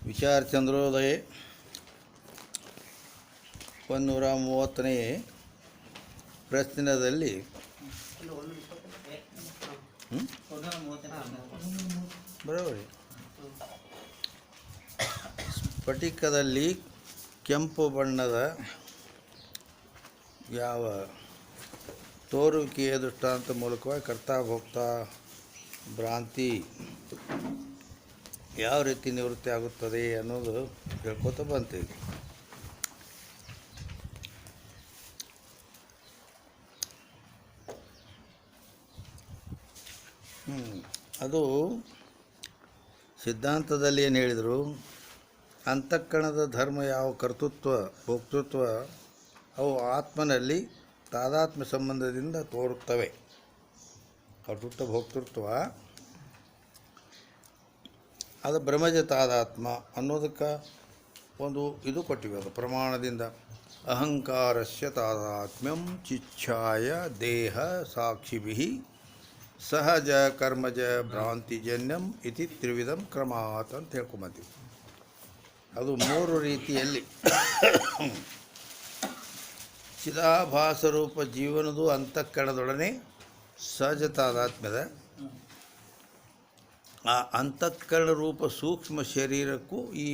ವಿಚಾರ ಚಂದ್ರೋದಯ 130ನೇ ಪ್ರಶ್ನದಲ್ಲಿ ಬರೋಬರಿ ಸ್ಫಟಿಕದಲ್ಲಿ ಕೆಂಪು ಬಣ್ಣದ ಯಾವ ತೋರುವಿಕೆಯ ದೃಷ್ಟಾಂತ ಮೂಲಕವಾಗಿ ಕರ್ತಾ ಭೋಕ್ತಾ ಭ್ರಾಂತಿ ಯಾವ ರೀತಿ ನಿವೃತ್ತಿ ಆಗುತ್ತದೆ ಅನ್ನೋದು ಹೇಳ್ಕೊತ ಬಂತೀವಿ. ಅದು ಸಿದ್ಧಾಂತದಲ್ಲಿ ಏನು ಹೇಳಿದರು, ಅಂತಃಕರಣದ ಧರ್ಮ ಯಾವ ಕರ್ತೃತ್ವ ಭೋಕ್ತೃತ್ವ ಅವು ಆತ್ಮನಲ್ಲಿ ತಾದಾತ್ಮ್ಯ ಸಂಬಂಧದಿಂದ ತೋರುತ್ತವೆ. ಕರ್ತೃತ್ವ ಭೋಕ್ತೃತ್ವ ಅದು ಬ್ರಹ್ಮಜ ತಾದಾತ್ಮ ಅನ್ನೋದಕ್ಕೆ ಒಂದು ಇದು ಕೊಟ್ಟಿವೆ. ಅದು ಪ್ರಮಾಣದಿಂದ ಅಹಂಕಾರಸ್ಯ ತಾದಾತ್ಮ್ಯಂ ಚಿಚ್ಛಾಯ ದೇಹ ಸಾಕ್ಷಿಭಿ ಸಹಜ ಕರ್ಮಜ ಭ್ರಾಂತಿಜನ್ಯಂ ಇತಿ ತ್ರಿವಿಧಂ ಕ್ರಮಾತ್ ಅಂತ ಹೇಳ್ಕೊಂಬಂತೀವಿ. ಅದು ಮೂರು ರೀತಿಯಲ್ಲಿ ಚಿದಾಭಾಸರೂಪ ಜೀವನದು ಅಂತಃಕರಣದೊಡನೆ ಸಹಜ ತಾದಾತ್ಮ್ಯದ ಆ ಅಂತಃಕರಣ ರೂಪ ಸೂಕ್ಷ್ಮ ಶರೀರಕ್ಕೂ ಈ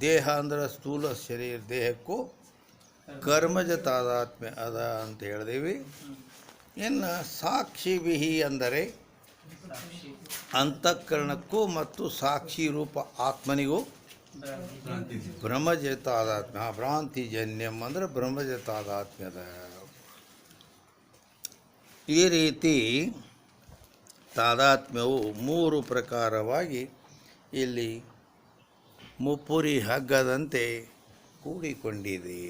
ದೇಹ ಅಂದರೆ ಸ್ಥೂಲ ಶರೀರ ದೇಹಕ್ಕೂ ಕರ್ಮಜ ತಾದಾತ್ಮ್ಯ ಅದ ಅಂತ ಹೇಳಿದೀವಿ. ಇನ್ನು ಸಾಕ್ಷಿವಿಹಿ ಅಂದರೆ ಅಂತಃಕರಣಕ್ಕೂ ಮತ್ತು ಸಾಕ್ಷಿ ರೂಪ ಆತ್ಮನಿಗೂ ಬ್ರಹ್ಮಜ ತಾದಾತ್ಮ್ಯ. ಭ್ರಾಂತಿಜನ್ಯಂ ಅಂದರೆ ಬ್ರಹ್ಮಜ ತಾದಾತ್ಮ್ಯದ. ಈ ರೀತಿ ತಾದಾತ್ಮ್ಯವು ಮೂರು ಪ್ರಕಾರವಾಗಿ ಇಲ್ಲಿ ಮುಪ್ಪುರಿ ಹಗ್ಗದಂತೆ ಕೂಡಿಕೊಂಡಿದೆ.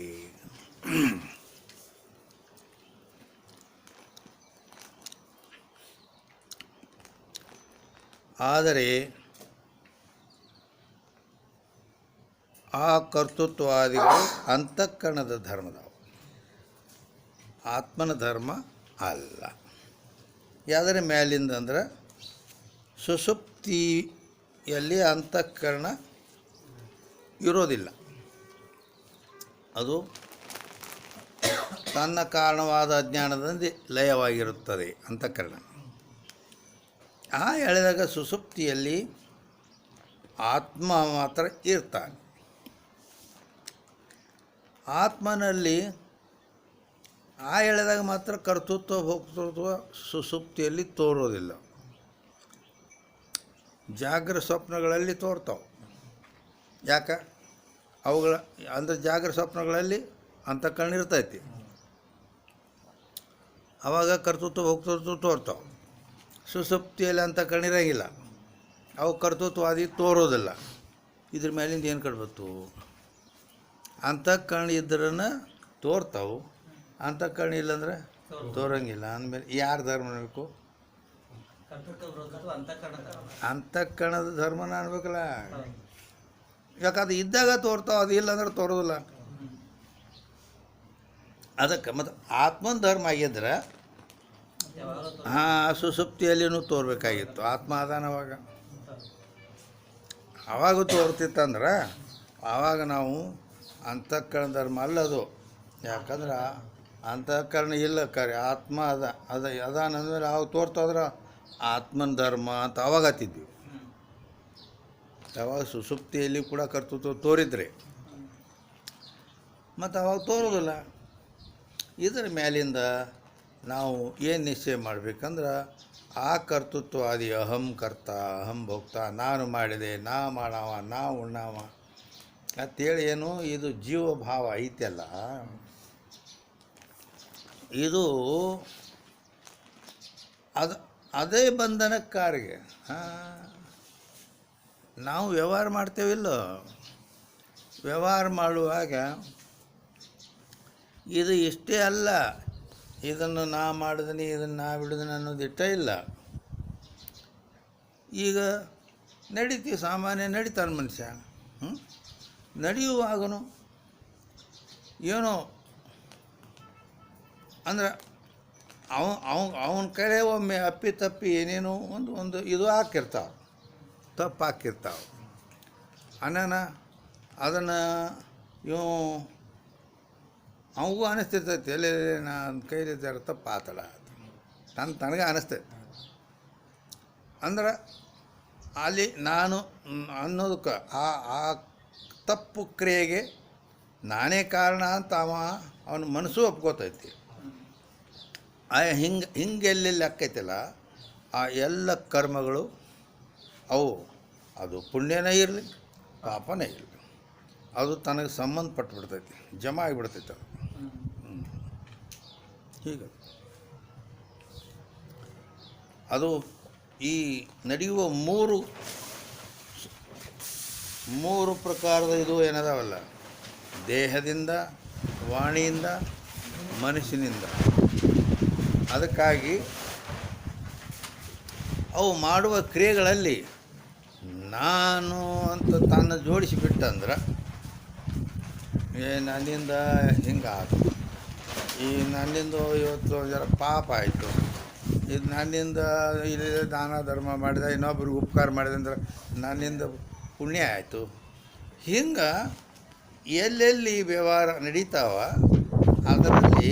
ಆದರೆ ಆ ಕರ್ತೃತ್ವಾದಿಗಳು ಅಂತಃಕರಣದ ಧರ್ಮದವು, ಆತ್ಮನ ಧರ್ಮ ಅಲ್ಲ. ಯಾವ್ದರ ಮೇಲಿಂದ ಅಂದ್ರೆ ಸುಷುಪ್ತಿಯಲ್ಲಿ ಅಂತಃಕರಣ ಇರೋದಿಲ್ಲ. ಅದು ತನ್ನ ಕಾರಣವಾದ ಅಜ್ಞಾನದಿಂದ ಲಯವಾಗಿರುತ್ತದೆ ಅಂತಃಕರಣ. ಆ ಎಳೆದಾಗ ಸುಷುಪ್ತಿಯಲ್ಲಿ ಆತ್ಮ ಮಾತ್ರ ಇರ್ತಾನೆ. ಆತ್ಮನಲ್ಲಿ ಆ ಎಳೆದಾಗ ಮಾತ್ರ ಕರ್ತೃತ್ವ ಭೋಕ್ತೃತ್ವ ಸುಷುಪ್ತಿಯಲ್ಲಿ ತೋರೋದಿಲ್ಲ. ಜಾಗ್ರ ಸ್ವಪ್ನಗಳಲ್ಲಿ ತೋರ್ತಾವೆ. ಯಾಕೆ? ಅವುಗಳ ಅಂದರೆ ಜಾಗ್ರ ಸ್ವಪ್ನಗಳಲ್ಲಿ ಅಂತಃಕರಣ ಇರ್ತೈತಿ, ಆವಾಗ ಕರ್ತೃತ್ವ ಭೋಕ್ತೃತ್ವ ತೋರ್ತಾವೆ. ಸುಷುಪ್ತಿಯಲ್ಲಿ ಅಂತಃಕರಣ ಇರೋಂಗಿಲ್ಲ, ಅವು ಕರ್ತೃತ್ವಾದಿ ತೋರೋದಿಲ್ಲ. ಇದ್ರ ಮೇಲಿಂದ ಏನು ಕಡ್ಬತ್ತು? ಅಂತಃಕರಣ ಇದ್ರನ್ನ ತೋರ್ತಾವೆ, ಅಂತಃಕರಣ ಇಲ್ಲಂದ್ರೆ ತೋರಂಗಿಲ್ಲ. ಅಂದಮೇಲೆ ಯಾರು ಧರ್ಮ ಅನ್ಬೇಕು? ಅಂತಃಕರಣದ ಧರ್ಮನ ಅನ್ಬೇಕಲ್ಲ. ಯಾಕಂದ್ರೆ ಇದ್ದಾಗ ತೋರ್ತಾವೆ, ಅದು ಇಲ್ಲ ಅಂದ್ರೆ ತೋರೋದಿಲ್ಲ. ಅದಕ್ಕೆ ಮತ್ತು ಆತ್ಮನ ಧರ್ಮ ಆಗಿದ್ರೆ ಸುಷುಪ್ತಿಯಲ್ಲಿನೂ ತೋರ್ಬೇಕಾಗಿತ್ತು. ಆತ್ಮ ಅದಾನವಾಗ ಆವಾಗ ತೋರ್ತಿತ್ತಂದ್ರೆ ಆವಾಗ ನಾವು ಅಂತಃಕರಣ ಧರ್ಮ ಅಲ್ಲದು. ಯಾಕಂದ್ರೆ ಅಂತಃಕರಣ ಇಲ್ಲ, ಕರೆ ಆತ್ಮ ಅದಾನಂದ್ಮೇಲೆ ಅವಾಗ ತೋರ್ತಾದ್ರೆ ಆತ್ಮನ ಧರ್ಮ ಅಂತ ಅವಾಗ ಹತ್ತಿದ್ವಿ. ಯಾವಾಗ ಸುಷುಪ್ತಿಯಲ್ಲಿ ಕೂಡ ಕರ್ತೃತ್ವ ತೋರಿದ್ರೆ ಮತ್ತು ಅವಾಗ ತೋರೋದಿಲ್ಲ. ಇದರ ಮೇಲಿಂದ ನಾವು ಏನು ನಿಶ್ಚಯ ಮಾಡಬೇಕಂದ್ರೆ ಆ ಕರ್ತೃತ್ವಾದಿ ಅಹಂ ಕರ್ತ ಅಹಂ ಭೋಕ್ತ, ನಾನು ಮಾಡಿದೆ, ನಾ ಮಾಡವ, ನಾ ಉಣ್ಣವ ಅಂತೇಳಿ ಏನು ಇದು ಜೀವಭಾವ ಐತೆಲ್ಲ, ಇದು ಅದೇ ಬಂಧನಕ್ಕಾರಿಗೆ. ನಾವು ವ್ಯವಹಾರ ಮಾಡ್ತೇವಿಲ್ಲ, ವ್ಯವಹಾರ ಮಾಡುವಾಗ ಇದು ಇಷ್ಟೇ ಅಲ್ಲ, ಇದನ್ನು ನಾ ಮಾಡಿದೀನಿ, ಇದನ್ನು ನಾ ಬಿಡಿದೀನಿ ಅನ್ನೋದು ಇಷ್ಟ ಇಲ್ಲ. ಈಗ ನಡೀತೀವಿ, ಸಾಮಾನ್ಯ ನಡೀತಾನೆ ಮನುಷ್ಯ. ನಡೆಯುವಾಗನು ಏನೋ ಅಂದ್ರೆ ಅವನ ಕಡೆ ಒಮ್ಮೆ ಅಪ್ಪಿ ತಪ್ಪಿ ಏನೇನೋ ಒಂದು ಇದು ಹಾಕಿರ್ತಾವೆ, ತಪ್ಪಾಕಿರ್ತಾವೆ. ಅನನ ಅದನ್ನು ಇವು ಅವಗೂ ಅನಿಸ್ತಿರ್ತೈತಿ, ಎಲ್ಲಿ ನನ್ನ ಕೈಲಿ ತಪ್ಪ ಆತಲ್ಲ ತನಗೆ ಅನಿಸ್ತೈತಿ. ಅಂದ್ರೆ ಅಲ್ಲಿ ನಾನು ಅನ್ನೋದಕ್ಕೆ ಆ ತಪ್ಪು ಕ್ರಿಯೆಗೆ ನಾನೇ ಕಾರಣ ಅಂತ ಅವನ ಮನಸ್ಸು ಒಪ್ಕೋತೈತಿ. ಹಿಂಗೆಲ್ಲೆಲ್ಲಿ ಆಕ್ಕೈತಿಲ್ಲ ಆ ಎಲ್ಲ ಕರ್ಮಗಳು ಅದು ಪುಣ್ಯನೇ ಇರಲಿ ಪಾಪನೇ ಇರಲಿ, ಅದು ತನಗೆ ಸಂಬಂಧಪಟ್ಟುಬಿಡ್ತೈತಿ, ಜಮಾ ಆಗಿಬಿಡ್ತೈತೆ ಅದು. ಹೀಗೆ ಅದು ಈ ನಡೆಯುವ ಮೂರು ಪ್ರಕಾರದ ಇದು ಏನದಾವಲ್ಲ, ದೇಹದಿಂದ, ವಾಣಿಯಿಂದ, ಮನಸ್ಸಿನಿಂದ. ಅದಕ್ಕಾಗಿ ಅವು ಮಾಡುವ ಕ್ರಿಯೆಗಳಲ್ಲಿ ನಾನು ಅಂತ ತಾನು ಜೋಡಿಸಿಬಿಟ್ಟಂದ್ರೆ ನನ್ನಿಂದ ಹಿಂಗಾಯ್ತು, ಈ ನನ್ನಿಂದ ಇವತ್ತು ಜರ ಪಾಪ ಆಯಿತು, ಇದು ನನ್ನಿಂದ ಇಲ್ಲಿ ದಾನ ಧರ್ಮ ಮಾಡಿದ, ಇನ್ನೊಬ್ರಿಗೆ ಉಪಕಾರ ಮಾಡಿದೆ ಅಂದ್ರೆ ನನ್ನಿಂದ ಪುಣ್ಯ ಆಯಿತು. ಹಿಂಗೆ ಎಲ್ಲೆಲ್ಲಿ ವ್ಯವಹಾರ ನಡೀತಾವ ಅದರಲ್ಲಿ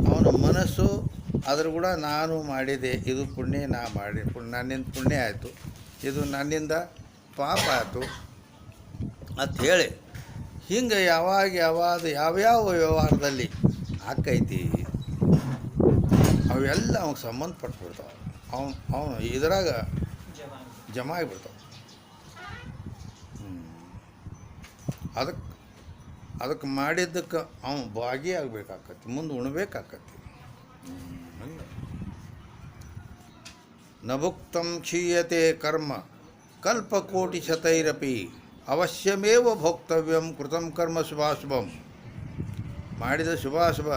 ಅವನ ಮನಸ್ಸು ಅದ್ರ ಕೂಡ ನಾನು ಮಾಡಿದೆ, ಇದು ಪುಣ್ಯ ನಾ ಮಾಡಿ ನನ್ನಿಂದ ಪುಣ್ಯ ಆಯಿತು, ಇದು ನನ್ನಿಂದ ಪಾಪ ಆಯಿತು ಅಂಥೇಳಿ ಹಿಂಗೆ ಯಾವ್ಯಾವ ವ್ಯವಹಾರದಲ್ಲಿ ಆಕೈತಿ ಅವೆಲ್ಲ ಅವ್ನಿಗೆ ಸಂಬಂಧಪಟ್ಬಿಡ್ತಾವೆ. ಅವನು ಇದ್ರಾಗ ಜಮಾ ಆಗಿಬಿಡ್ತಾವೆ. ಅದಕ್ಕೆ ಮಾಡಿದ್ದಕ್ಕೆ ಅವನು ಭಾಗಿಯಾಗಬೇಕಾಕತಿ, ಮುಂದೆ ಉಣ್ಬೇಕಾಕತಿ. ನಭುಕ್ತಂ ಕ್ಷೀಯತೆ ಕರ್ಮ ಕಲ್ಪಕೋಟಿ ಶತೈರಪಿ ಅವಶ್ಯಮೇವ ಭೋಕ್ತವ್ಯಂ ಕೃತಂ ಕರ್ಮ ಶುಭಾಶುಭಂ. ಮಾಡಿದ ಶುಭಾಶುಭ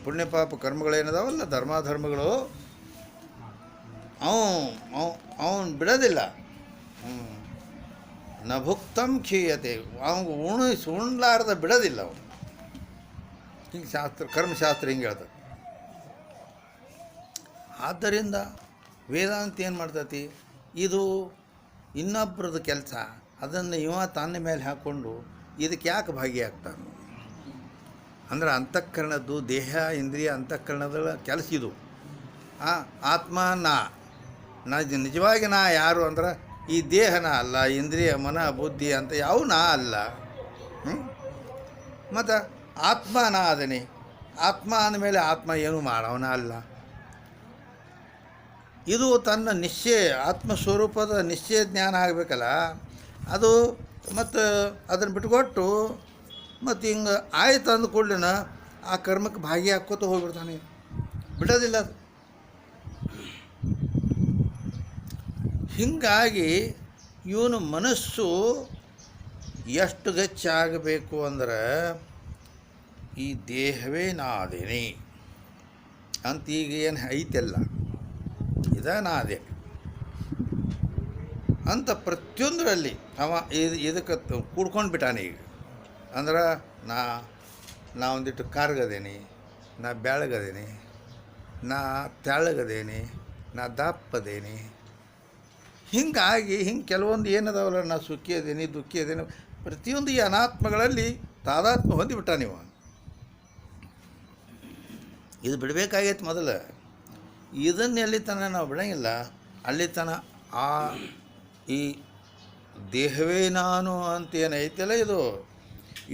ಪುಣ್ಯಪಾಪ ಕರ್ಮಗಳೇನದಾವಲ್ಲ, ಧರ್ಮಾಧರ್ಮಗಳು ಅವನು ಬಿಡೋದಿಲ್ಲ. ನಭುಕ್ತಂ ಕ್ಷೀಯತೆ, ಅವನು ಉಣ್ಲಾರ್ದ ಬಿಡೋದಿಲ್ಲ ಅವನು. ಹಿಂಗೆ ಕರ್ಮಶಾಸ್ತ್ರ ಹಿಂಗೆ ಹೇಳ್ತದೆ. ಆದ್ದರಿಂದ ವೇದಾಂತ ಏನು ಮಾಡ್ತೈತಿ, ಇದು ಇನ್ನೊಬ್ಬರದ್ದು ಕೆಲಸ, ಅದನ್ನು ತನ್ನ ಮೇಲೆ ಹಾಕ್ಕೊಂಡು ಇದಕ್ಕೆ ಯಾಕೆ ಭಾಗಿಯಾಗ್ತಾನೆ ಅಂದ್ರೆ ಅಂತಃಕರಣದ್ದು, ದೇಹ ಇಂದ್ರಿಯ ಅಂತಃಕರಣದ ಕೆಲಸ ಇದು. ಆತ್ಮ ನಾ ನಿಜವಾಗಿ ನಾ ಯಾರು ಅಂದ್ರೆ ಈ ದೇಹನ ಅಲ್ಲ, ಇಂದ್ರಿಯ ಮನ ಬುದ್ಧಿ ಅಂತ ಯಾವ ನಾ ಅಲ್ಲ. ಮತ್ತು ಆತ್ಮ ನಾ ಅದನೇ. ಆತ್ಮ ಅಂದಮೇಲೆ ಆತ್ಮ ಏನು ಮಾಡವನ ಅಲ್ಲ. ಇದು ತನ್ನ ನಿಶ್ಚಯ ಆತ್ಮಸ್ವರೂಪದ ನಿಶ್ಚಯ ಜ್ಞಾನ ಆಗಬೇಕಲ್ಲ, ಅದು ಮತ್ತು ಅದನ್ನು ಬಿಟ್ಕೊಟ್ಟು ಮತ್ತು ಹಿಂಗೆ ಆಯ್ತು ಅಂದ ಕೂಡಲೇ ಆ ಕರ್ಮಕ್ಕೆ ಭಾಗಿ ಹಾಕ್ಕೋತ ಹೋಗ್ಬಿಡ್ತಾನೆ, ಬಿಡೋದಿಲ್ಲ ಅದು. ಹೀಗಾಗಿ ಇವನು ಮನಸ್ಸು ಎಷ್ಟು ಗಚ್ಚಾಗಬೇಕು ಅಂದ್ರೆ ಈ ದೇಹವೇ ನಾದೇನೆ ಅಂತ ಈಗ ಏನು ಐತೆಲ್ಲ ನಾದೆ ಅಂತ ಪ್ರತಿಯೊಂದರಲ್ಲಿ ಇದಕ್ಕೆ ಕೂಡ್ಕೊಂಡು ಬಿಟ್ಟಾನೆ. ಈಗ ಅಂದ್ರೆ ನಾ ಒಂದಿಟ್ಟು ಕಾರ್ಗದೇನಿ, ನಾ ಬೆಳಗದೇನಿ, ನಾ ತೆಳ್ಳಗದೇನಿ, ನಾ ದಪ್ಪದೇನಿ. ಹಿಂಗಾಗಿ ಕೆಲವೊಂದು ಏನದಾವಲ್ಲ, ನಾ ಸುಖಿ ಅದೇನಿ ದುಃಖಿ ಅದೇನಿ, ಪ್ರತಿಯೊಂದು ಈ ಅನಾತ್ಮಗಳಲ್ಲಿ ತಾದಾತ್ಮ ಹೊಂದಿಬಿಟ್ಟ ನೀವು. ಇದು ಬಿಡಬೇಕಾಗೈತೆ ಮೊದಲು. ಇದನ್ನು ಎಲ್ಲಿ ತನಕ ನಾವು ಬಿಡೋಂಗಿಲ್ಲ, ಅಲ್ಲಿ ತನಕ ಈ ದೇಹವೇ ನಾನು ಅಂತ ಏನೈತಲ್ಲ,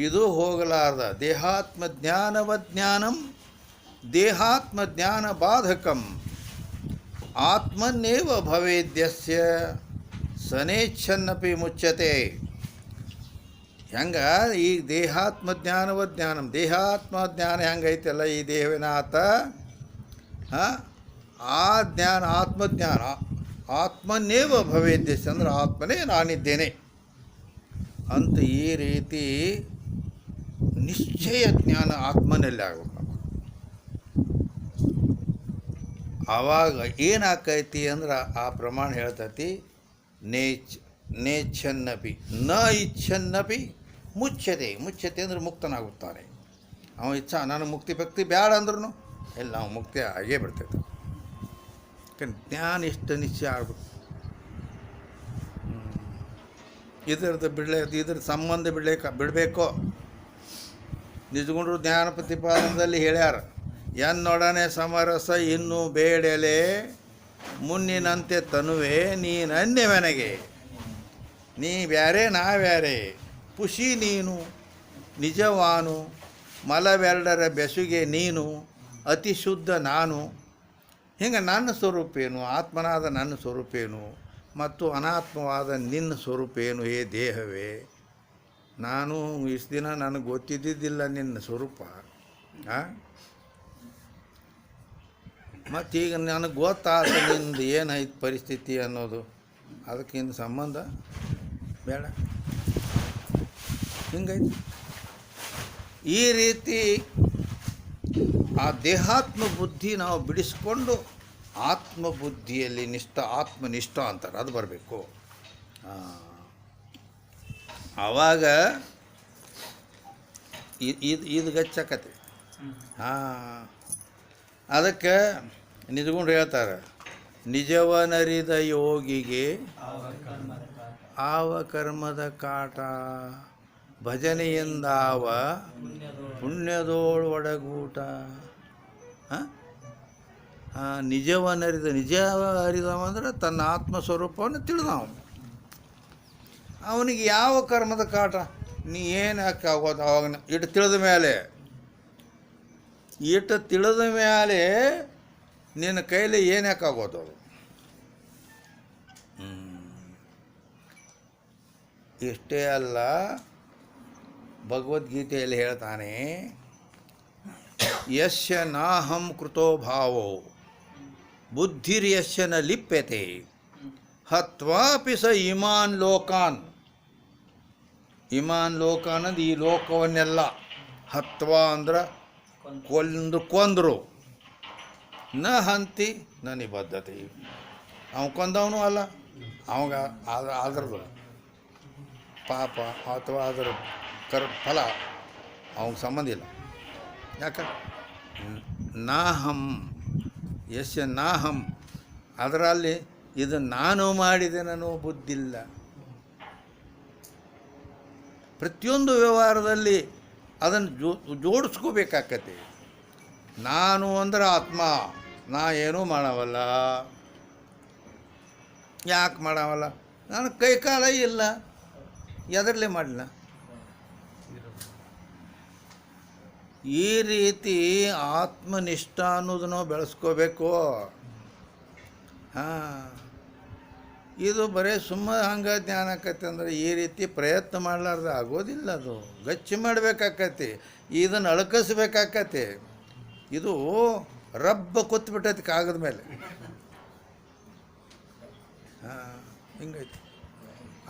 ಇದು ಹೋಗಲಾರ್ದ ದೇಹಾತ್ಮಜ್ಞಾನವಜ್ಞಾನಂ ದೇಹಾತ್ಮಜ್ಞಾನ ಬಾಧಕಂ ಆತ್ಮನ್ನೇವ ಭವೇದ್ಯಸ್ಯ ಸನೇಚ್ಛನ್ನಪಿ ಮುಚ್ಯತೆ. ಹೆಂಗೆ ಈ ದೇಹಾತ್ಮಜ್ಞಾನವಜ್ಞಾನಂ ದೇಹಾತ್ಮಜ್ಞಾನ ಹೆಂಗೈತಲ್ಲ, ಈ ದೇಹವಿನಾಥ ಆ ಜ್ಞಾನ ಆತ್ಮಜ್ಞಾನ ಆತ್ಮನ್ನೇವ ಭವೇದ್ಯಸ್ಯ ಅಂದ್ರೆ ಆತ್ಮನೇ ನಾನಿದ್ದೇನೆ ಅಂತ ಈ ರೀತಿ ನಿಶ್ಚಯ ಜ್ಞಾನ ಆತ್ಮನಲ್ಲಿ ಆಗಬೇಕು. ಆವಾಗ ಏನಾಕೈತಿ ಅಂದ್ರೆ ಆ ಪ್ರಮಾಣ ಹೇಳ್ತೈತಿ, ನೇಚ್ಛನ್ನಪಿ ನ ಇಚ್ಛನ್ನಪಿ ಮುಚ್ಯತೆ. ಮುಚ್ಯತೆ ಅಂದ್ರೆ ಮುಕ್ತನಾಗುತ್ತಾನೆ. ಅವ ಇಚ್ಛಾ ನನಗೆ ಮುಕ್ತಿ ಭಕ್ತಿ ಬೇಡ ಅಂದ್ರೂ ಎಲ್ಲ ನಾವು ಮುಕ್ತಿ ಆಗೇ ಬಿಡ್ತೈತೆ. ಜ್ಞಾನ ಇಷ್ಟು ನಿಶ್ಚಯ ಆಗ್ಬೇಕು. ಇದ್ರದ್ದು ಇದ್ರ ಸಂಬಂಧ ಬಿಡಬೇಕು. ನಿಜಗುಂಡ್ರು ಜ್ಞಾನ ಪ್ರತಿಪಾದನದಲ್ಲಿ ಹೇಳ್ಯಾರ, ಎನ್ನೊಡನೆ ಸಮರಸ ಇನ್ನೂ ಬೇಡೆಲೆ ಮುನ್ನಿನಂತೆ ತನುವೆ ನೀನನ್ಯವೆನಗೆ. ನೀ ಬ್ಯಾರೆ ನಾ ಬ್ಯಾರೆ, ಪುಷಿ ನೀನು ನಿಜವಾನು, ಮಲವೆರಡರ ಬೆಸುಗೆ ನೀನು ಅತಿ ಶುದ್ಧ ನಾನು. ಹಿಂಗೆ ನನ್ನ ಸ್ವರೂಪೇನು, ಆತ್ಮನಾದ ನನ್ನ ಸ್ವರೂಪೇನು ಮತ್ತು ಅನಾತ್ಮವಾದ ನಿನ್ನ ಸ್ವರೂಪೇನು ಹೇ ದೇಹವೇ. ನಾನು ಇಷ್ಟು ದಿನ ನನಗೆ ಗೊತ್ತಿದ್ದಿದ್ದಿಲ್ಲ ನಿನ್ನ ಸ್ವರೂಪ. ಮತ್ತೀಗ ನನಗೆ ಗೊತ್ತಾದ ನಿಂದು ಏನೈತೆ ಪರಿಸ್ಥಿತಿ ಅನ್ನೋದು, ಅದಕ್ಕಿಂತ ಸಂಬಂಧ ಬೇಡ. ಹಿಂಗೈತಿ. ಈ ರೀತಿ ಆ ದೇಹಾತ್ಮ ಬುದ್ಧಿ ನಾವು ಬಿಡಿಸ್ಕೊಂಡು ಆತ್ಮಬುದ್ಧಿಯಲ್ಲಿ ಆತ್ಮನಿಷ್ಠ ಅಂತಾರೆ, ಅದು ಬರಬೇಕು. ಆವಾಗ ಇದು ಗಚ್ಚಕತೆ. ಅದಕ್ಕೆ ನಿಜಗುಂಡು ಹೇಳ್ತಾರೆ, ನಿಜವನರಿದ ಯೋಗಿಗೆ ಆವ ಕರ್ಮದ ಕಾಟ, ಭಜನೆಯಿಂದಾವ ಪುಣ್ಯದೋಳು ಒಡಗೂಟ. ನಿಜವನ್ನರಿದ, ನಿಜ ಅರಿದವ ಅಂದ್ರೆ ತನ್ನ ಆತ್ಮಸ್ವರೂಪವನ್ನು ತಿಳಿದವ. ಅವನಿಗೆ ಯಾವ ಕರ್ಮದ ಕಾಟ, ನೀ ಏನು ಯಾಕೆ ಆಗೋದು ಅವಾಗ ಇಟ್ಟು ತಿಳಿದ ಮೇಲೆ ನಿನ್ನ ಕೈಲಿ ಏನು ಯಾಕೆ ಆಗೋದು ಅದು. ಇಷ್ಟೇ ಅಲ್ಲ, ಭಗವದ್ಗೀತೆಯಲ್ಲಿ ಹೇಳ್ತಾನೆ, ಯಸ್ಯ ನಾಹಂ ಕೃತೋ ಭಾವೋ ಬುದ್ಧಿರ್ಯಸ್ಯ ನ ಲಿಪ್ಯತೆ ಹತ್ವಾಪಿ ಸ ಇಮಾನ್ ಲೋಕಾನ್. ಇಮಾನ್ ಲೋಕಾನ್ ಅಂದ್ರೆ ಈ ಲೋಕವನ್ನೆಲ್ಲ, ಹತ್ವಾ ಅಂದ್ರೆ ಕೊಂದರು, ನ ಹಂತಿ ನ ನಿಬದ್ಧತೆ. ಅವ ಕೊಂದವನು ಅಲ್ಲ, ಅವಾಗ ಅದ್ರದ್ದು ಪಾಪ ಅಥವಾ ಅದರ ಫಲ ಅವನಿಗೆ ಸಂಬಂಧ ಇಲ್ಲ. ಯಾಕೆ ನಾಹಂ, ಯಸ್ಯ ನಾಹಂ, ಅದರಲ್ಲಿ ಇದು ನಾನು ಮಾಡಿದೆ ಅನ್ನೋ ಬುದ್ಧಿಲ್ಲ. ಪ್ರತಿಯೊಂದು ವ್ಯವಹಾರದಲ್ಲಿ ಅದನ್ನು ಜೋಡಿಸ್ಕೋಬೇಕಾಕತಿ. ನಾನು ಅಂದ್ರೆ ಆತ್ಮ, ನಾ ಏನೂ ಮಾಡವಲ್ಲ. ಯಾಕೆ ಮಾಡವಲ್ಲ? ನಾನು ಕೈಕಾಲ ಇಲ್ಲ, ಎದರಲ್ಲೇ ಮಾಡಲಿಲ್ಲ. ಈ ರೀತಿ ಆತ್ಮನಿಷ್ಠ ಅನ್ನೋದನ್ನು ಬೆಳೆಸ್ಕೋಬೇಕು. ಇದು ಬರೀ ಹಂಗೆ ಜ್ಞಾನ ಆಕತಿ ಅಂದ್ರೆ ಈ ರೀತಿ ಪ್ರಯತ್ನ ಮಾಡಲಾರ್ದು ಆಗೋದಿಲ್ಲ. ಅದು ಗಚ್ಚಿ ಮಾಡಬೇಕಾಕತಿ, ಇದನ್ನು ಅಳಕಿಸ್ಬೇಕಾಕತಿ. ಇದು ರಬ್ಬ ಕೂತ್ಬಿಟ್ಟೈತಿ ಕಾಗದ ಮೇಲೆ. ಹಿಂಗೈತಿ.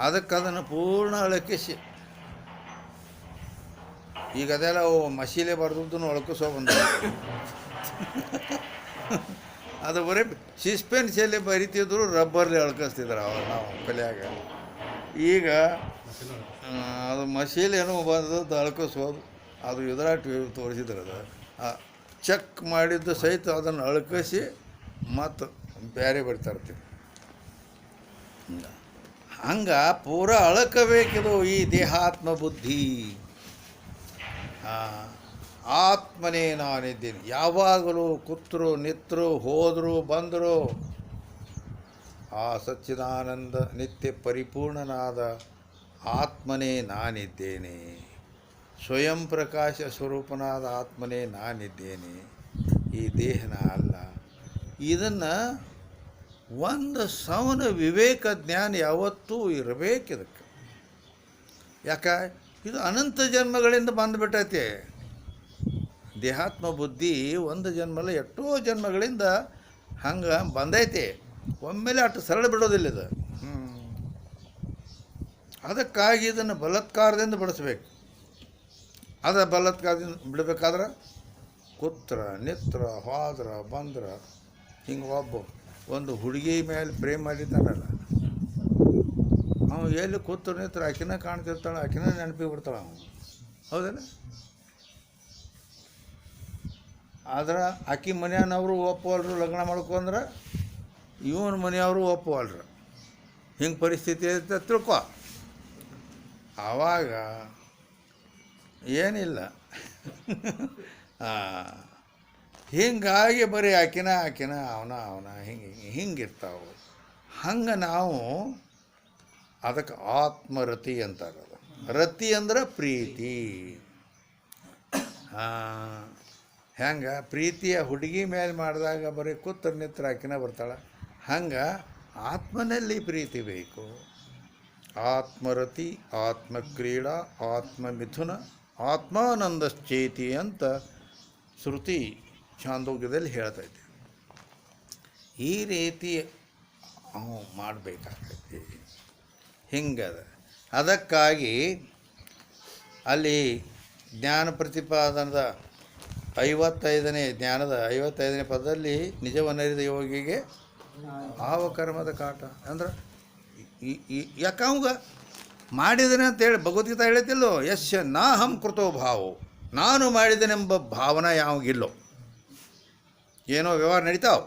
ಅದಕ್ಕೆ ಅದನ್ನು ಪೂರ್ಣ ಅಳಕಿಸಿ, ಈಗ ಅದೆಲ್ಲ ಮಸೀಲೆ ಬರ್ದದ್ದನ್ನು ಒಳಕಿಸೋ ಬಂದ. ಅದು ಬರೀ ಸಿಸ್ಪೆನ್ಸಲ್ಲಿ ಬರಿತಿದ್ರು, ರಬ್ಬರ್ಲಿ ಅಳ್ಕಿಸ್ತಿದ್ರು ಅವ್ರು ನಾವು ಕಲಿಯಾಗ. ಈಗ ಅದು ಮಸೀಲೇನೋ ಬಂದದ್ದು ಅಳ್ಕಿಸೋದು, ಅದು ಇದರಾಟ ತೋರಿಸಿದ್ರು. ಅದು ಚೆಕ್ ಮಾಡಿದ್ದು ಸಹಿತ ಅದನ್ನು ಅಳ್ಕಿಸಿ ಮತ್ತು ಬೇರೆ ಬರ್ತಾ ಇರ್ತೀವಿ. ಹಂಗೆ ಪೂರ ಅಳಕಬೇಕಿದು ಈ ದೇಹಾತ್ಮ ಬುದ್ಧಿ. ಆತ್ಮನೇ ನಾನಿದ್ದೀನಿ. ಯಾವಾಗಲೂ ಕೂತರು ನಿತ್ತರು ಹೋದರು ಬಂದರು ಆ ಸಚ್ಚಿದಾನಂದ ನಿತ್ಯ ಪರಿಪೂರ್ಣನಾದ ಆತ್ಮನೇ ನಾನಿದ್ದೇನೆ. ಸ್ವಯಂ ಪ್ರಕಾಶ ಸ್ವರೂಪನಾದ ಆತ್ಮನೇ ನಾನಿದ್ದೇನೆ, ಈ ದೇಹನ ಅಲ್ಲ. ಇದನ್ನು ಒಂದು ಸವನ ವಿವೇಕ ಜ್ಞಾನ ಯಾವತ್ತೂ ಇರಬೇಕಿದಕ್ಕೆ. ಯಾಕೆ ಇದು ಅನಂತ ಜನ್ಮಗಳಿಂದ ಬಂದುಬಿಟ್ಟೈತೆ. ದೇಹಾತ್ಮ ಬುದ್ಧಿ ಒಂದು ಜನ್ಮಲ್ಲ, ಎಷ್ಟೋ ಜನ್ಮಗಳಿಂದ ಹಂಗೆ ಬಂದೈತೆ. ಒಮ್ಮೆಲೆ ಅಷ್ಟು ಸರಳ ಬಿಡೋದಿಲ್ಲ ಇದು. ಅದಕ್ಕಾಗಿ ಇದನ್ನು ಬಲಾತ್ಕಾರದಿಂದ ಬಿಡಿಸ್ಬೇಕು. ಅದು ಬಲಾತ್ಕಾರದಿಂದ ಬಿಡಬೇಕಾದ್ರೆ ಕೂತ್ರ ನಿತ್ರ ಹೋದ್ರ ಬಂದ್ರ ಹಿಂಗೆ ಒಂದು ಹುಡುಗಿ ಮೇಲೆ ಪ್ರೇಮ ಮಾಡಿದ್ದಾನಲ್ಲ, ಅವನು ಎಲ್ಲಿ ಕೂತ್ರ ನಿತ್ರ ಆಕಿನ ಕಾಣ್ತಿರ್ತಾಳೆ, ಆಕಿನ ನೆನಪಿಗೆ ಬಿಡ್ತಾಳೆ ಅವನು. ಹೌದಲ್ಲ? ಆದ್ರೆ ಆಕಿ ಮನೆಯವ್ರು ಒಪ್ಪವಲ್ರು ಲಗ್ನ ಮಾಡ್ಕೊಂಡ್ರೆ ಇವನ ಮನೆಯವರು ಒಪ್ಪವಲ್ರು. ಹಿಂಗೆ ಪರಿಸ್ಥಿತಿ ಐತೆ ತಿಳ್ಕೊ. ಆವಾಗ ಏನಿಲ್ಲ. ಹೀಗಾಗಿ ಬರೀ ಆಕಿನ ಅವನ ಹಿಂಗಿರ್ತಾವೆ. ಹಂಗೆ ನಾವು ಅದಕ್ಕೆ ಆತ್ಮರತಿ ಅಂತಾರೆ. ರತಿ ಅಂದ್ರೆ ಪ್ರೀತಿ. ಹೆಂಗೆ ಪ್ರೀತಿಯ ಹುಡುಗಿ ಮೇಲೆ ಮಾಡಿದಾಗ ಬರೀ ಕೂತ್ರ ನಿತ್ರ ಆಕಿನ ಬರ್ತಾಳೆ. ಹಂಗೆ ಆತ್ಮನಲ್ಲಿ ಪ್ರೀತಿ ಬೇಕು. ಆತ್ಮರತಿ, ಆತ್ಮಕ್ರೀಡಾ, ಆತ್ಮಮಿಥುನ, ಆತ್ಮಾನಂದಶ್ಚೇತಿ ಅಂತ ಶ್ರುತಿ ಛಾಂದೋಗ್ಯದಲ್ಲಿ ಹೇಳ್ತೈತಿ. ಈ ರೀತಿ ಮಾಡಬೇಕಾಗೈತಿ. ಹಿಂಗದ. ಅದಕ್ಕಾಗಿ ಅಲ್ಲಿ ಜ್ಞಾನ ಪ್ರತಿಪಾದನದ 55ನೇ ಜ್ಞಾನದ 55ನೇ ಪದದಲ್ಲಿ ನಿಜವನ್ನರಿದ ಯೋಗಿಗೆ ಭಾವಕರ್ಮದ ಕಾಟ ಅಂದ್ರೆ ಯಾಕೆ ಅವಾಗ ಮಾಡಿದನೆ ಅಂತೇಳಿ ಭಗವದ್ಗೀತಾ ಹೇಳತ್ತಿಲ್ಲೋ, ಯಶ್ಯ ನಾಹಂ ಕೃತೋ ಭಾವೋ, ನಾನು ಮಾಡಿದನೆಂಬ ಭಾವನೆ ಯಾವಾಗಿಲ್ಲೋ ಏನೋ ವ್ಯವಹಾರ ನಡೀತಾವೆ.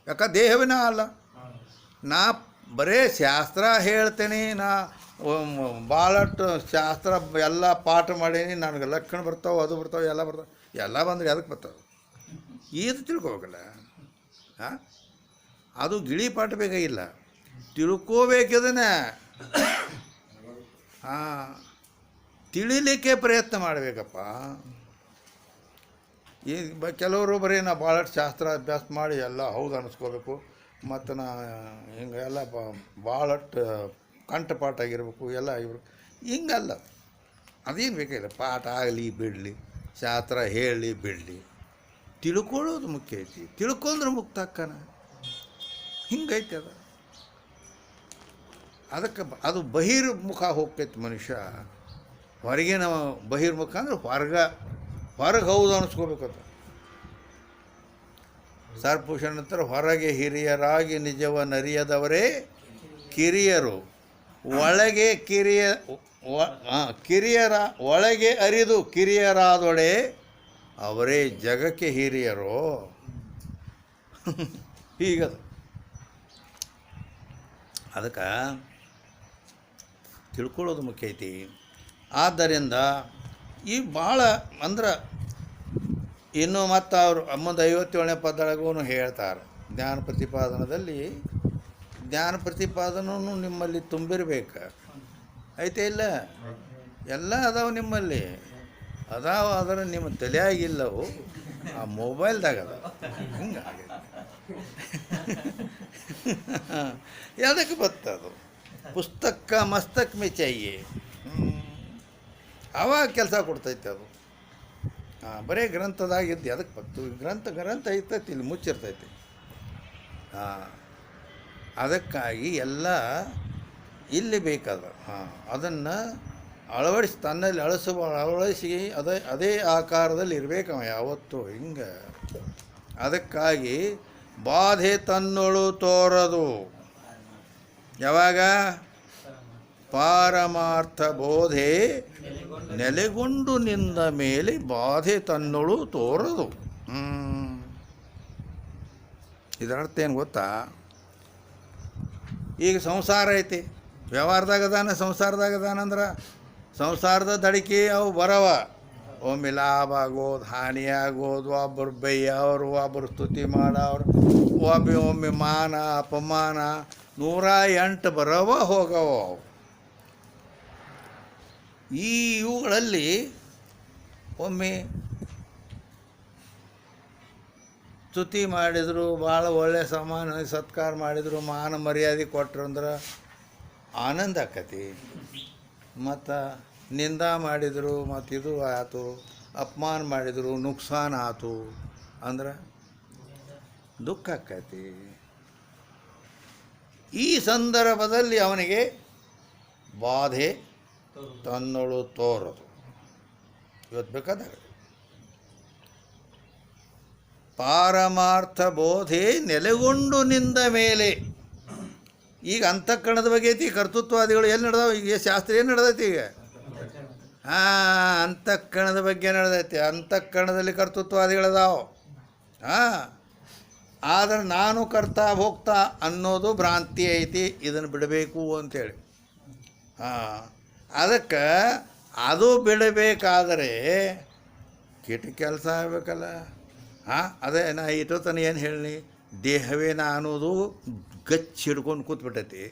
ಯಾಕೆ ದೇಹವೇ ಅಲ್ಲ. ನಾ ಬರೇ ಶಾಸ್ತ್ರ ಹೇಳ್ತೇನೆ, ನಾ ಭಾಳಷ್ಟು ಶಾಸ್ತ್ರ ಎಲ್ಲ ಪಾಠ ಮಾಡೀನಿ, ನನಗೆ ಲಕ್ಷಣ ಬರ್ತಾವೆ, ಅದು ಬರ್ತಾವೆ, ಎಲ್ಲ ಬರ್ತಾವೆ. ಎಲ್ಲ ಬಂದರೆ ಅದಕ್ಕೆ ಬರ್ತಾವೆ. ಇದು ತಿಳ್ಕೊಬೇಕಲ್ಲ. ಅದು ಗಿಳಿ ಪಾಠ ಬೇಕಾಗಿಲ್ಲ, ತಿಳ್ಕೋಬೇಕದನ್ನು. ತಿಳಿಲಿಕ್ಕೆ ಪ್ರಯತ್ನ ಮಾಡಬೇಕಪ್ಪ. ಈ ಕೆಲವರು ಬರೀ ನಾ ಭಾಳಷ್ಟು ಶಾಸ್ತ್ರ ಅಭ್ಯಾಸ ಮಾಡಿ ಎಲ್ಲ ಹೌದು ಅನ್ನಿಸ್ಕೋಬೇಕು, ಮತ್ತು ನಾ ಹಿಂಗೆ ಎಲ್ಲ ಭಾಳಷ್ಟು ಕಂಠಪಾಠ ಆಗಿರ್ಬೇಕು, ಎಲ್ಲ ಆಗಿರ್ಬೇಕು. ಹಿಂಗಲ್ಲ. ಅದೇನು ಬೇಕಾಗಿಲ್ಲ. ಪಾಠ ಆಗಲಿ ಬಿಡಲಿ, ಶಾಸ್ತ್ರ ಹೇಳಿ ಬಿಡಲಿ, ತಿಳ್ಕೊಳ್ಳೋದು ಮುಖ್ಯ ಐತಿ. ತಿಳ್ಕೊಂಡ್ರೆ ಮುಕ್ತ ಅಕ್ಕನ. ಹಿಂಗೈತಿ ಅದು. ಅದಕ್ಕೆ ಅದು ಬಹಿರ್ಮುಖ ಹೋಗ್ತೈತಿ ಮನುಷ್ಯ. ಹೊರಗಿನ ಬಹಿರ್ಮುಖ ಅಂದ್ರೆ ಹೊರಗೆ ಹೌದು ಅನ್ನಿಸ್ಕೋಬೇಕಂತ. ಸರ್ಪುಷಣ ನಂತರ ಹೊರಗೆ ಹಿರಿಯರಾಗಿ ನಿಜವನ್ನರಿಯದವರೇ ಕಿರಿಯರು, ಒಳಗೆ ಒಳಗೆ ಅರಿದು ಕಿರಿಯರಾದೊಡೆ ಅವರೇ ಜಗಕ್ಕೆ ಹಿರಿಯರು. ಹೀಗದ. ಅದಕ್ಕೆ ತಿಳ್ಕೊಳ್ಳೋದು ಮುಖ್ಯ ಐತಿ. ಆದ್ದರಿಂದ ಈ ಭಾಳ ಅಂದ್ರೆ ಇನ್ನು ಮತ್ತು ಅವರು ಮುಂದೆ 57ನೇ ಪದೊಳಗೂ ಹೇಳ್ತಾರೆ. ಜ್ಞಾನ ಪ್ರತಿಪಾದನದಲ್ಲಿ ಜ್ಞಾನ ಪ್ರತಿಪಾದನೂ ನಿಮ್ಮಲ್ಲಿ ತುಂಬಿರ್ಬೇಕು. ಐತೆ ಇಲ್ಲ? ಎಲ್ಲ ಅದಾವೆ ನಿಮ್ಮಲ್ಲಿ. ಅದಾವ, ಆದರೆ ನಿಮ್ಮ ತಲೆಯಾಗಿಲ್ಲವು, ಆ ಮೊಬೈಲ್ದಾಗ ಅದ. ಹಿಂಗಾಗೈತೆ. ಅದಕ್ಕೆ ಬರ್ತದು. ಪುಸ್ತಕ ಮಸ್ತಕ್ ಮೇ ಚಾಹಿಯೆ. ಅವಾಗ ಕೆಲಸ ಕೊಡ್ತೈತೆ ಅದು. ಬರೀ ಗ್ರಂಥದಾಗಿದ್ದು ಅದಕ್ಕೆ ಬಂತು. ಗ್ರಂಥ ಐತೈತಿ, ಇಲ್ಲಿ ಮುಚ್ಚಿರ್ತೈತಿ. ಅದಕ್ಕಾಗಿ ಎಲ್ಲ ಇಲ್ಲಿ ಬೇಕಾದ ಅದನ್ನು ತನ್ನಲ್ಲಿ ಅಳವಡಿಸಿ ಅದೇ ಆಕಾರದಲ್ಲಿ ಇರಬೇಕವ ಯಾವತ್ತೂ. ಹಿಂಗೆ ಅದಕ್ಕಾಗಿ ಬಾಧೆ ತನ್ನೊಳು ತೋರದು. ಯಾವಾಗ? ಪಾರಮಾರ್ಥ ಬೋಧೆ ನೆಲೆಗೊಂಡು ನಿಂದ ಮೇಲೆ ಬಾಧೆ ತನ್ನೊಳು ತೋರದು. ಇದರರ್ಥ ಏನು ಗೊತ್ತಾ? ಈಗ ಸಂಸಾರ ಐತಿ, ವ್ಯವಹಾರದಾಗ ಅದಾನ, ಸಂಸಾರದಾಗ ಅದಾನಂದ್ರೆ ಸಂಸಾರದ ದಡಿಕೆ ಅವು ಬರವ. ಒಮ್ಮೆ ಲಾಭ ಆಗೋದು, ಹಾನಿ ಆಗೋದು, ಒಬ್ಬರು ಬೈಯವ್ರು, ಒಬ್ಬರು ಸ್ತುತಿ ಮಾಡೋರು, ಒಮ್ಮೆ ಮಾನ ಅಪಮಾನ, 108 ಬರವ ಹೋಗವ. ಇವುಗಳಲ್ಲಿ ಒಮ್ಮೆ ಸ್ತುತಿ ಮಾಡಿದರು, ಭಾಳ ಒಳ್ಳೆಯ ಸಮಾನ ಸತ್ಕಾರ ಮಾಡಿದರು, ಮಾನ ಮರ್ಯಾದೆ ಕೊಟ್ಟರು ಅಂದ್ರೆ ಆನಂದ ಆಕತಿ. ಮತ್ತು ನಿಂದ ಮಾಡಿದರು, ಮತ್ತು ಇದು ಆಯ್ತು, ಅಪಮಾನ ಮಾಡಿದರು, ನುಕ್ಸಾನ ಆಯ್ತು ಅಂದ್ರೆ ದುಃಖ ಆಕತಿ. ಈ ಸಂದರ್ಭದಲ್ಲಿ ಅವನಿಗೆ ಬಾಧೆ ತನ್ನೊಳು ತೋರದು. ಇವತ್ತು ಬೇಕಾದಾಗ ಪಾರಮಾರ್ಥ ಬೋಧೆ ನೆಲೆಗೊಂಡು ನಿಂದ ಮೇಲೆ. ಈಗ ಅಂತಃಕರಣದ ಬಗ್ಗೆ ಐತಿ. ಕರ್ತೃತ್ವಾದಿಗಳು ಎಲ್ಲಿ ನಡೆದಾವೆ? ಈಗ ಶಾಸ್ತ್ರ ಏನು ನಡೆದೈತಿ? ಈಗ ಅಂತಃಕರಣದ ಬಗ್ಗೆ ನಡೆದೈತಿ. ಅಂತಃಕರಣದಲ್ಲಿ ಕರ್ತೃತ್ವಾದಿಗಳದಾವೆ. ಆದರೆ ನಾನು ಕರ್ತ ಭೋಕ್ತ ಅನ್ನೋದು ಭ್ರಾಂತಿ ಐತಿ. ಇದನ್ನು ಬಿಡಬೇಕು ಅಂಥೇಳಿ. ಅದಕ್ಕೆ ಅದು ಬಿಡಬೇಕಾದರೆ ಕೆಟ್ಟ ಕೆಲಸ ಆಗಬೇಕಲ್ಲ. ಅದೇ ನಾ ಇಟ್ಟೋತನ ಏನು ಹೇಳಿ, ದೇಹವೇ ನಾ ಅನ್ನೋದು ಗಚ್ಚಿ ಹಿಡ್ಕೊಂಡು ಕೂತ್ಬಿಟ್ಟೈತಿ.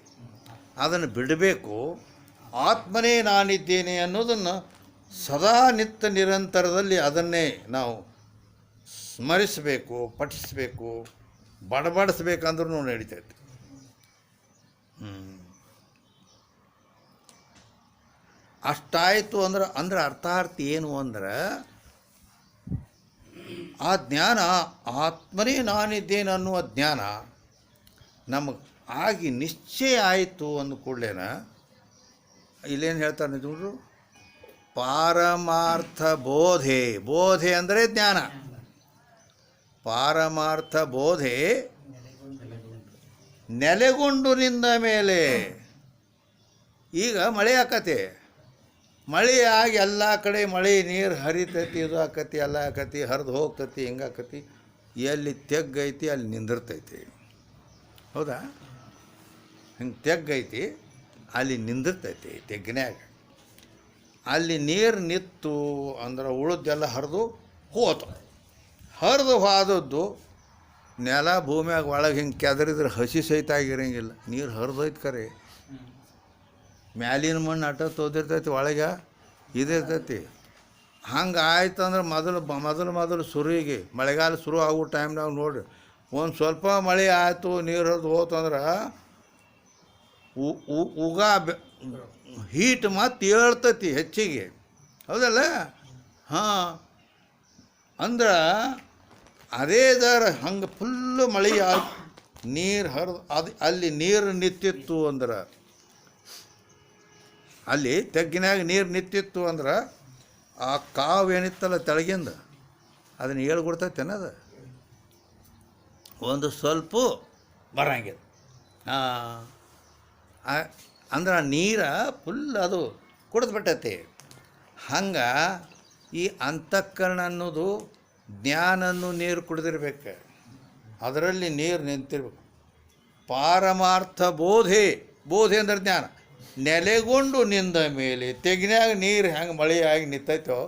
ಅದನ್ನು ಬಿಡಬೇಕು. ಆತ್ಮನೇ ನಾನಿದ್ದೇನೆ ಅನ್ನೋದನ್ನು ಸದಾ ನಿತ್ಯ ನಿರಂತರದಲ್ಲಿ ಅದನ್ನೇ ನಾವು ಸ್ಮರಿಸಬೇಕು, ಪಠಿಸಬೇಕು, ಬಡಬಡಿಸ್ಬೇಕಂದ್ರೂ ನಡೀತೈತಿ. ಅಷ್ಟಾಯಿತು ಅಂದ್ರೆ ಅರ್ಥಾರ್ಥಿ ಏನು ಅಂದ್ರೆ, ಆ ಜ್ಞಾನ ಆತ್ಮನೇ ನಾನಿದ್ದೇನೆ ಅನ್ನುವ ಜ್ಞಾನ ನಮಗೆ ಆಗಿ ನಿಶ್ಚಯ ಆಯಿತು ಅಂದ ಕೂಡಲೇನ ಇಲ್ಲೇನು ಹೇಳ್ತಾರೆ ನಿಜರು, ಪಾರಮಾರ್ಥ ಬೋಧೆ. ಬೋಧೆ ಅಂದರೆ ಜ್ಞಾನ. ಪಾರಮಾರ್ಥ ಬೋಧೆ ನೆಲೆಗೊಂಡು ನಿಂದ ಮೇಲೆ. ಈಗ ಮಳೆ ಆಕತಿ, ಮಳೆ ಆಗಿ ಎಲ್ಲ ಕಡೆ ಮಳೆ ನೀರು ಹರಿತೈತಿ, ಇದು ಆಕತಿ, ಎಲ್ಲ ಆಕತಿ, ಹರಿದು ಹೋಗ್ತೈತಿ, ಹಿಂಗಾಕತಿ. ಎಲ್ಲಿ ತೆಗ್ಗೈತಿ ಅಲ್ಲಿ ನಿಂದಿರ್ತೈತಿ. ಹೌದಾ? ಹಿಂಗೆ ತೆಗ್ಗೈತಿ ಅಲ್ಲಿ ನಿಂದಿರ್ತೈತಿ ತೆಗ್ಗಿನ್ಯಾಗ. ಅಲ್ಲಿ ನೀರು ನಿತ್ತು ಅಂದ್ರೆ ಉಳಿದೆಲ್ಲ ಹರಿದು ಹೋತು. ಹರಿದು ಹೋದದ್ದು ನೆಲ ಭೂಮಿಯಾಗ ಒಳಗೆ ಹಿಂಗೆ ಕೆದರಿದ್ರೆ ಹಸಿ ಸಹಿತ ಆಗಿರಂಗಿಲ್ಲ. ನೀರು ಹರಿದೈತೆ ಖರೆ, ಮ್ಯಾಲಿನ ಮಣ್ಣು ಅಟ ತೋದಿರ್ತೈತಿ, ಒಳಗೆ ಇದಿರ್ತೈತಿ. ಹಂಗೆ ಆಯ್ತು ಅಂದ್ರೆ ಮೊದಲು ಸುರಿಗೆ ಮಳೆಗಾಲ ಶುರು ಆಗೋ ಟೈಮ್ನಾಗ ನೋಡ್ರಿ, ಒಂದು ಸ್ವಲ್ಪ ಮಳೆ ಆಯಿತು, ನೀರು ಹರಿದು ಹೋತಂದ್ರೆ ಹೀಟ್ ಮತ್ತು ಹೇಳ್ತೈತಿ ಹೆಚ್ಚಿಗೆ. ಹೌದಲ್ಲ? ಅಂದ್ರೆ ಅದೇ ದರ ಹಂಗೆ ಫುಲ್ಲು ಮಳೆ ಆಗಿ ನೀರು ಹರಿದು ಅಲ್ಲಿ ನೀರು ನಿಂತಿತ್ತು ಅಂದ್ರೆ, ಅಲ್ಲಿ ತೆಗ್ಗಿನಾಗ ನೀರು ನಿಂತಿತ್ತು ಅಂದ್ರೆ ಆ ಕಾವು ಏನಿತ್ತಲ್ಲ ತೆಳಗಿಂದ ಅದನ್ನು ಹೇಳ್ಕೊಡ್ತೈತೆ ಅನ್ನೋದು ಒಂದು ಸ್ವಲ್ಪ ಬರಂಗಿಲ್ಲ. ಅಂದ್ರೆ ನೀರು ಫುಲ್ ಅದು ಕುಡಿದು ಬಿಟ್ಟೈತಿ. ಹಂಗೆ ಈ ಅಂತಃಕರಣ ಅನ್ನೋದು ಜ್ಞಾನನ್ನು ನೀರು ಕುಡಿದಿರ್ಬೇಕು, ಅದರಲ್ಲಿ ನೀರು ನಿಂತಿರ್ಬೇಕು. ಪಾರಮಾರ್ಥ ಬೋಧೆ. ಬೋಧೆ ಅಂದ್ರೆ ಜ್ಞಾನ ನೆಲೆಗೊಂಡು ನಿಂದ ಮೇಲೆ. ತೆಗಿನ್ಯಾಗ ನೀರು ಹೆಂಗೆ ಮಳೆಯಾಗಿ ನಿಂತೈತೋ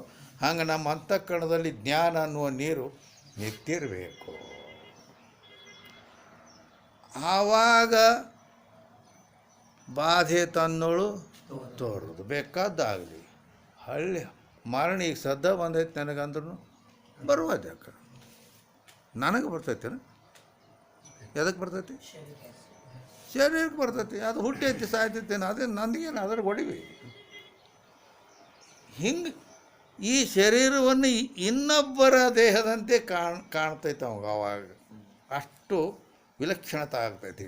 ಹಂಗೆ ನಮ್ಮ ಅಂತಃಕರಣದಲ್ಲಿ ಜ್ಞಾನ ಅನ್ನುವ ನೀರು ನಿಂತಿರಬೇಕು. ಆವಾಗ ಬಾಧೆ ತನ್ನೋಳು ತೋರೋದು ಬೇಕಾದ್ದಾಗಲಿ. ಹಳ್ಳಿ ಮರಣ ಈಗ ಸದ್ದ ಬಂದೈತೆ ನನಗಂದ್ರೂ ಬರುವುದಕ್ಕೆ ನನಗೆ ಬರ್ತೈತೇನ? ಎದಕ್ಕೆ ಬರ್ತೈತಿ? ಶರೀರಕ್ಕೆ ಬರ್ತೈತಿ. ಅದು ಹುಟ್ಟೈತಿ ಸಾಯ್ತೈತೇನು? ಅದೇ ನಂದಿಗೇನು ಅದ್ರ ಹೊಡಿವಿ. ಹಿಂಗೆ ಈ ಶರೀರವನ್ನು ಇನ್ನೊಬ್ಬರ ದೇಹದಂತೆ ಕಾಣ್ತೈತೆ ಅವಾಗ. ಅಷ್ಟು ವಿಲಕ್ಷಣತೆ ಆಗ್ತೈತಿ.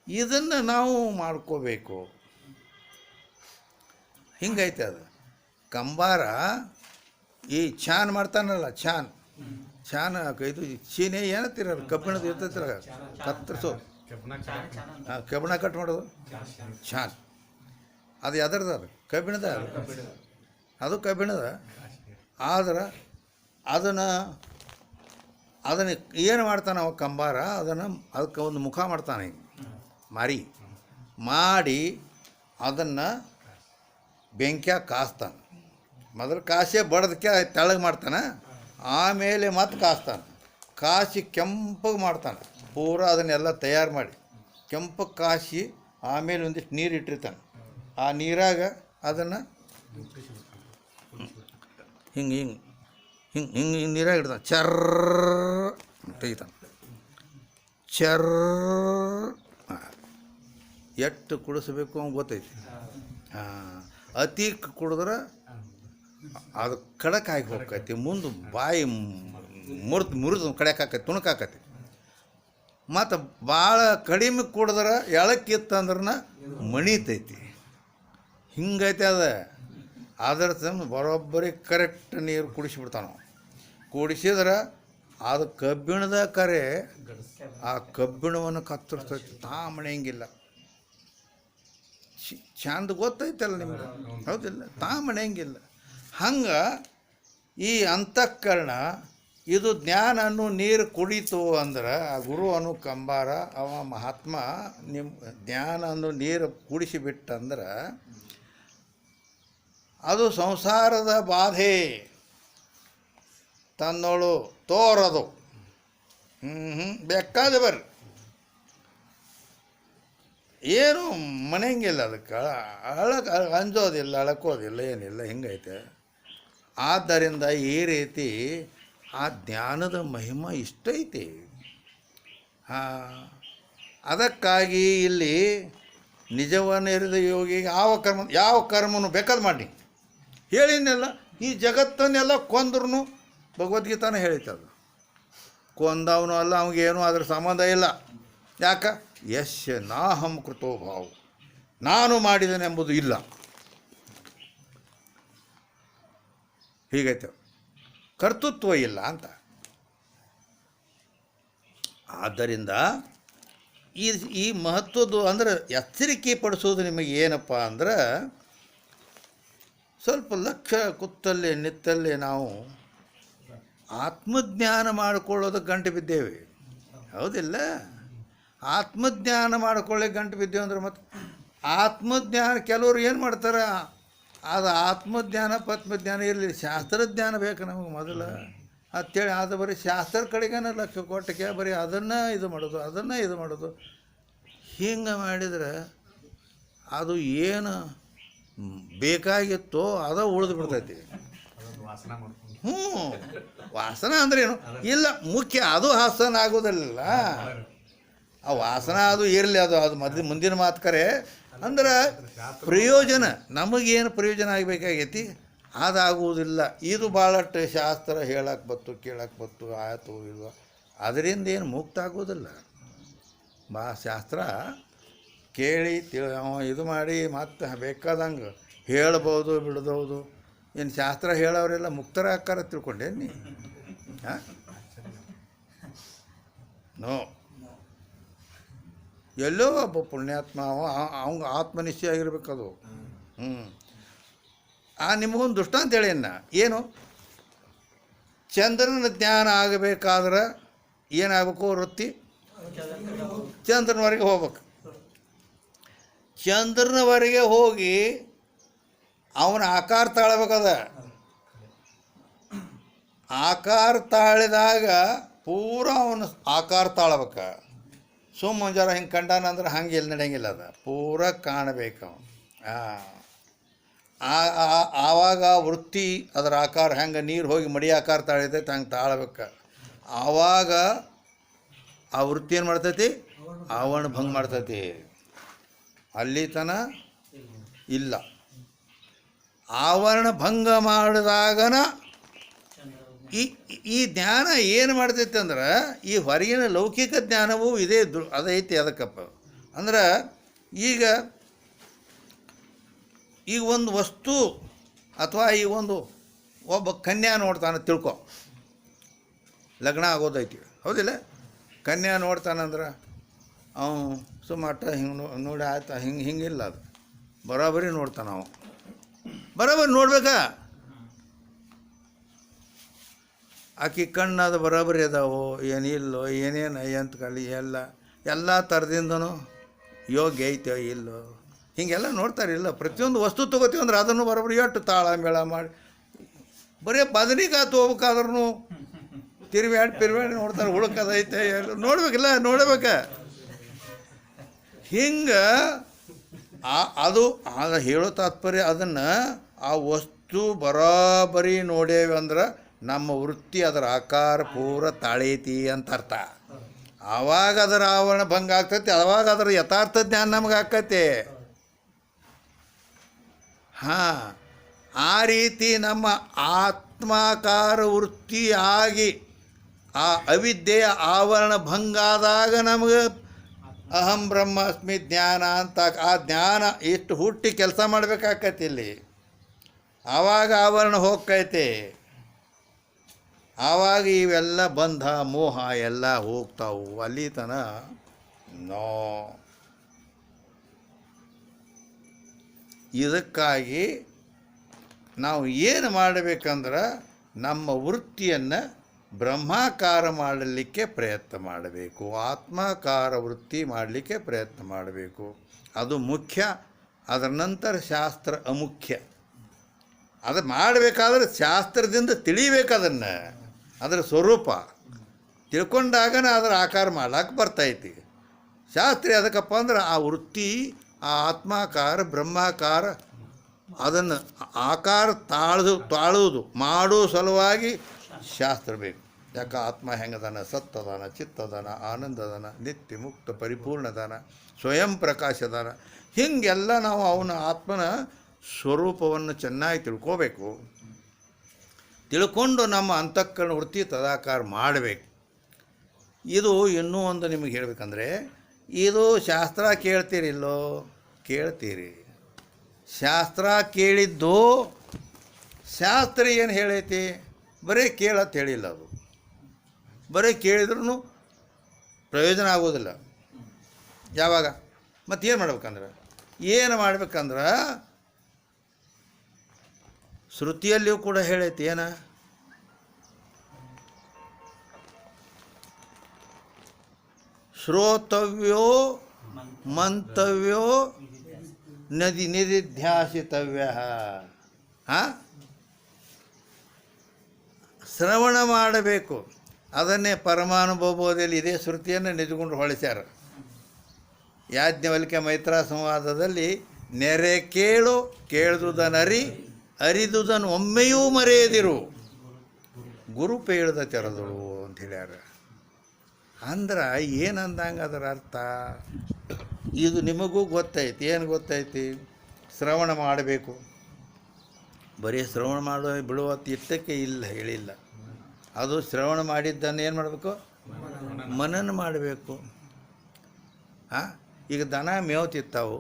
ಇದನ್ನು ನಾವು ಮಾಡ್ಕೋಬೇಕು. ಹಿಂಗೈತೆ ಅದು. ಕಂಬಾರ ಈ ಚಾನ್ ಮಾಡ್ತಾನಲ್ಲ, ಚಾನ್ ಇದು ಚೀನೆ ಏನತ್ತಿರೋದು ಕಬ್ಬಿಣದ ಇರ್ತೈತಿಲ್ಲ, ಕತ್ತರಿಸೋ ಕಬ್ಬಿಣ ಕಟ್ ಮಾಡೋದು ಚಾನ್. ಅದು ಯಾವ್ದ್ರದ? ಅದು ಕಬ್ಬಿಣದ. ಅದು ಕಬ್ಬಿಣದ. ಆದ್ರೆ ಅದನ್ನು ಏನು ಮಾಡ್ತಾನೆ ಅವ ಕಂಬಾರ? ಅದಕ್ಕೆ ಒಂದು ಮುಖ ಮಾಡ್ತಾನೆ, ಮಾರಿ ಮಾಡಿ ಅದನ್ನು ಬೆಂಕಿಯಾಗ ಕಾಸ್ತಾನೆ. ಮೊದಲು ಕಾಸೇ ಬಡ್ದಕ್ಕೆ ತೆಳಗೆ ಮಾಡ್ತಾನೆ, ಆಮೇಲೆ ಮತ್ತೆ ಕಾಸ್ತಾನೆ. ಕಾಸಿ ಕೆಂಪಗೆ ಮಾಡ್ತಾನೆ ಪೂರ. ಅದನ್ನೆಲ್ಲ ತಯಾರು ಮಾಡಿ ಕೆಂಪಗೆ ಕಾಸಿ ಆಮೇಲೆ ಒಂದಿಷ್ಟು ನೀರು ಇಟ್ಟಿರ್ತಾನೆ. ಆ ನೀರಾಗ ಅದನ್ನು ಹಿಂಗೆ ಹಿಂಗೆ ಹಿಂಗೆ ಹಿಂಗೆ ಹಿಂಗೆ ನೀರಾಗ ಇಡ್ತಾನೆ. ತೆಗಿತಾನೆ. ಎಷ್ಟು ಕುಡಿಸ್ಬೇಕು ಅವ್ನು ಗೊತ್ತೈತಿ. ಅತಿ ಕುಡಿದ್ರೆ ಅದು ಕಡಕಾಗಿ ಹೋಗ್ತೈತಿ. ಮುಂದೆ ಬಾಯಿ ಮುರಿದು ಕಡೆಕಾಕೈತಿ, ತುಣಕಾಕೈತಿ. ಮತ್ತು ಭಾಳ ಕಡಿಮೆ ಕುಡಿದ್ರೆ ಎಳಕ್ಕಿತ್ತಂದ್ರೆ ಮಣಿತೈತಿ. ಹಿಂಗೈತೆ ಅದರ ಬರೋಬ್ಬರಿ ಕರೆಕ್ಟ್ ನೀರು ಕುಡಿಸಿಬಿಡ್ತಾನೆ. ಕುಡಿಸಿದ್ರೆ ಅದು ಕಬ್ಬಿಣದ ಕರೆ ಆ ಕಬ್ಬಿಣವನ್ನು ಕತ್ತರಿಸ್ತೈತಿ, ಮಣೆಯಂಗಿಲ್ಲ. ಚಂದ ಗೊತ್ತೈತಲ್ಲ ನಿಮ್ಗೆ, ಹೌದಿಲ್ಲ? ಮಣೆಯಂಗಿಲ್ಲ. ಹಂಗೆ ಈ ಅಂತಃಕರಣ ಇದು ಜ್ಞಾನ ಅನ್ನೋ ನೀರು ಕುಡಿತು ಅಂದ್ರೆ, ಆ ಗುರು ಅನ್ನೋ ಕಂಬಾರ ಅವ ಮಹಾತ್ಮ ನಿಮ್ಮ ಜ್ಞಾನ ಅನ್ನೋ ನೀರು ಕುಡಿಸಿಬಿಟ್ಟಂದ್ರೆ ಅದು ಸಂಸಾರದ ಬಾಧೆ ತನ್ನೋಳು ತೋರದು. ಬೇಕಾದ ಬರ್ರಿ, ಏನು ಮನೆಯಂಗಿಲ್ಲ, ಅದಕ್ಕೆ ಅಂಜೋದಿಲ್ಲ, ಅಳಕೋದಿಲ್ಲ, ಏನಿಲ್ಲ, ಹಿಂಗೈತೆ. ಆದ್ದರಿಂದ ಈ ರೀತಿ ಆ ಜ್ಞಾನದ ಮಹಿಮ ಇಷ್ಟೈತಿ. ಅದಕ್ಕಾಗಿ ಇಲ್ಲಿ ನಿಜವನ್ನೆರಿದ ಯೋಗಿಗೆ ಯಾವ ಕರ್ಮನು ಬೇಕಾದ ಮಾಡಿ ಹೇಳಿನೆಲ್ಲ. ಈ ಜಗತ್ತನ್ನೆಲ್ಲ ಕೊಂದ್ರೂ ಭಗವದ್ಗೀತಾನೇ ಹೇಳಿತದು. ಕೊಂದವನು ಅಲ್ಲ, ಅವನಿಗೇನು ಅದ್ರ ಸಂಬಂಧ ಇಲ್ಲ. ಯಾಕೆ? ಯಶ್ಯ ನಾಹಂ ಕೃತೋ ಭಾವ, ನಾನು ಮಾಡಿದನೆಂಬುದು ಇಲ್ಲ. ಹೀಗೈತೆ, ಕರ್ತೃತ್ವ ಇಲ್ಲ ಅಂತ. ಆದ್ದರಿಂದ ಈ ಮಹತ್ವದ್ದು ಅಂದ್ರೆ ಎಚ್ಚರಿಕೆ ಪಡಿಸೋದು ನಿಮಗೆ ಏನಪ್ಪ ಅಂದ್ರೆ, ಸ್ವಲ್ಪ ಲಕ್ಷ್ಯ ಕುತ್ತಲ್ಲಿ ನಿತ್ತಲ್ಲಿ ನಾವು ಆತ್ಮಜ್ಞಾನ ಮಾಡಿಕೊಳ್ಳೋದು ಗಂಟು ಬಿದ್ದೇವೆ. ಹೌದಿಲ್ಲ? ಆತ್ಮಜ್ಞಾನ ಮಾಡ್ಕೊಳ್ಳಿ ಗಂಟು ಬಿದ್ದೇವೆ ಅಂದ್ರೆ ಮತ್ತು ಆತ್ಮಜ್ಞಾನ ಕೆಲವರು ಏನು ಮಾಡ್ತಾರೆ, ಅದು ಆತ್ಮಜ್ಞಾನ ಪತ್ಮಜ್ಞಾನ ಇರಲಿ, ಶಾಸ್ತ್ರಜ್ಞಾನ ಬೇಕು ನಮಗೆ ಮೊದಲು ಅಂತೇಳಿ ಅದು ಬರೀ ಶಾಸ್ತ್ರ ಕಡೆಗೇನೆ ಲಕ್ಷ್ಯ ಕೊಟ್ಟಕ್ಕೆ ಬರೀ ಅದನ್ನು ಇದು ಮಾಡೋದು. ಹಿಂಗೆ ಮಾಡಿದ್ರೆ ಅದು ಏನು ಬೇಕಾಗಿತ್ತೋ ಅದು ಉಳಿದು ಬಿಡ್ತೈತಿ. ವಾಸನ ಅಂದ್ರೇನು ಇಲ್ಲ, ಮುಖ್ಯ ಅದು ಹಾಸನ ಆಗೋದಿಲ್ಲ. ಆ ವಾಸನ ಅದು ಇರಲಿ, ಅದು ಮುಂದಿನ ಮಾತು ಕರೆ. ಅಂದ್ರೆ ಪ್ರಯೋಜನ, ನಮಗೇನು ಪ್ರಯೋಜನ ಆಗಬೇಕಾಗೈತಿ ಅದಾಗುವುದಿಲ್ಲ. ಇದು ಭಾಳಷ್ಟು ಶಾಸ್ತ್ರ ಹೇಳಕ್ಕೆ ಬತ್ತು, ಕೇಳಕ್ಕೆ ಬತ್ತು, ಆಯಿತು ಇದು, ಅದರಿಂದ ಏನು ಮುಕ್ತ ಆಗೋದಿಲ್ಲ. ಶಾಸ್ತ್ರ ಕೇಳಿ ಇದು ಮಾಡಿ ಮತ್ತೆ ಬೇಕಾದಂಗೆ ಹೇಳ್ಬೋದು, ಬಿಡ್ಬೋದು. ಏನು ಶಾಸ್ತ್ರ ಹೇಳೋರೆಲ್ಲ ಮುಕ್ತರ ಆಕಾರ ತಿಳ್ಕೊಂಡೇನಿ? ಹಾಂ, ನೋ. ಎಲ್ಲೋ ಒಬ್ಬ ಪುಣ್ಯಾತ್ಮ, ಅವಂಗೆ ಆತ್ಮನಿಶ್ಚಯ ಆಗಿರ್ಬೇಕದು. ನಿಮಗೊಂದು ದೃಷ್ಟಾಂತ ಹೇಳಿಯನ್ನ, ಏನು? ಚಂದ್ರನ ಜ್ಞಾನ ಆಗಬೇಕಾದ್ರೆ ಏನಾಗಬೇಕು? ವೃತ್ತಿ ಚಂದ್ರನವರೆಗೆ ಹೋಗ್ಬೇಕು. ಚಂದ್ರನವರೆಗೆ ಹೋಗಿ ಅವನ ಆಕಾರ ತಾಳಬೇಕದ. ಆಕಾರ ತಾಳಿದಾಗ ಪೂರ ಅವನ ಆಕಾರ ತಾಳ್ಬೇಕ. ಜರ ಹಿಂಗೆ ಕಂಡಾನಂದ್ರೆ ಹಂಗೆ ಎಲ್ಲಿ ನಡೆಯಂಗಿಲ್ಲ, ಅದ ಪೂರ ಕಾಣಬೇಕು ಅವನು. ಆವಾಗ ವೃತ್ತಿ ಅದರ ಆಕಾರ ಹೆಂಗೆ ನೀರು ಹೋಗಿ ಮಡಿ ಆಕಾರ ತಾಳಿತೈತೆ ಹಂಗೆ ತಾಳ್ಬೇಕು. ಆವಾಗ ಆ ವೃತ್ತಿ ಏನು ಮಾಡ್ತೈತಿ? ಆವರಣ ಭಂಗ ಮಾಡ್ತೈತಿ. ಅಲ್ಲಿ ತನ ಇಲ್ಲ. ಆವರಣ ಭಂಗ ಮಾಡಿದಾಗನ ಈ ಜ್ಞಾನ ಏನು ಮಾಡ್ತೈತೆ ಅಂದ್ರೆ, ಈ ಹೊರಗಿನ ಲೌಕಿಕ ಜ್ಞಾನವೂ ಇದೇ ಅದೈತಿ. ಅದಕ್ಕಪ್ಪ ಅಂದ್ರೆ ಈಗ ಒಂದು ವಸ್ತು ಅಥವಾ ಒಬ್ಬ ಕನ್ಯಾ ನೋಡ್ತಾನೆ ತಿಳ್ಕೊ, ಲಗ್ನ ಆಗೋದೈತಿ, ಹೌದಿಲ್ಲ? ಕನ್ಯಾ ನೋಡ್ತಾನಂದ್ರೆ ಅವನು ಸುಮಾಟ ಹಿಂಗೆ ನೋಡಿ ಆಯ್ತಾ, ಹಿಂಗಿಲ್ಲ, ಅದು ಬರೋಬ್ಬರಿ ನೋಡ್ತಾನೆ. ಅವ ಬರೋಬ್ಬರಿ ನೋಡ್ಬೇಕಾ? ಆಕೆ ಕಣ್ಣದು ಬರೋಬ್ಬರಿ ಅದಾವೋ ಏನಿಲ್ಲೋ, ಏನೇನು ಅಂತ ಕಲಿ ಎಲ್ಲ ಥರದಿಂದನೂ ಯೋಗ್ಯ ಐತೋ ಇಲ್ಲೋ, ಹೀಗೆಲ್ಲ ನೋಡ್ತಾರಿಲ್ಲ. ಪ್ರತಿಯೊಂದು ವಸ್ತು ತೊಗೋತೀವಿ ಅಂದ್ರೆ ಅದನ್ನು ಬರೋಬ್ಬರಿ ಎಷ್ಟು ತಾಳ ಮೇಳ ಮಾಡಿ, ಬರೀ ಬದನಿಕಾಯಿ ತೊಗೋಬೇಕಾದ್ರೂ ತಿರುವ್ಯಾಡಿ ನೋಡ್ತಾರೆ, ಹುಡುಕದೈತೆ ಎಲ್ಲ ನೋಡ್ಬೇಕಿಲ್ಲ, ನೋಡ್ಬೇಕ. ಹಿಂಗೆ ಅದು ಹೇಳೋ ತಾತ್ಪರ್ಯ, ಅದನ್ನು ಆ ವಸ್ತು ಬರೋಬ್ಬರಿ ನೋಡೇವಿ ಅಂದ್ರೆ ನಮ್ಮ ವೃತ್ತಿ ಅದರ ಆಕಾರ ಪೂರ ತಾಳೈತಿ ಅಂತ ಅರ್ಥ. ಆವಾಗ ಅದರ ಆವರಣ ಭಂಗ ಆಗ್ತೈತಿ, ಆವಾಗ ಅದರ ಯಥಾರ್ಥ ಜ್ಞಾನ ನಮಗೆ ಆಕೈತಿ. ಹಾಂ, ಆ ರೀತಿ ನಮ್ಮ ಆತ್ಮಾಕಾರ ವೃತ್ತಿ ಆಗಿ ಆ ಅವಿದ್ಯೆಯ ಆವರಣ ಭಂಗ ಆದಾಗ ನಮಗೆ ಅಹಂ ಬ್ರಹ್ಮಾಸ್ಮಿ ಜ್ಞಾನ ಅಂತ ಆ ಜ್ಞಾನ ಇಷ್ಟು ಹುಟ್ಟಿ ಕೆಲಸ ಮಾಡಬೇಕಾಕೈತಿ ಇಲ್ಲಿ. ಆವಾಗ ಆವರಣ ಹೋಗ್ತೈತೆ. ಆವಾಗ ಇವೆಲ್ಲ ಬಂಧ ಮೋಹ ಎಲ್ಲ ಹೋಗ್ತಾವು. ಅಲ್ಲಿ ತನ ನೋ. ಇದಕ್ಕಾಗಿ ನಾವು ಏನು ಮಾಡಬೇಕಂದ್ರೆ, ನಮ್ಮ ವೃತ್ತಿಯನ್ನು ಬ್ರಹ್ಮಾಕಾರ ಮಾಡಲಿಕ್ಕೆ ಪ್ರಯತ್ನ ಮಾಡಬೇಕು, ಆತ್ಮಾಕಾರ ವೃತ್ತಿ ಮಾಡಲಿಕ್ಕೆ ಪ್ರಯತ್ನ ಮಾಡಬೇಕು. ಅದು ಮುಖ್ಯ. ಅದರ ನಂತರ ಶಾಸ್ತ್ರ ಅಮುಖ್ಯ. ಅದು ಮಾಡಬೇಕಾದ್ರೆ ಶಾಸ್ತ್ರದಿಂದ ತಿಳಿಬೇಕು ಅದನ್ನು, ಅದರ ಸ್ವರೂಪ ತಿಳ್ಕೊಂಡಾಗನ ಅದರ ಆಕಾರ ಮಾಡ್ಲಿಕ್ಕೆ ಬರ್ತೈತಿ. ಶಾಸ್ತ್ರಿ ಅದಕ್ಕಪ್ಪ ಅಂದ್ರೆ ಆ ವೃತ್ತಿ, ಆ ಆತ್ಮಾಕಾರ ಬ್ರಹ್ಮಾಕಾರ ಅದನ್ನು ಆಕಾರ ತಾಳುವುದು ಮಾಡೋ ಸಲುವಾಗಿ ಶಾಸ್ತ್ರ ಬೇಕು. ಯಾಕೆ ಆತ್ಮ ಹೆಂಗದಾನ, ಸತ್ತದಾನ, ಚಿತ್ತದಾನ, ಆನಂದದಾನ, ನಿತ್ಯ ಮುಕ್ತ ಪರಿಪೂರ್ಣದಾನ, ಸ್ವಯಂ ಪ್ರಕಾಶದಾನ. ಹೀಗೆಲ್ಲ ನಾವು ಅವನ ಆತ್ಮನ ಸ್ವರೂಪವನ್ನು ಚೆನ್ನಾಗಿ ತಿಳ್ಕೋಬೇಕು. ತಿಳ್ಕೊಂಡು ನಮ್ಮ ಅಂತಃಕರಣ ವೃತ್ತಿ ತದಾಕಾರ ಮಾಡಬೇಕು. ಇದು ಇನ್ನೂ ಒಂದು ನಿಮಗೆ ಹೇಳಬೇಕಂದ್ರೆ, ಇದು ಶಾಸ್ತ್ರ ಕೇಳ್ತೀರಿಲ್ಲೋ, ಕೇಳ್ತೀರಿ. ಶಾಸ್ತ್ರ ಕೇಳಿದ್ದು ಶಾಸ್ತ್ರ ಏನು ಹೇಳೈತಿ, ಬರೀ ಕೇಳತ್ತೆ ಹೇಳಿಲ್ಲ. ಅದು ಬರೀ ಕೇಳಿದ್ರೂ ಪ್ರಯೋಜನ ಆಗೋದಿಲ್ಲ. ಯಾವಾಗ ಮತ್ತೇನು ಮಾಡ್ಬೇಕಂದ್ರೆ, ಏನು ಮಾಡ್ಬೇಕಂದ್ರೆ ಶ್ರುತಿಯಲ್ಲಿಯೂ ಕೂಡ ಹೇಳೈತಿ. ಏನ ಶ್ರೋತವ್ಯೋ ಮಂತವ್ಯೋ ನಿಧಿಧ್ಯಾಸಿತವ್ಯ. ಶ್ರವಣ ಮಾಡಬೇಕು. ಅದನ್ನೇ ಪರಮಾನುಭವದಲ್ಲಿ ಇದೇ ಶ್ರುತಿಯನ್ನು ನಿಜಗೊಂಡು ಹೊಳಿಸ್ಯಾರ. ಯಾಜ್ಞವಲ್ಕ್ಯ ಮೈತ್ರಾ ಸಂವಾದದಲ್ಲಿ ನೆರೆ ಕೇಳು, ಕೇಳಿದುದನರಿ, ಅರಿದುದನ್ನು ಒಮ್ಮೆಯೂ ಮರೆಯದಿರು, ಗುರು ಪೇಳ್ದ ತೆರೆದಳು ಅಂತ ಹೇಳ್ಯಾರ. ಅಂದ್ರೆ ಏನಂದಂಗೆ ಅದರ ಅರ್ಥ ಇದು ನಿಮಗೂ ಗೊತ್ತೈತಿ. ಏನು ಗೊತ್ತೈತಿ? ಶ್ರವಣ ಮಾಡಬೇಕು. ಬರೀ ಶ್ರವಣ ಮಾಡೋ ಬಿಡುವ ಇಷ್ಟಕ್ಕೆ ಇಲ್ಲ, ಹೇಳಿಲ್ಲ. ಅದು ಶ್ರವಣ ಮಾಡಿದ್ದನ್ನು ಏನು ಮಾಡಬೇಕು? ಮನನ ಮಾಡಬೇಕು. ಈಗ ದನ ಮೇವು ತಿಂತಾವು,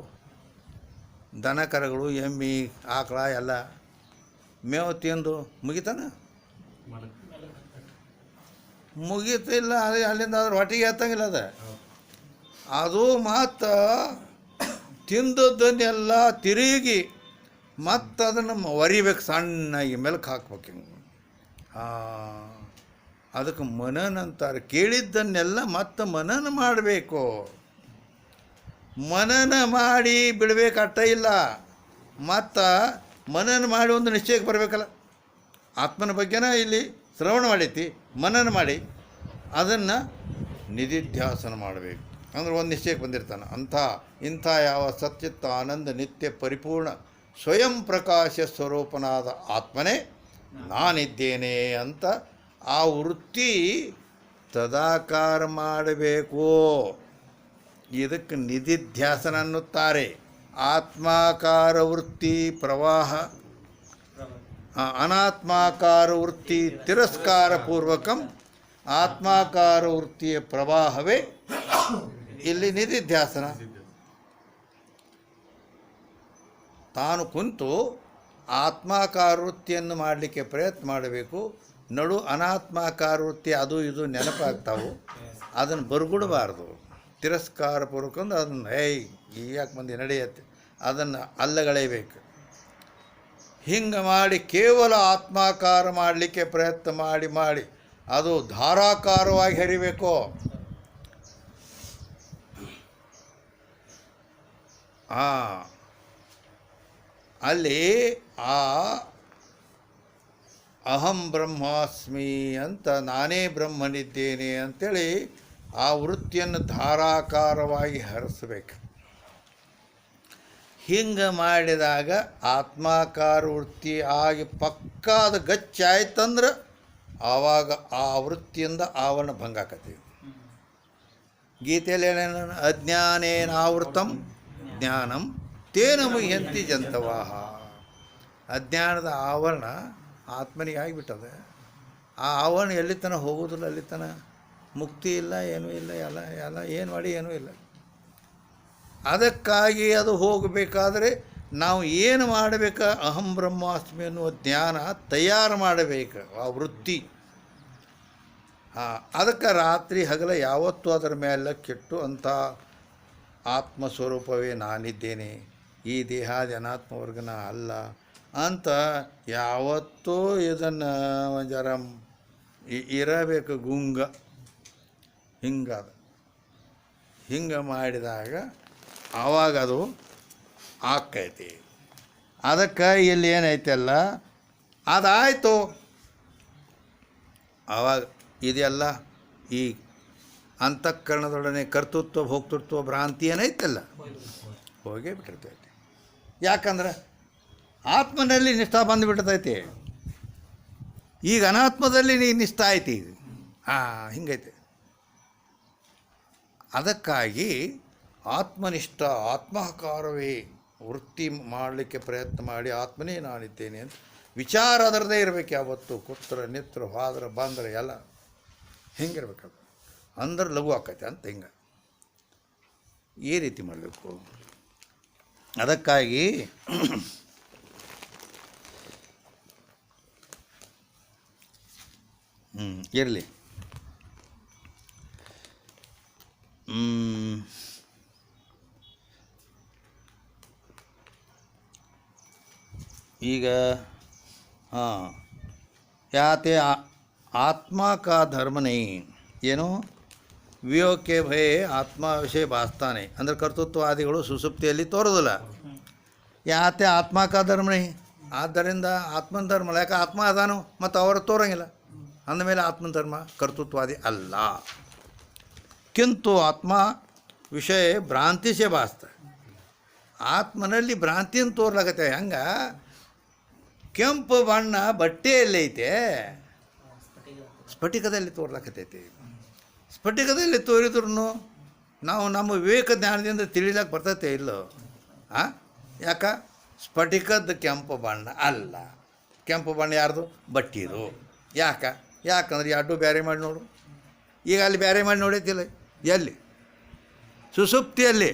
ದನ ಕರುಗಳು, ಎಮ್ಮೆ, ಆಕಳ ಎಲ್ಲ ಮೇವು ತಿಂದು ಮುಗಿತಾನ? ಮುಗೀತಿಲ್ಲ. ಅದು ಅಲ್ಲಿಂದ ಅದ್ರ ಹೊಟ್ಟೆಗೆ ಹತ್ತಂಗಿಲ್ಲ. ಅದು ಮತ್ತು ತಿಂದದ್ದನ್ನೆಲ್ಲ ತಿರುಗಿ ಮತ್ತು ಅದನ್ನು ಒರಿಬೇಕು, ಸಣ್ಣಾಗಿ ಮೆಲಕ್ಕೆ ಹಾಕ್ಬೇಕು. ಹಿಂಗೆ ಅದಕ್ಕೆ ಮನನ ಅಂತಾರೆ. ಕೇಳಿದ್ದನ್ನೆಲ್ಲ ಮತ್ತೆ ಮನನ ಮಾಡಬೇಕು. ಮನನ ಮಾಡಿ ಬಿಡಬೇಕು ಅಟ್ಟ ಇಲ್ಲ, ಮತ್ತು ಮನನ ಮಾಡಿ ಒಂದು ನಿಶ್ಚಯಕ್ಕೆ ಬರಬೇಕಲ್ಲ. ಆತ್ಮನ ಬಗ್ಗೆನ ಇಲ್ಲಿ ಶ್ರವಣ ಮಾಡೈತಿ, ಮನನ ಮಾಡಿ ಅದನ್ನು ನಿಧಿಧ್ಯಾಸನ ಮಾಡಬೇಕು. ಅಂದ್ರೆ ಒಂದು ನಿಶ್ಚಯಕ್ಕೆ ಬಂದಿರ್ತಾನೆ. ಇಂಥ ಯಾವ ಸಚ್ಚಿತ್ತ ಆನಂದ ನಿತ್ಯ ಪರಿಪೂರ್ಣ ಸ್ವಯಂ ಪ್ರಕಾಶ ಸ್ವರೂಪನಾದ ಆತ್ಮನೇ ನಾನಿದ್ದೇನೆ ಅಂತ ಆ ವೃತ್ತಿ ತದಾಕಾರ ಮಾಡಬೇಕು. ಇದಕ್ಕೆ ನಿಧಿಧ್ಯಾಸನ ಅನ್ನುತ್ತಾರೆ. ಆತ್ಮಾಕಾರ ವೃತ್ತಿ ಪ್ರವಾಹ, ಅನಾತ್ಮಾಕಾರ ವೃತ್ತಿ ತಿರಸ್ಕಾರ ಪೂರ್ವಕಂ, ಆತ್ಮಾಕಾರ ವೃತ್ತಿಯ ಪ್ರವಾಹವೇ ಇಲ್ಲಿ ನಿಧಿಧ್ಯಾಸನ. ತಾನು ಕುಂತು ಆತ್ಮಾಕಾರ ವೃತ್ತಿಯನ್ನು ಮಾಡಲಿಕ್ಕೆ ಪ್ರಯತ್ನ ಮಾಡಬೇಕು. ನಡು ಅನಾತ್ಮಾಕಾರ ವೃತ್ತಿ ಅದು ಇದು ನೆನಪಾಗ್ತಾವೆ, ಅದನ್ನು ಬರಗುಡಬಾರ್ದು. ತಿರಸ್ಕಾರ ಪೂರ್ವಕಂದು ಅದನ್ನು ಈ ಯಾಕೆ ಮಂದಿ ನಡೆಯುತ್ತೆ, ಅದನ್ನು ಅಲ್ಲಗಳೆಯಬೇಕು. ಹಿಂಗೆ ಮಾಡಿ ಕೇವಲ ಆತ್ಮಾಕಾರ ಮಾಡಲಿಕ್ಕೆ ಪ್ರಯತ್ನ ಮಾಡಿ ಅದು ಧಾರಾಕಾರವಾಗಿ ಹರಿಬೇಕು. ಅಲ್ಲಿ ಆ ಅಹಂ ಬ್ರಹ್ಮಾಸ್ಮಿ ಅಂತ, ನಾನೇ ಬ್ರಹ್ಮನಿದ್ದೇನೆ ಅಂಥೇಳಿ ಆ ವೃತ್ತಿಯನ್ನು ಧಾರಾಕಾರವಾಗಿ ಹರಿಸ್ಬೇಕು. ಹಿಂಗೆ ಮಾಡಿದಾಗ ಆತ್ಮಾಕಾರ ವೃತ್ತಿ ಆಗಿ ಪಕ್ಕಾದ ಗಚ್ಚಾಯ್ತಂದ್ರೆ ಆವಾಗ ಆ ವೃತ್ತಿಯಿಂದ ಆವರಣ ಭಂಗ ಆಕತಿ. ಗೀತೆಯಲ್ಲಿ ಏನೇನು? ಅಜ್ಞಾನೇನಾವೃತಂ ಜ್ಞಾನಂ ತೇನ ಮುಹ್ಯಂತಿ ಜಂತವಾಹ. ಅಜ್ಞಾನದ ಆವರಣ ಆತ್ಮನಿಗೆ ಆಗಿಬಿಟ್ಟದೆ. ಆ ಆವರಣ ಎಲ್ಲಿ ತನಕ ಹೋಗೋದಿಲ್ಲ, ಅಲ್ಲಿ ತನಕ ಮುಕ್ತಿ ಇಲ್ಲ, ಏನೂ ಇಲ್ಲ. ಎಲ್ಲ ಏನು ಮಾಡಿ ಏನೂ ಇಲ್ಲ. ಅದಕ್ಕಾಗಿ ಅದು ಹೋಗಬೇಕಾದ್ರೆ ನಾವು ಏನು ಮಾಡಬೇಕು? ಅಹಂ ಬ್ರಹ್ಮಾಸ್ಮಿ ಅನ್ನುವ ಜ್ಞಾನ ತಯಾರು ಮಾಡಬೇಕು, ಆ ವೃತ್ತಿ. ಅದಕ್ಕೆ ರಾತ್ರಿ ಹಗಲ ಯಾವತ್ತೂ ಅದರ ಮೇಲೆ ಕೆಟ್ಟು ಅಂಥ ಆತ್ಮಸ್ವರೂಪವೇ ನಾನಿದ್ದೇನೆ, ಈ ದೇಹಾದಿ ಅನಾತ್ಮವರ್ಗನ ಅಲ್ಲ ಅಂತ ಯಾವತ್ತೂ ಇದನ್ನು ಜರ ಇರಬೇಕು ಗುಂಗ. ಹಿಂಗೆ ಮಾಡಿದಾಗ ಆವಾಗ ಅದು ಆಕ್ಕೈತಿ. ಅದಕ್ಕೆ ಇಲ್ಲಿ ಏನೈತಲ್ಲ, ಅದಾಯಿತು. ಆವಾಗ ಇದೆಲ್ಲ ಈ ಅಂತಃಕರಣದೊಡನೆ ಕರ್ತೃತ್ವ ಭೋಕ್ತೃತ್ವ ಭ್ರಾಂತಿ ಏನೈತಲ್ಲ ಹೋಗೇ ಬಿಟ್ಟಿರ್ತೈತಿ. ಯಾಕಂದ್ರೆ ಆತ್ಮನಲ್ಲಿ ನಿಷ್ಠಾ ಬಂದುಬಿಡ್ತೈತಿ. ಈಗ ಅನಾತ್ಮದಲ್ಲಿ ನೀ ನಿಷ್ಠಾ ಐತಿ. ಹಿಂಗೈತೆ. ಅದಕ್ಕಾಗಿ ಆತ್ಮನಿಷ್ಠ ಆತ್ಮಾಕಾರವೇ ವೃತ್ತಿ ಮಾಡಲಿಕ್ಕೆ ಪ್ರಯತ್ನ ಮಾಡಿ ಆತ್ಮನೇ ನಾನಿದ್ದೇನೆ ಅಂತ ವಿಚಾರ ಅದರದೇ ಇರಬೇಕು. ಯಾವತ್ತು ಕೂತ್ರ ನಿತ್ರ ಹೋದ್ರೆ ಬಂದ್ರೆ ಎಲ್ಲ ಹೆಂಗಿರ್ಬೇಕದು ಅಂದ್ರೆ ಲಘು ಆಕೈತೆ ಅಂತ ಹಿಂಗೆ ಈ ರೀತಿ ಮಾಡಬೇಕು. ಅದಕ್ಕಾಗಿ ಇರಲಿ. ಈಗ ಯಾತೆ ಆತ್ಮ ಕಾ ಧರ್ಮ ನೈ ಏನು ವಿಯೋಕೆ ಭಯ ಆತ್ಮ ವಿಷಯ ಭಾಸ್ತಾನೆ ಅಂದರೆ ಕರ್ತೃತ್ವಾದಿಗಳು ಸುಸುಪ್ತಿಯಲ್ಲಿ ತೋರೋದಿಲ್ಲ. ಯಾತೆ ಆತ್ಮ ಕಾ ಧರ್ಮ ನೈ ಆದ್ದರಿಂದ ಆತ್ಮನ ಧರ್ಮ ಯಾಕೆ ಆತ್ಮ ಅದಾನು ಮತ್ತು ಅವರು ತೋರಂಗಿಲ್ಲ ಅಂದಮೇಲೆ ಆತ್ಮನ ಧರ್ಮ ಕರ್ತೃತ್ವಾದಿ ಅಲ್ಲ. ಕಿಂತು ಆತ್ಮ ವಿಷಯ ಭ್ರಾಂತಿ ಸೇ ಭಾಸ್ತ ಆತ್ಮನಲ್ಲಿ ಭ್ರಾಂತಿಯನ್ನು ತೋರ್ಲಾಗತ್ತೆ. ಹಂಗೆ ಕೆಂಪು ಬಣ್ಣ ಬಟ್ಟೆಯಲ್ಲೈತೆ ಸ್ಫಟಿಕದಲ್ಲಿ ತೋರ್ಲಾಕತ್ತೈತಿ. ಸ್ಫಟಿಕದಲ್ಲಿ ತೋರಿದ್ರು ನಾವು ನಮ್ಮ ವಿವೇಕ ಜ್ಞಾನದಿಂದ ತಿಳಿಲಕ್ಕೆ ಬರ್ತೈತೆ ಇಲ್ಲೋ. ಯಾಕೆ ಸ್ಫಟಿಕದ ಕೆಂಪು ಬಣ್ಣ ಅಲ್ಲ. ಕೆಂಪು ಬಣ್ಣ ಯಾರ್ದು ಬಟ್ಟಿದು. ಯಾಕಂದ್ರೆ ಎರಡು ಬೇರೆ ಮಾಡಿ ನೋಡು. ಈಗ ಅಲ್ಲಿ ಬೇರೆ ಮಾಡಿ ನೋಡೈತಿಲ್ಲ ಎಲ್ಲಿ ಸುಸುಪ್ತಿಯಲ್ಲಿ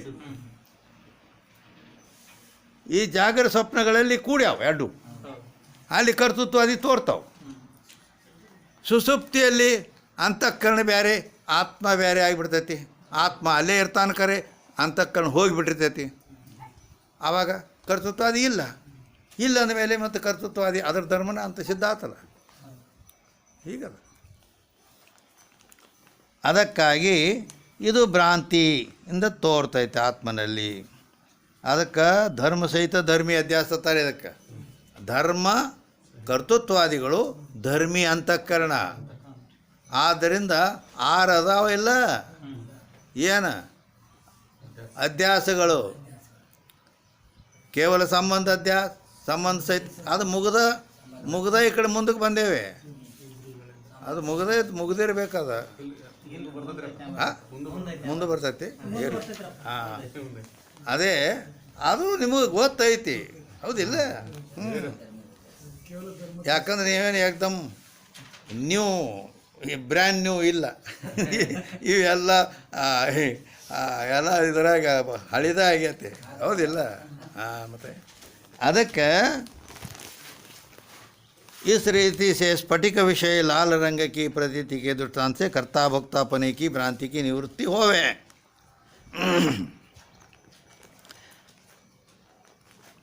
ಈ ಜಾಗರ ಸ್ವಪ್ನಗಳಲ್ಲಿ ಕೂಡ್ಯಾವ ಎರಡು ಅಲ್ಲಿ ಕರ್ತೃತ್ವಾದಿ ತೋರ್ತಾವೆ. ಸುಸುಪ್ತಿಯಲ್ಲಿ ಅಂತಃಕರಣ ಬೇರೆ ಆತ್ಮ ಬೇರೆ ಆಗಿಬಿಡ್ತೈತಿ. ಆತ್ಮ ಅಲ್ಲೇ ಇರ್ತಾನೆ ಕರೆ ಅಂತಃಕರಣ ಹೋಗಿಬಿಟ್ಟಿರ್ತೈತಿ. ಆವಾಗ ಕರ್ತೃತ್ವಾದಿ ಇಲ್ಲ ಅಂದಮೇಲೆ ಮತ್ತು ಕರ್ತೃತ್ವಾದಿ ಅದರ ಧರ್ಮನ ಅಂತ ಸಿದ್ಧ ಆತಲ್ಲ ಹೀಗಲ್ಲ. ಅದಕ್ಕಾಗಿ ಇದು ಭ್ರಾಂತಿಯಿಂದ ತೋರ್ತೈತೆ ಆತ್ಮನಲ್ಲಿ. ಅದಕ್ಕೆ ಧರ್ಮ ಸಹಿತ ಧರ್ಮಿ ಅಧ್ಯಾಸ ತಾರೆ. ಅದಕ್ಕೆ ಧರ್ಮ ಕರ್ತೃತ್ವಾದಿಗಳು ಧರ್ಮಿ ಅಂತಃಕರಣ. ಆದ್ದರಿಂದ ಅದಾವ ಇಲ್ಲ ಏನು ಅಧ್ಯಾಸಗಳು ಕೇವಲ ಸಂಬಂಧ ಸಂಬಂಧ ಸಹಿತ ಅದು ಮುಗ್ದ ಈ ಕಡೆ ಮುಂದಕ್ಕೆ ಬಂದೇವೆ. ಅದು ಮುಗ್ದಿರ್ಬೇಕದ ಮುಂದೆ ಬರ್ತೈತಿ. ಅದೇ ಅದು ನಿಮಗೆ ಗೊತ್ತೈತಿ ಹೌದಿಲ್ಲ. ಯಾಕಂದ್ರೆ ನೀವೇನು ಏಕ್ದಮ್ ನ್ಯೂ ಬ್ರ್ಯಾಂಡ್ ನ್ಯೂ ಇಲ್ಲ. ಇವೆಲ್ಲ ಎಲ್ಲ ಇದ್ರಾಗ ಹಳಿದ ಆಗೈತೆ ಹೌದಿಲ್ಲ. ಮತ್ತು ಅದಕ್ಕೆ इस रीति से स्फटिक विषय लाल रंग की प्रतीति के दृष्टांत से कर्ता भोक्तापने की भ्रांति की निवृत्ति होवे.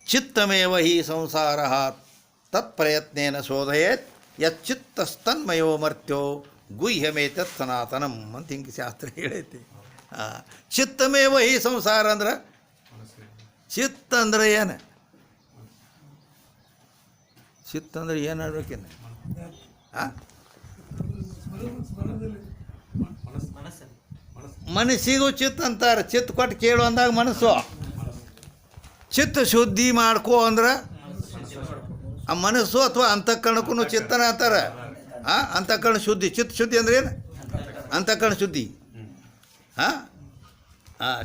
चित्तमेव ही संसारः तत्प्रयत्नेन शोधयेत् यच्चित्तस्तन्मयो मर्त्यो गुह्यमेतत् सनातनಂ ಅಂತ ಹಿಂಗೆ ಶಾಸ್ತ್ರ ಹೇಳೈತಿ. ಚಿತ್ತಮೇವ ಹಿ ಸಂಸಾರ ಅಂದ್ರೆ ಚಿತ್ತ ಅಂದ್ರೆ ಏನು? ಚಿತ್ತ ಅಂದ್ರೆ ಏನು ಹೇಳ್ಬೇಕೇನು? ಮನಸ್ಸಿಗೂ ಚಿತ್ತ ಅಂತಾರೆ. ಚಿತ್ತ ಕೊಟ್ಟು ಕೇಳು ಅಂದಾಗ ಮನಸ್ಸು. ಚಿತ್ತ ಶುದ್ಧಿ ಮಾಡ್ಕೋ ಅಂದ್ರೆ ಆ ಮನಸ್ಸು ಅಥವಾ ಅಂತಃಕರಣಕ್ಕೂ ಚಿತ್ತನ ಅಂತಾರೆ. ಅಂತಃಕರಣ ಶುದ್ಧಿ. ಚಿತ್ತ ಶುದ್ಧಿ ಅಂದ್ರೆ ಏನು? ಅಂತಃಕರಣ ಶುದ್ಧಿ.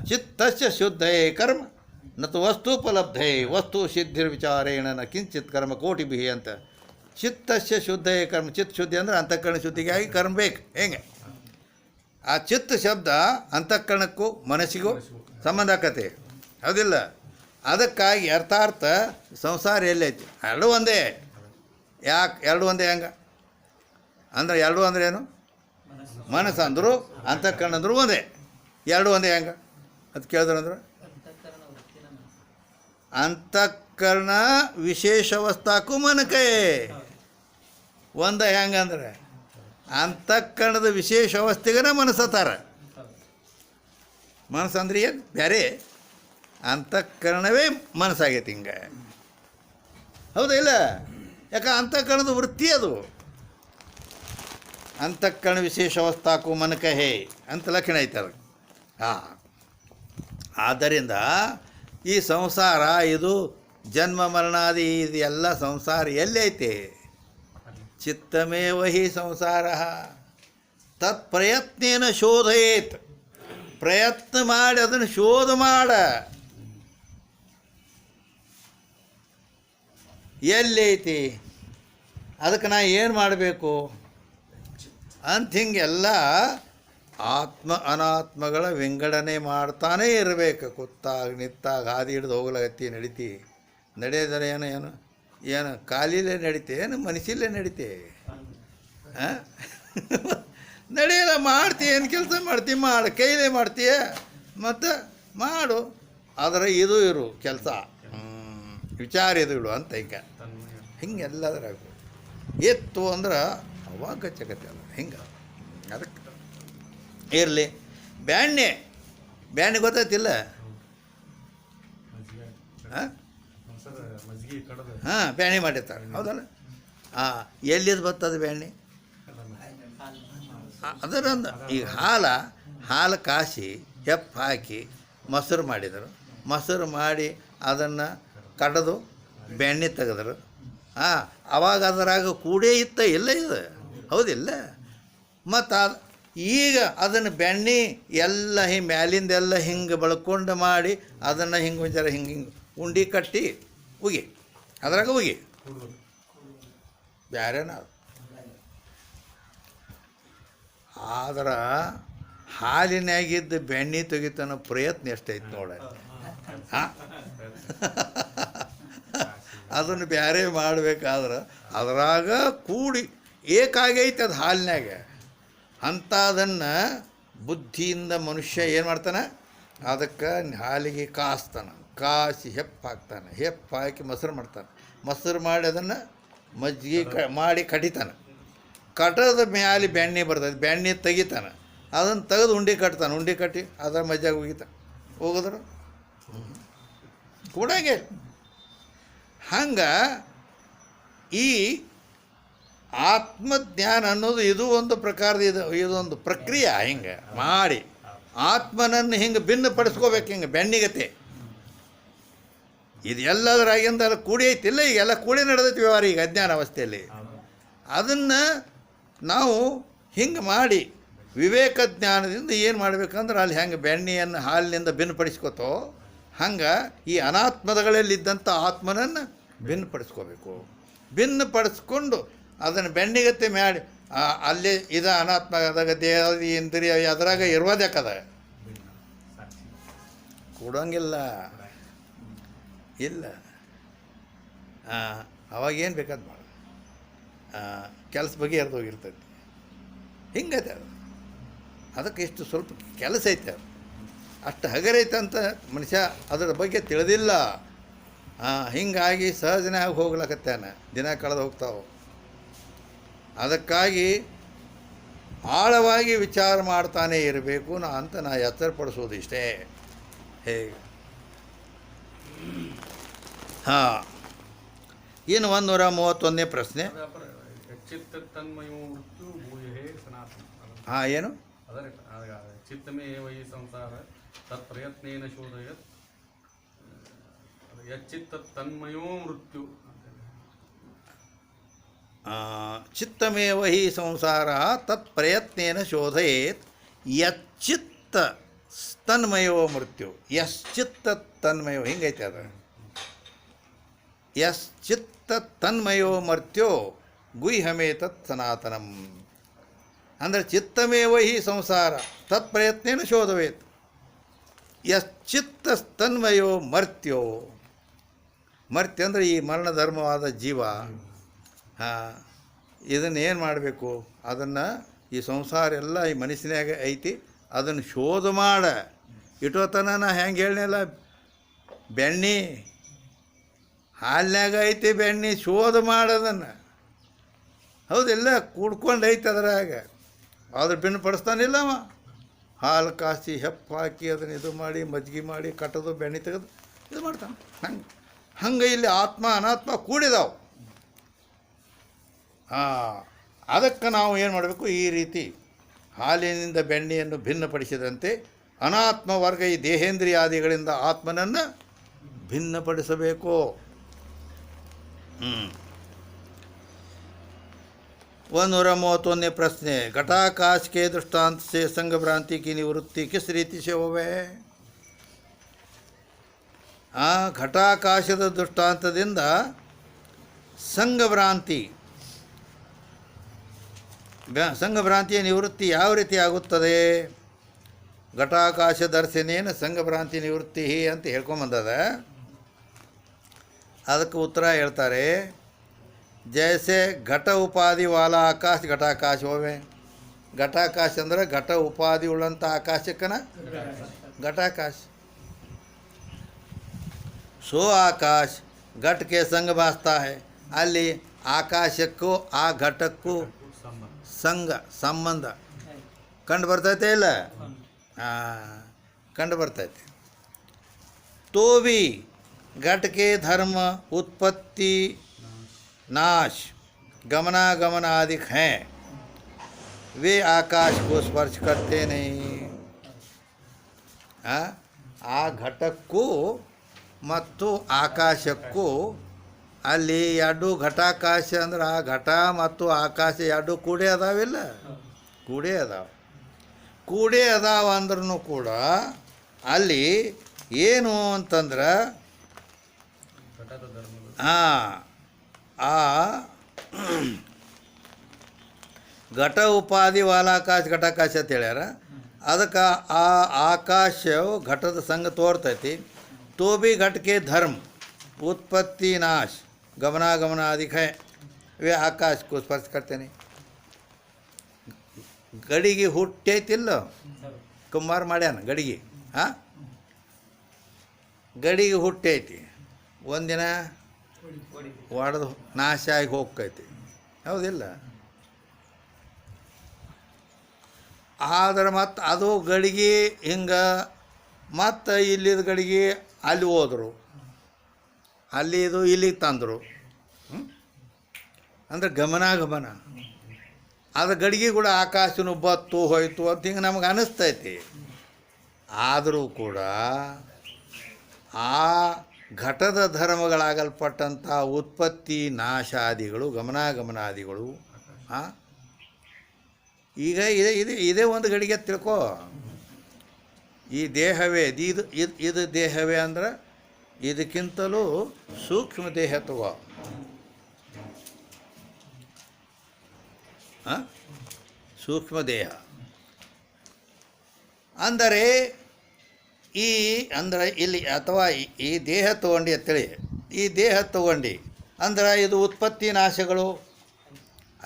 ಚಿತ್ತಸ್ಯ ಶುದ್ಧಯೇ ಕರ್ಮ ನತು ವಸ್ತುಪಲಬ್ಧೇ ವಸ್ತು ಸಿದ್ಧಿರ್ವಿಚಾರೇಣ ನ ಕಿಂಚಿತ್ ಕರ್ಮ ಕೋಟಿಭಿ ಅಂತ. ಚಿತ್ತಸ್ಯ ಶುದ್ಧಯೇ ಕರ್ಮ. ಚಿತ್ತ ಶುದ್ಧಿ ಅಂದ್ರೆ ಅಂತಃಕರಣ ಶುದ್ಧಿಗಾಗಿ ಕರ್ಮ ಬೇಕು. ಹೆಂಗೆ ಆ ಚಿತ್ತ ಶಬ್ದ ಅಂತಃಕರಣಕ್ಕೂ ಮನಸ್ಸಿಗೂ ಸಂಬಂಧ ಆಕತೆ ಹೌದಿಲ್ಲ. ಅದಕ್ಕಾಗಿ ಅರ್ಥಾರ್ಥ ಸಂಸಾರ ಎಲ್ಲೈತಿ ಎರಡು ಒಂದೇ. ಯಾಕೆ ಎರಡು ಒಂದೇ? ಹೆಂಗೆ ಅಂದ್ರೆ ಎರಡು ಅಂದ್ರೆ ಏನು? ಮನಸ್ಸು ಅಂದರು ಅಂತಃಕರಣ ಅಂದರು ಒಂದೇ. ಎರಡು ಒಂದೇ ಹೆಂಗೆ ಅದು ಕೇಳಿದ್ರಂದ್ರೆ ಅಂತಃಕರಣ ವಿಶೇಷವಸ್ತಾಕು ಮನಕೈ ಒಂದ. ಹೆಂಗಂದ್ರೆ ಅಂತಃಕರಣದ ವಿಶೇಷ ಅವಸ್ಥೆಗನ ಮನಸ್ಸತ್ತಾರ. ಮನಸ್ಸು ಅಂದ್ರೆ ಏನು? ಬೇರೆ ಅಂತಃಕರಣವೇ ಮನಸ್ಸಾಗೈತಿ ಹಿಂಗೆ ಹೌದಾ ಇಲ್ಲ. ಯಾಕೆ ಅಂತಃಕರಣದ ವೃತ್ತಿ ಅದು. ಅಂತಃಕರಣ ವಿಶೇಷವಸ್ತಾಕು ಮನಕಹೇ ಅಂತ ಲಕ್ಷಣ ಐತೆ ಅದು. ಹಾಂ, ಆದ್ದರಿಂದ ಈ ಸಂಸಾರ ಇದು ಜನ್ಮ ಮರಣಾದಿ ಇದೆಲ್ಲ ಸಂಸಾರ ಎಲ್ಲೈತೆ? ಚಿತ್ತಮೇವ ಹಿ ಸಂಸಾರ ತತ್ ಪ್ರಯತ್ನೇನ ಶೋಧಯೇತ್. ಪ್ರಯತ್ನ ಮಾಡಿ ಅದನ್ನು ಶೋಧ ಮಾಡ. ಎಲ್ಲೈತಿ ಅದಕ್ಕೆ ನಾ ಏನು ಮಾಡಬೇಕು ಅಂತ ಹಿಂಗೆಲ್ಲ ಆತ್ಮ ಅನಾತ್ಮಗಳ ವಿಂಗಡಣೆ ಮಾಡ್ತಾನೇ ಇರಬೇಕು. ಕೂತಾಗ ನಿತ್ತಾಗ ಹಾದಿ ಹಿಡಿದು ಹೋಗ್ಲಾಗತ್ತಿ ನಡಿತಿ. ನಡೆಯೋದರೆ ಏನು ಕಾಲಿಲೇ ನಡಿತೆ, ಏನು ಮನಸ್ಸಲ್ಲೇ ನಡಿತೆ? ಹಾಂ, ನಡೆಯಲ್ಲ. ಮಾಡ್ತಿ, ಏನು ಕೆಲಸ ಮಾಡ್ತಿ ಮಾಡು, ಕೈಲೇ ಮಾಡ್ತೀಯ ಮತ್ತು ಮಾಡು. ಆದರೆ ಇದು ಇರು ಕೆಲಸ, ವಿಚಾರ ಇದುಗಳು ಅಂತ ಹಿಂಗೆಲ್ಲದ್ರಾಗ ಎತ್ತು ಅಂದ್ರೆ ಅವಾಗ ಗಚ್ಚಗತ್ತೆ ಅಲ್ಲ ಹಿಂಗೆ. ಅದಕ್ಕೆ ಇರಲಿ. ಬ್ಯಾಣೆ ಗೊತ್ತಾಯ್ತಿಲ್ಲ? ಹಾಂ ಹಾಂ, ಬ್ಯಾಣೆ ಮಾಡಿರ್ತಾರೆ ಹೌದಲ್ಲ? ಹಾಂ, ಎಲ್ಲಿದು ಬರ್ತದೆ ಬ್ಯಾಣೆ? ಅದರಂದ ಈಗ ಹಾಲು ಕಾಸಿ ಹೆಪ್ಪು ಹಾಕಿ ಮೊಸರು ಮಾಡಿದರು. ಮೊಸರು ಮಾಡಿ ಅದನ್ನು ಕಡೆದು ಬೆಣ್ಣೆ ತೆಗೆದ್ರು. ಹಾಂ, ಅವಾಗ ಅದರಾಗ ಕೂಡೇ ಇತ್ತ ಇಲ್ಲ ಇದು, ಹೌದಿಲ್ಲ? ಮತ್ತು ಈಗ ಅದನ್ನು ಬೆಣ್ಣೆ ಎಲ್ಲ ಹಿಂಗೆ ಮ್ಯಾಲಿಂದೆಲ್ಲ ಹಿಂಗೆ ಬಳ್ಕೊಂಡು ಮಾಡಿ ಅದನ್ನು ಹಿಂಗೆ ಒಂಚರ ಹಿಂಗೆ ಉಂಡೆ ಕಟ್ಟಿ ಉಗಿ, ಅದ್ರಾಗ ಉಗಿ ಬ್ಯಾರೇನ. ಆದ್ರೆ ಹಾಲಿನಾಗಿದ್ದ ಬೆಣ್ಣೆ ತೆಗಿತಾನೋ ಪ್ರಯತ್ನ ಎಷ್ಟೈತೆ ನೋಡ. ಹಾಂ, ಅದನ್ನು ಬೇರೆ ಮಾಡಬೇಕಾದ್ರೆ ಅದ್ರಾಗ ಕೂಡಿ ಏಕಾಗೈತೆ ಅದು ಹಾಲಿನಾಗ. ಅಂಥದನ್ನು ಬುದ್ಧಿಯಿಂದ ಮನುಷ್ಯ ಏನು ಮಾಡ್ತಾನೆ, ಅದಕ್ಕೆ ಹಾಲಿಗೆ ಕಾಸಿ ಹೆಪ್ಪು ಹಾಕ್ತಾನೆ. ಹೆಪ್ಪು ಹಾಕಿ ಮೊಸರು ಮಾಡ್ತಾನೆ. ಮೊಸರು ಮಾಡಿ ಅದನ್ನು ಮಜ್ಜಿಗೆ ಮಾಡಿ ಕಡಿತಾನೆ. ಕಟ್ಟದ ಮ್ಯಾಲೆ ಬೆಣ್ಣೆ ಬರ್ತದೆ, ಬೆಣ್ಣೆ ತೆಗಿತಾನೆ. ಅದನ್ನು ತೆಗೆದು ಉಂಡೆ ಕಟ್ತಾನೆ. ಉಂಡೆ ಕಟ್ಟಿ ಅದರ ಮಜ್ಜಿಗೆ ಹೋಗಿತಾನೆ. ಹೋಗಿದ್ರು ಕೂಡಂಗೆ. ಹಂಗೆ ಈ ಆತ್ಮಜ್ಞಾನ ಅನ್ನೋದು ಇದು ಒಂದು ಪ್ರಕಾರದ ಇದೊಂದು ಪ್ರಕ್ರಿಯೆ. ಹಿಂಗೆ ಮಾಡಿ ಆತ್ಮನನ್ನು ಹಿಂಗೆ ಭಿನ್ನಪಡಿಸ್ಕೋಬೇಕು, ಹಿಂಗೆ ಬೆಣ್ಣಿಗತೆ. ಇದು ಎಲ್ಲದರಾಗಿಂದ ಎಲ್ಲ ಕೂಡಿ ಐತಿಲ್ಲ, ಈಗೆಲ್ಲ ಕೂಡಿ ನಡೆದೈತಿ ವ್ಯವಹಾರ ಈಗ ಅಜ್ಞಾನ ಅವಸ್ಥೆಯಲ್ಲಿ. ಅದನ್ನು ನಾವು ಹಿಂಗೆ ಮಾಡಿ ವಿವೇಕ ಜ್ಞಾನದಿಂದ ಏನು ಮಾಡಬೇಕಂದ್ರೆ ಅಲ್ಲಿ ಹೆಂಗೆ ಬೆಣ್ಣೆಯನ್ನು ಹಾಲಿನಿಂದ ಭಿನ್ನಪಡಿಸ್ಕೋತೋ ಹಂಗೆ ಈ ಅನಾತ್ಮದಗಳಲ್ಲಿದ್ದಂಥ ಆತ್ಮನನ್ನು ಭಿನ್ನಪಡಿಸ್ಕೋಬೇಕು. ಭಿನ್ನಪಡಿಸ್ಕೊಂಡು ಅದನ್ನು ಬೆಣ್ಣಿಗತ್ತೆ ಮಾಡಿ ಅಲ್ಲೇ ಇದು ಅನಾತ್ಮ ಅದಾಗ ದೇಹ ಇಂದ್ರಿಯ ಅದ್ರಾಗ ಇರೋದಕ್ಕದ ಕೊಡೋಂಗಿಲ್ಲ ಇಲ್ಲ. ಅವಾಗೇನು ಬೇಕಾದ ಮಾಡ ಕೆಲಸ ಬಗ್ಗೆ ಹೋಗಿರ್ತೈತಿ. ಹಿಂಗೈತೆ ಅದು. ಅದಕ್ಕೆ ಎಷ್ಟು ಸ್ವಲ್ಪ ಕೆಲಸ ಐತೆ, ಅದು ಅಷ್ಟು ಹಗರೈತೆ ಅಂತ ಮನುಷ್ಯ ಅದರ ಬಗ್ಗೆ ತಿಳಿದಿಲ್ಲ. ಹಿಂಗಾಗಿ ಸಹಜನಾಗಿ ಹೋಗ್ಲಕತ್ತಾನ, ದಿನ ಕಳೆದು ಹೋಗ್ತಾವೆ. ಅದಕ್ಕಾಗಿ ಆಳವಾಗಿ ವಿಚಾರ ಮಾಡ್ತಾನೆ ಇರಬೇಕು ಅಂತ ನಾ ಎಚ್ಚರಪಡಿಸೋದು ಇಷ್ಟೇ. ಹೇಗೆ ಹಾಂ, ಇನ್ನು 131ನೇ ಪ್ರಶ್ನೆ. ಹಾಂ, ಏನು ಚಿತ್ತಮೇ ವೈ ಸಂಸಾರ ತತ್ ಪ್ರಯತ್ನೇನ ಶೋಧಯತ್ ಯಚ್ಚಿತ್ತ ತನ್ಮಯೋ ಮೃತ್ಯು. ಚಿತ್ತಮೇವ ಹಿ ಸಂಸಾರ ತತ್ ಪ್ರಯತ್ನೇನ ಶೋಧಯೇತ್ ಯಚ್ಚಿತ್ತ ತನ್ಮಯೋ ಮೃತ್ಯು. ಯಶ್ಚಿತ್ತ ತನ್ಮಯೋ ಹಿಂಗೈತೆ ಅದು. ಯಶ್ಚಿತ್ತ ತನ್ಮಯೋ ಮೃತ್ಯೋ ಗುಹ್ಯಮೇ ತತ್ ಸನಾತನಂ. ಅಂದರೆ ಚಿತ್ತಮೇವ ಹಿ ಸಂಸಾರ ತತ್ ಪ್ರಯತ್ನೇನ ಶೋಧವೇತ್ ಯಶ್ಚಿತ್ತ ತನ್ಮಯೋ ಮರ್ತ್ಯೋ. ಮರ್ತ್ಯ ಅಂದರೆ ಈ ಮರಣ ಧರ್ಮವಾದ ಜೀವ. ಹಾಂ, ಇದನ್ನೇನು ಮಾಡಬೇಕು, ಅದನ್ನು ಈ ಸಂಸಾರ ಎಲ್ಲ ಈ ಮನಸ್ಸಿನಾಗ ಐತಿ, ಅದನ್ನು ಶೋಧ ಮಾಡ. ಇಟ್ಟೋತನ ನಾ ಹೆಂಗೆ ಹೇಳಿನಲ್ಲ, ಬೆಣ್ಣೆ ಹಾಲಿನಾಗ ಐತಿ, ಬೆಣ್ಣೆ ಶೋಧ ಮಾಡೋದನ್ನು ಹೌದಿಲ್ಲ, ಕೂಡ್ಕೊಂಡು ಐತೆ ಅದ್ರಾಗ. ಆದ್ರೆ ಭಿನ್ನಪಡಿಸ್ತಾನಿಲ್ಲ ಅವ. ಹಾಲು ಕಾಸಿ ಹೆಪ್ಪು ಹಾಕಿ ಅದನ್ನು ಇದು ಮಾಡಿ ಮಜ್ಜಿಗೆ ಮಾಡಿ ಕಟ್ಟೋದು ಬೆಣ್ಣೆ ತೆಗೆದು ಇದು ಮಾಡ್ತಾನೆ. ಹಂಗೆ ಇಲ್ಲಿ ಆತ್ಮ ಅನಾತ್ಮ ಕೂಡಿದಾವೆ. ಅದಕ್ಕೆ ನಾವು ಏನು ಮಾಡಬೇಕು, ಈ ರೀತಿ ಹಾಲಿನಿಂದ ಬೆಣ್ಣೆಯನ್ನು ಭಿನ್ನಪಡಿಸಿದಂತೆ ಅನಾತ್ಮ ವರ್ಗ ಈ ದೇಹೇಂದ್ರಿಯಾದಿಗಳಿಂದ ಆತ್ಮನನ್ನು ಭಿನ್ನಪಡಿಸಬೇಕು. 131 प्रश्न, घटाकाश के दृष्टांत से संग भ्रांति की निवृत्ति किस रीति से होवे? ಘಟಾಕಾಶದ ದೃಷ್ಟಾಂತದಿಂದ ಸಂಘಭ್ರಾಂತಿಯ ನಿವೃತ್ತಿ ಯಾವ ರೀತಿ ಆಗುತ್ತದೆ? ಘಟಾಕಾಶ ದರ್ಶನೇನ ಸಂಘಭ್ರಾಂತಿ ನಿವೃತ್ತಿ ಅಂತ ಹೇಳ್ಕೊಂಬಂದದ. ಅದಕ್ಕೆ ಉತ್ತರ ಹೇಳ್ತಾರೆ, ಜೈಸೆ ಘಟ ಉಪಾಧಿ ವಾಲ ಆಕಾಶ ಘಟಾಕಾಶ ಹೋವೆ. ಘಟಾಕಾಶ ಅಂದ್ರೆ ಘಟ ಉಪಾಧಿ ಉಳ್ಳಂಥ ಆಕಾಶಕ್ಕನ ಘಟಾಕಾಶ. सो आकाश घट के संग भासता है. ಅಲ್ಲಿ ಆಕಾಶಕ್ಕೂ ಆ ಘಟಕ್ಕೂ ಸಂಬಂಧ ಕಂಡು ಬರ್ತೈತೆ ಇಲ್ಲ? ಕಂಡು ಬರ್ತೈತೆ. तो भी घट के धर्म उत्पत्ति नाश गमनागमन आदि हैं, वे आकाश को स्पर्श करते नहीं. ಆ ಘಟಕ್ಕೂ ಮತ್ತು ಆಕಾಶಕ್ಕೂ ಅಲ್ಲಿ ಎರಡು ಘಟಾಕಾಶ ಅಂದ್ರೆ ಆ ಘಟ ಮತ್ತು ಆಕಾಶ ಎರಡು ಕೂಡೇ ಅದಾವಿಲ್ಲ? ಕೂಡೇ ಅದಾವ ಅಂದ್ರೂ ಕೂಡ ಅಲ್ಲಿ ಏನು ಅಂತಂದ್ರೆ ಆ ಘಟ ಉಪಾಧಿ ವಾಲಾಕಾಶ ಘಟಾಕಾಶ ಅಂತ ಹೇಳ್ಯಾರ. ಅದಕ್ಕೆ ಆ ಆಕಾಶವು ಘಟದ ಸಂಘ ತೋರ್ತೈತಿ. तो भी घट के धर्म उत्पत्ति नाश गमनागमन आदि है, वे आकाश को स्पर्श करते नहीं. ಗಡಿಗೆ ಹುಟ್ಟೈತಿಲ್ಲ, ಕುಮಾರ್ ಮಾಡ್ಯಾನ ಗಡಿಗೆ. ಗಡಿಗೆ ಹುಟ್ಟೈತಿ, ಒಂದಿನ ಒಡೆದು ನಾಶ ಆಗಿ ಹೋಗ್ತೈತಿ, ಹೌದಿಲ್ಲ? ಆದ್ರೆ ಮತ್ತು ಅದು ಗಡಿಗೆ ಹಿಂಗೆ ಮತ್ತು ಇಲ್ಲಿದ ಗಡಿಗೆ ಅಲ್ಲಿ ಹೋದರು, ಅಲ್ಲಿದು ಇಲ್ಲಿಗೆ ತಂದರು. ಅಂದರೆ ಗಮನಾಗಮನ. ಅದು ಗಡಿಗೆ ಕೂಡ ಆಕಾಶನು ಬತ್ತು ಹೋಯ್ತು ಅಂತ ಹಿಂಗೆ ನಮಗೆ ಅನ್ನಿಸ್ತೈತಿ. ಆದರೂ ಕೂಡ ಆ ಘಟದ ಧರ್ಮಗಳಾಗಲ್ಪಟ್ಟಂಥ ಉತ್ಪತ್ತಿ ನಾಶಾದಿಗಳು ಗಮನಾಗಮನಾದಿಗಳು ಈಗ ಇದೇ ಒಂದು ಗಡಿಗೆ ತಿಳ್ಕೊ. ಈ ದೇಹವೇ ಇದು ದೇಹವೇ ಅಂದ್ರೆ ಇದಕ್ಕಿಂತಲೂ ಸೂಕ್ಷ್ಮ ದೇಹ ತಗೋ. ಸೂಕ್ಷ್ಮ ದೇಹ ಅಂದರೆ ಇಲ್ಲಿ ಅಥವಾ ಈ ದೇಹ ತಗೊಂಡು ಅಂತೇಳಿ, ಈ ದೇಹ ತಗೊಂಡು ಅಂದ್ರೆ ಇದು ಉತ್ಪತ್ತಿ ನಾಶಗಳು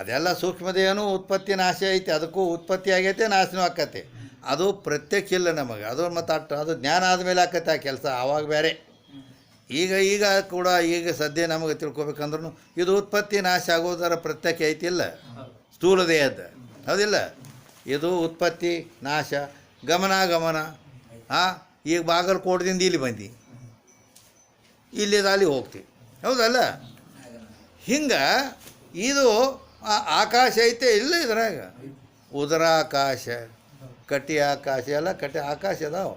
ಅದೆಲ್ಲ ಸೂಕ್ಷ್ಮ ದೇಹನೂ ಉತ್ಪತ್ತಿ ನಾಶ ಐತೆ, ಅದಕ್ಕೂ ಉತ್ಪತ್ತಿ ಆಗೈತೆ ನಾಶನೂ ಆಕೈತೆ. ಅದು ಪ್ರತ್ಯಕ್ಷ ಇಲ್ಲ ನಮಗೆ, ಅದು ಮತ್ತು ಅದು ಜ್ಞಾನ ಆದಮೇಲೆ ಆಕೈತೆ ಆ ಕೆಲಸ, ಆವಾಗ ಬೇರೆ. ಈಗ ಕೂಡ ಈಗ ಸದ್ಯ ನಮಗೆ ತಿಳ್ಕೊಬೇಕಂದ್ರೂ ಇದು ಉತ್ಪತ್ತಿ ನಾಶ ಆಗೋದರ ಪ್ರತ್ಯಕ್ಷ ಐತಿಲ್ಲ ಸ್ಥೂಲ ದೇಹದ, ಹೌದಿಲ್ಲ? ಇದು ಉತ್ಪತ್ತಿ ನಾಶ ಗಮನಾಗಮನ. ಈಗ ಬಾಗಲಕೋಟದಿಂದ ಇಲ್ಲಿ ಬಂದು ಇಲ್ಲಿದ ಅಲ್ಲಿ ಹೋಗ್ತೀವಿ, ಹೌದಲ್ಲ? ಹಿಂಗೆ ಇದು ಆಕಾಶ ಐತೆ ಇಲ್ಲ ಇದ್ರಾಗ, ಉದರಾಕಾಶ ಕಟಿ ಆಕಾಶ ಎಲ್ಲ ಕಟಿ ಆಕಾಶ ಅದಾವ.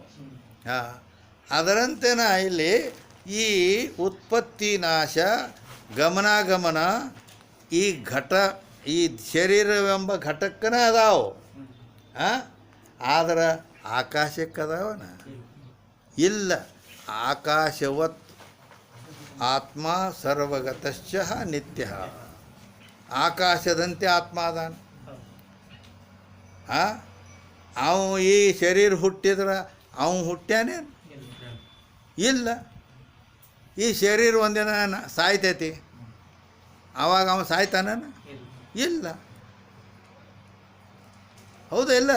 ಅದರಂತೆನ ಇಲ್ಲಿ ಈ ಉತ್ಪತ್ತಿ ನಾಶ ಗಮನಾಗಮನ ಈ ಘಟ ಈ ಶರೀರವೆಂಬ ಘಟಕ್ಕನ ಅದಾವು. ಆದ್ರೆ ಆಕಾಶಕ್ಕೆ ಅದಾವನ ಇಲ್ಲ. ಆಕಾಶವತ್ ಆತ್ಮ ಸರ್ವಗತಶ್ಚ ನಿತ್ಯ. ಆಕಾಶದಂತೆ ಆತ್ಮ ಅದಾನ. ಅವ ಈ ಶರೀರ ಹುಟ್ಟಿದ್ರೆ ಅವ ಹುಟ್ಟ್ಯಾನೇ ಇಲ್ಲ. ಈ ಶರೀರ ಒಂದಿನ ಸಾಯ್ತೈತಿ, ಆವಾಗ ಅವ ಸಾಯ್ತಾನ ಇಲ್ಲ, ಹೌದಾ ಇಲ್ಲ?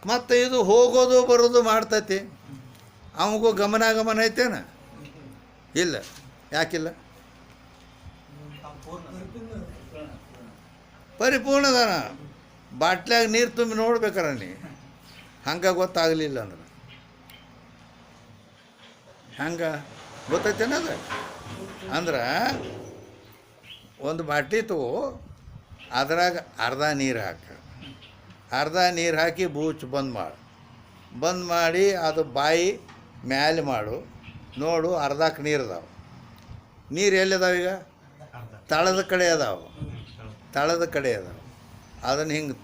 ಮತ್ತು ಇದು ಹೋಗೋದು ಬರೋದು ಮಾಡ್ತೈತಿ, ಅವನಿಗೂ ಗಮನಾಗಮನ ಐತೇನ ಇಲ್ಲ? ಯಾಕಿಲ್ಲ? ಪರಿಪೂರ್ಣದಾನ. ಬಾಟ್ಲಾಗ ನೀರು ತುಂಬಿ ನೋಡ್ಬೇಕಾರ ನೀ, ಹಂಗೆ ಗೊತ್ತಾಗಲಿಲ್ಲ ಅಂದ್ರೆ ಹಂಗೆ ಗೊತ್ತೈತೇನದ? ಅಂದ್ರೆ ಒಂದು ಬಾಟ್ಲಿ ತಗೋ, ಅದ್ರಾಗ ಅರ್ಧ ನೀರು ಹಾಕಿ ಬೂಚ್ ಬಂದ್ ಮಾಡಿ ಅದು ಬಾಯಿ ಮ್ಯಾಲೆ ಮಾಡು, ನೋಡು ಅರ್ಧಕ್ಕೆ ನೀರು ಅದಾವೆ. ನೀರು ಎಲ್ಲಿದಾವೆ ಈಗ? ತಳದ ಕಡೆ ಅದಾವೆ. ಅದನ್ನು ಹಿಂಗೆ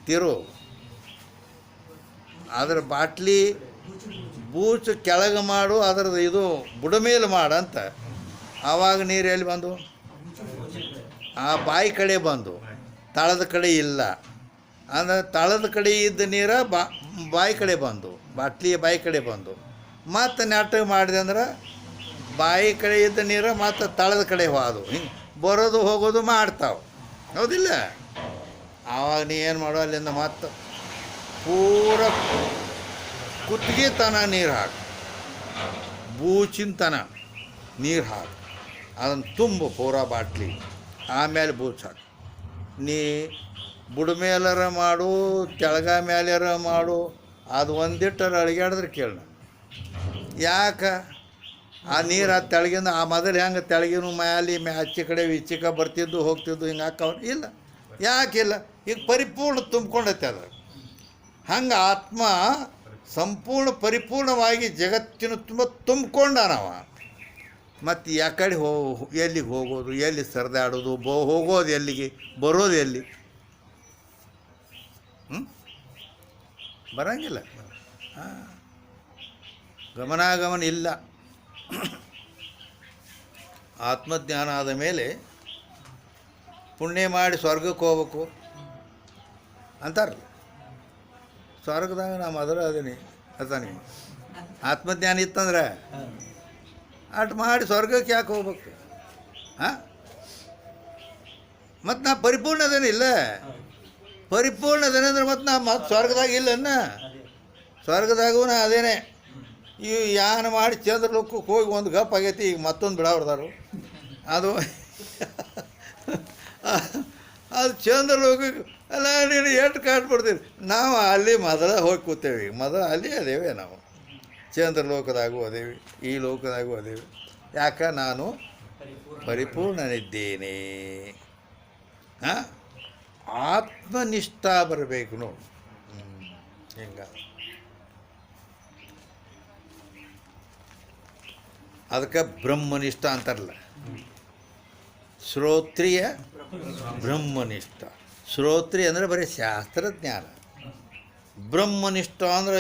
ಅದ್ರ ಬಾಟ್ಲಿ ಬೂಚ್ ಕೆಳಗೆ ಮಾಡು, ಅದ್ರದ್ದು ಇದು ಬುಡಮೇಲೆ ಮಾಡಂತ. ಆವಾಗ ನೀರು ಎಲ್ಲಿ ಬಂದು? ಆ ಬಾಯಿ ಕಡೆ ಬಂದು, ತಳದ ಕಡೆ ಇಲ್ಲ. ಅಂದರೆ ತಳದ ಕಡೆ ಇದ್ದ ನೀರು ಬಾಯಿ ಕಡೆ ಬಂದು, ಬಾಟ್ಲಿಯ ಬಾಯಿ ಕಡೆ ಬಂದು. ಮತ್ತು ನೆಟ್ಟಗೆ ಮಾಡಿದೆ ಅಂದ್ರೆ ಬಾಯಿ ಕಡೆ ಇದ್ದ ನೀರು ಮತ್ತು ತಳದ ಕಡೆ ಹೋದು. ಹಿಂಗೆ ಬರೋದು ಹೋಗೋದು ಮಾಡ್ತಾವೆ, ಹೌದಿಲ್ಲ? ಆವಾಗ ನೀ ಏನು ಮಾಡೋ, ಅಲ್ಲಿಂದ ಮತ್ತು ಪೂರ ಕುತ್ತಿಗೆ ತನ ನೀರು ಹಾಕು, ಬೂಚಿನ ತನ ನೀರು ಹಾಕು, ಅದನ್ನು ತುಂಬು ಪೂರ ಬಾಟ್ಲಿ. ಆಮೇಲೆ ಬೂಚ್ ಹಾಕು. ನೀ ಬುಡಮೇಲರ ಮಾಡು, ತೆಳಗ ಮೇಲೆರ ಮಾಡು, ಅದು ಒಂದಿಟ್ಟರ ಅಳಿಗಾಡಿದ್ರೆ ಕೇಳ. ಯಾಕೆ ಆ ನೀರು ಆ ತೆಳಗಿಂದ ಆ ಮೊದಲು ಹೆಂಗೆ ತೆಳಗಿನ ಮ್ಯಾಲೆ ಆಚೆ ಕಡೆ ಈಚೆ ಕಡೆ ಬರ್ತಿದ್ದು ಹೋಗ್ತಿದ್ದು ಹಿಂಗೆ ಹಾಕವ್ ಇಲ್ಲ. ಯಾಕಿಲ್ಲ? ಈಗ ಪರಿಪೂರ್ಣ ತುಂಬ್ಕೊಂಡೈತೆ ಅದ್ರ. ಹಂಗೆ ಆತ್ಮ ಸಂಪೂರ್ಣ ಪರಿಪೂರ್ಣವಾಗಿ ಜಗತ್ತಿನ ತುಂಬಿಕೊಂಡಾನವ. ಮತ್ತು ಯಾಕಡೆ ಎಲ್ಲಿಗೆ ಹೋಗೋದು, ಎಲ್ಲಿ ಸರಿದಾಡೋದು, ಹೋಗೋದು ಎಲ್ಲಿಗೆ, ಬರೋದು ಎಲ್ಲಿ? ಬರಂಗಿಲ್ಲ. ಗಮನಾಗಮನ ಇಲ್ಲ. ಆತ್ಮಜ್ಞಾನ ಆದ ಮೇಲೆ ಪುಣ್ಯ ಮಾಡಿ ಸ್ವರ್ಗಕ್ಕೆ ಹೋಗ್ಬೇಕು ಅಂತಾರಲ್ಲ. ಸ್ವರ್ಗದಾಗ ನಾ ಮೊದಲು ಅದೀನಿ ಅತಾನೆ. ಆತ್ಮಜ್ಞಾನ ಇತ್ತಂದ್ರೆ ಅಟ್ ಮಾಡಿ ಸ್ವರ್ಗಕ್ಕೆ ಯಾಕೆ ಹೋಗ್ಬೇಕು? ಹಾಂ, ಮತ್ತು ನಾ ಪರಿಪೂರ್ಣ ಅದೇನಿಲ್ಲ. ಪರಿಪೂರ್ಣ ಅದೇನಂದ್ರೆ ಮತ್ತು ನಾ ಸ್ವರ್ಗದಾಗ ಇಲ್ಲನ್ನ. ಸ್ವರ್ಗದಾಗೂ ನಾ ಅದೇನೆ. ಇವು ಯಾನ ಮಾಡಿ ಚಂದ್ರಲೋಕಕ್ಕೆ ಹೋಗಿ ಒಂದು ಗಪ್ ಆಗೈತಿ, ಈಗ ಮತ್ತೊಂದು ಬಿಡಾವ್ರದಾರು. ಅದು ಚಂದ್ರಲೋಕಕ್ಕೆ ಅಲ್ಲ, ನೀನು ಎಷ್ಟು ಕಾಟ್ಬಿಡ್ತೀವಿ ನಾವು. ಅಲ್ಲಿ ಮೊದಲ ಹೋಗಿ ಕೂತೇವೆ. ಮೊದಲು ಅಲ್ಲಿ ಅದೇವೆ ನಾವು. ಚಂದ್ರಲೋಕದಾಗೂ ಅದೇವಿ, ಈ ಲೋಕದಾಗೂ ಅದೇವಿ. ಯಾಕೆ? ನಾನು ಪರಿಪೂರ್ಣನಿದ್ದೇನೆ. ಹಾಂ, ಆತ್ಮನಿಷ್ಠ ಬರಬೇಕು ನೋಡು. ಹಿಂಗ ಅದಕ್ಕೆ ಬ್ರಹ್ಮನಿಷ್ಠ ಅಂತಾರಲ್ಲ. ಶ್ರೋತ್ರಿಯ ಬ್ರಹ್ಮನಿಷ್ಠ. ಶ್ರೋತ್ರಿಯ ಅಂದರೆ ಬರೀ ಶಾಸ್ತ್ರಜ್ಞಾನ. ಬ್ರಹ್ಮನಿಷ್ಠ ಅಂದರೆ